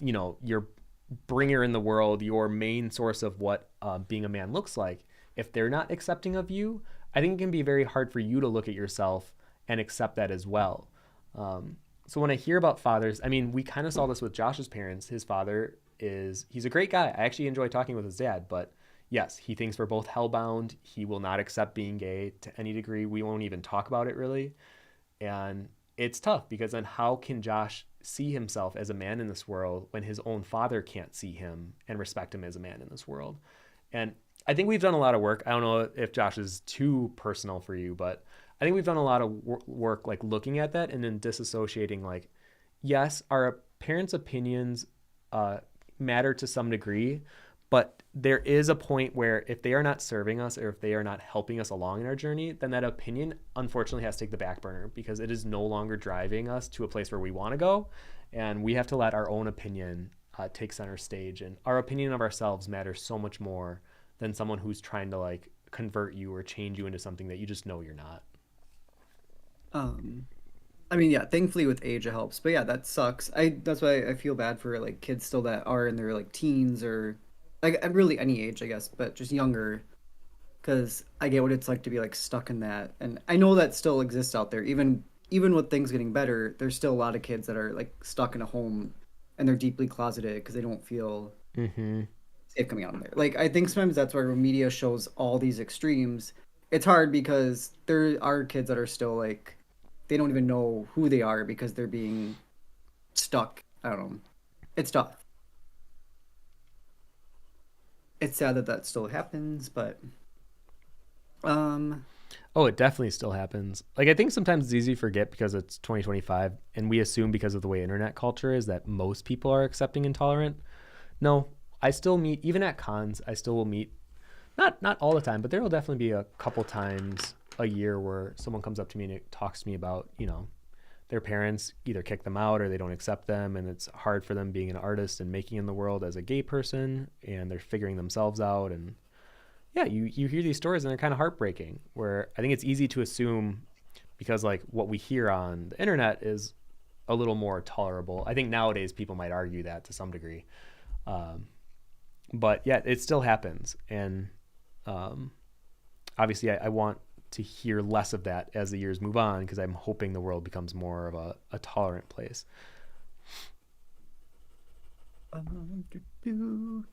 your bringer in the world, your main source of what being a man looks like, if they're not accepting of you, I think it can be very hard for you to look at yourself and accept that as well. So when I hear about fathers, I mean, we kind of saw this with Josh's parents. His father he's a great guy. I actually enjoy talking with his dad, but yes, he thinks we're both hellbound. He will not accept being gay to any degree. We won't even talk about it really. And it's tough because then how can Josh see himself as a man in this world when his own father can't see him and respect him as a man in this world? And I think we've done a lot of work. I don't know if Josh is too personal for you, but I think we've done a lot of work like looking at that and then disassociating like, yes, our parents' opinions matter to some degree, but there is a point where if they are not serving us or if they are not helping us along in our journey, then that opinion unfortunately has to take the back burner because it is no longer driving us to a place where we want to go. And we have to let our own opinion take center stage. And our opinion of ourselves matters so much more than someone who's trying to like convert you or change you into something that you just know you're not. um, I mean, yeah, thankfully with age it helps, but yeah, that sucks. That's why I feel bad for like kids still that are in their like teens or like really any age, I guess, but just younger, because I get what it's like to be like stuck in that, and I know that still exists out there. Even with things getting better, there's still a lot of kids that are like stuck in a home and they're deeply closeted because they don't feel Mm-hmm. safe coming out in there. Like I think sometimes that's where media shows all these extremes. It's hard because there are kids that are still like they don't even know who they are because they're being stuck. I don't know. It's tough. It's sad that that still happens, but um, Oh, it definitely still happens. Like I think sometimes it's easy to forget because it's 2025 and we assume because of the way internet culture is that most people are accepting and tolerant. No, I still meet even at cons, I still will meet not all the time, but there will definitely be a couple times a year where someone comes up to me and talks to me about, their parents either kick them out or they don't accept them and it's hard for them being an artist and making in the world as a gay person and they're figuring themselves out. And yeah, you hear these stories and they're kind of heartbreaking where I think it's easy to assume because like what we hear on the internet is a little more tolerable. I think nowadays people might argue that to some degree. Um, but yeah, it still happens. And um, obviously I want to hear less of that as the years move on because I'm hoping the world becomes more of a tolerant place. do-do.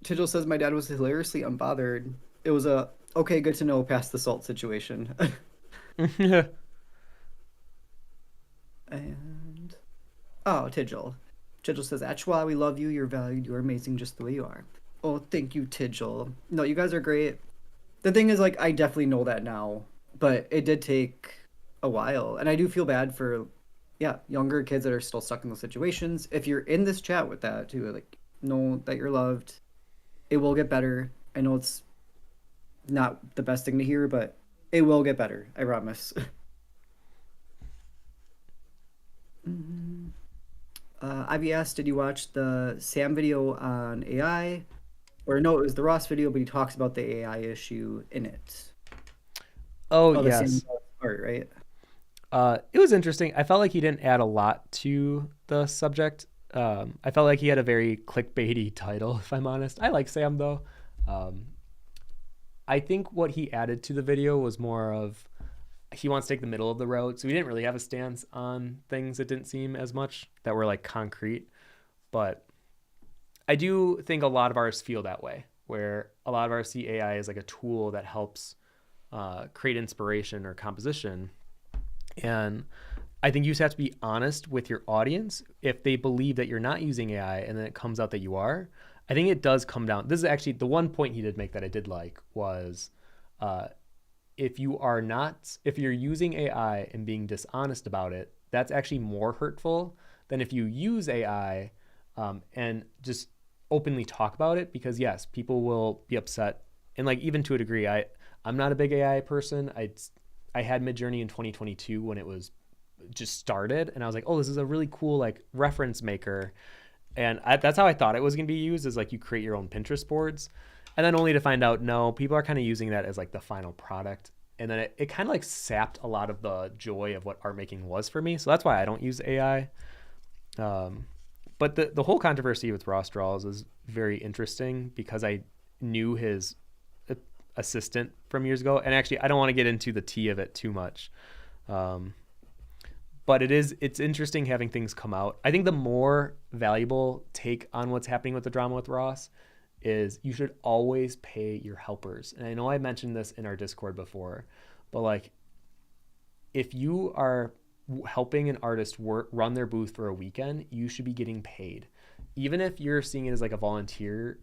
Tijel says my dad was hilariously unbothered. It was a okay, good to know past the salt situation. And oh, Tijel. Tijel says, Achwa, we love you. You're valued. You're amazing just the way you are. Oh, thank you, Tijel. No, you guys are great. The thing is, like, I definitely know that now, but it did take a while. And I do feel bad for, yeah, younger kids that are still stuck in those situations. If you're in this chat with that, too, like, know that you're loved. It will get better. I know it's not the best thing to hear, but it will get better. I promise. Ivy asked, did you watch the Sam video on AI? Or no, it was the Ross video, but he talks about the AI issue in it. Oh, Oh, the Sam yes. part, right? It was interesting. I felt like he didn't add a lot to the subject. I felt like he had a very clickbaity title, if I'm honest. I like Sam, though. Um, I think what he added to the video was more of he wants to take the middle of the road. So we didn't really have a stance on things that didn't seem as much that were like concrete. But I do think a lot of ours feel that way, where a lot of our see AI is like a tool that helps create inspiration or composition. And I think you just have to be honest with your audience. If they believe that you're not using AI and then it comes out that you are, I think it does come down. This is actually the one point he did make that I did like was if you're using AI and being dishonest about it, that's actually more hurtful than if you use AI and just openly talk about it, because yes, people will be upset. And like, even to a degree, I'm not a big AI person. I had Midjourney in 2022 when it was just started, and I was like, oh, this is a really cool like reference maker. And that's how I thought it was going to be used, is like you create your own Pinterest boards. And then only to find out, no, people are kind of using that as like the final product. And then it kind of like sapped a lot of the joy of what art making was for me. So that's why I don't use AI. But the whole controversy with Ross Draws is very interesting because I knew his assistant from years ago. And actually, I don't want to get into the tea of it too much. But it's interesting having things come out. I think the more valuable take on what's happening with the drama with Ross is you should always pay your helpers. And I know I mentioned this in our Discord before, but like, if you are helping an artist run their booth for a weekend, you should be getting paid. Even if you're seeing it as like a volunteer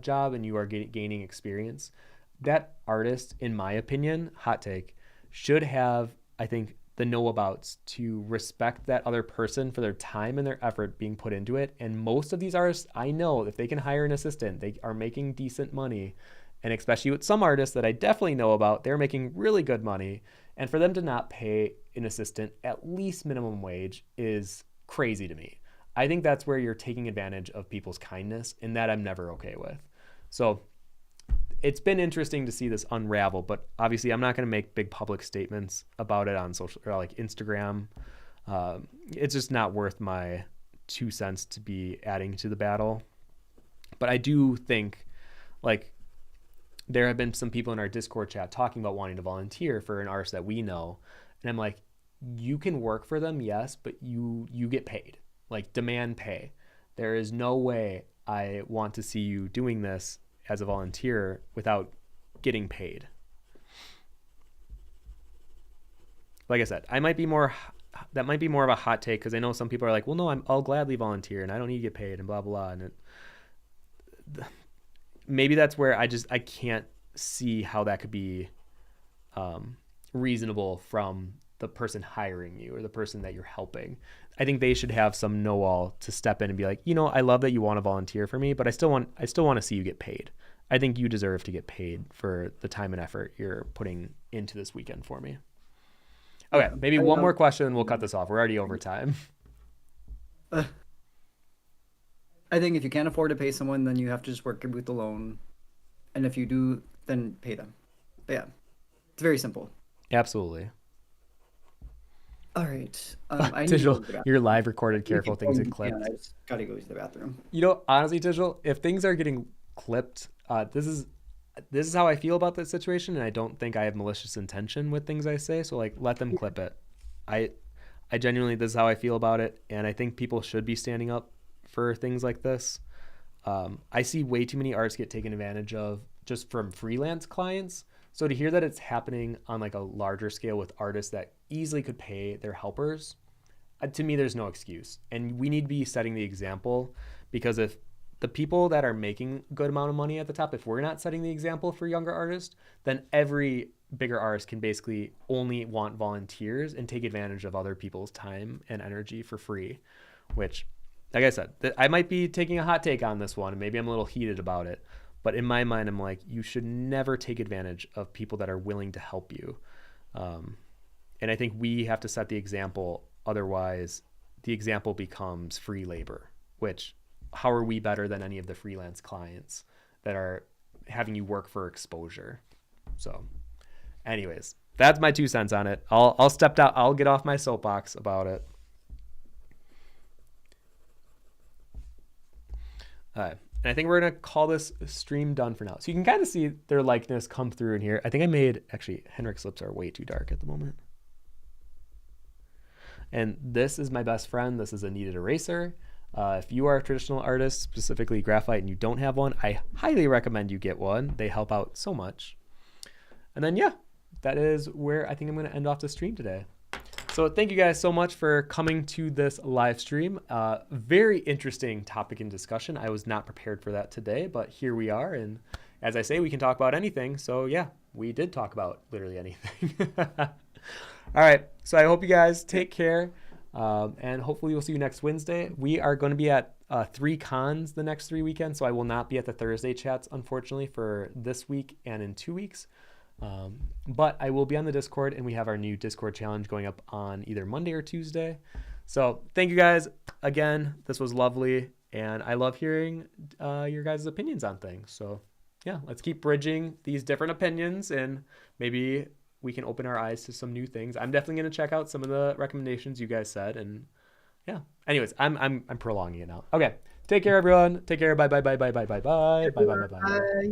job and you are gaining experience, that artist, in my opinion, hot take, should have, I think, the know-abouts to respect that other person for their time and their effort being put into it. And most of these artists, I know if they can hire an assistant, they are making decent money. And especially with some artists that I definitely know about, they're making really good money. And for them to not pay an assistant at least minimum wage is crazy to me. I think that's where you're taking advantage of people's kindness, and that I'm never okay with. So it's been interesting to see this unravel, but obviously I'm not going to make big public statements about it on social or like Instagram. It's just not worth my 2 cents to be adding to the battle. But I do think like there have been some people in our Discord chat talking about wanting to volunteer for an artist that we know. And I'm like, you can work for them, yes, but you get paid. Like, demand pay. There is no way I want to see you doing this as a volunteer without getting paid. Like I said, that might be more of a hot take, because I know some people are like, well, no, I'll gladly volunteer and I don't need to get paid and blah, blah, blah. And maybe that's where I can't see how that could be reasonable from the person hiring you or the person that you're helping. I think they should have some know-all to step in and be like, I love that you want to volunteer for me, but I still want to see you get paid. I think you deserve to get paid for the time and effort you're putting into this weekend for me. Okay, maybe one more question and we'll cut this off. We're already over time. I think if you can't afford to pay someone, then you have to just work your booth alone. And if you do, then pay them. But yeah, it's very simple. Absolutely. All right. Digital, your live recorded careful things get clipped. I just gotta go to the bathroom. Honestly, Digital, if things are getting clipped, this is how I feel about this situation, and I don't think I have malicious intention with things I say. So like, let them clip it. I genuinely, this is how I feel about it, and I think people should be standing up for things like this. I see way too many artists get taken advantage of just from freelance clients. So to hear that it's happening on like a larger scale with artists that easily could pay their helpers, to me, there's no excuse. And we need to be setting the example, because if the people that are making a good amount of money at the top, if we're not setting the example for younger artists, then every bigger artist can basically only want volunteers and take advantage of other people's time and energy for free, which, like I said, I might be taking a hot take on this one. Maybe I'm a little heated about it. But in my mind, I'm like, you should never take advantage of people that are willing to help you. And I think we have to set the example. Otherwise, the example becomes free labor, which, how are we better than any of the freelance clients that are having you work for exposure? So anyways, that's my 2 cents on it. I'll step down. I'll get off my soapbox about it. All right. And I think we're going to call this stream done for now. So you can kind of see their likeness come through in here. I think Henrik's lips are way too dark at the moment. And this is my best friend. This is a kneaded eraser. If you are a traditional artist, specifically graphite, and you don't have one, I highly recommend you get one. They help out so much. And then, yeah, that is where I think I'm going to end off the stream today. So thank you guys so much for coming to this live stream. Very interesting topic and discussion. I was not prepared for that today, but here we are. And as I say, we can talk about anything. So yeah, we did talk about literally anything. All right. So I hope you guys take care. And hopefully we'll see you next Wednesday. We are going to be at 3 cons the next 3 weekends. So I will not be at the Thursday chats, unfortunately, for this week and in 2 weeks. But I will be on the Discord, and we have our new Discord challenge going up on either Monday or Tuesday. So thank you guys again. This was lovely, and I love hearing your guys' opinions on things. So yeah, let's keep bridging these different opinions, and maybe we can open our eyes to some new things. I'm definitely going to check out some of the recommendations you guys said, and yeah. Anyways, I'm prolonging it now. Okay, take care, everyone. Take care. Bye bye bye bye bye bye bye bye bye bye bye bye.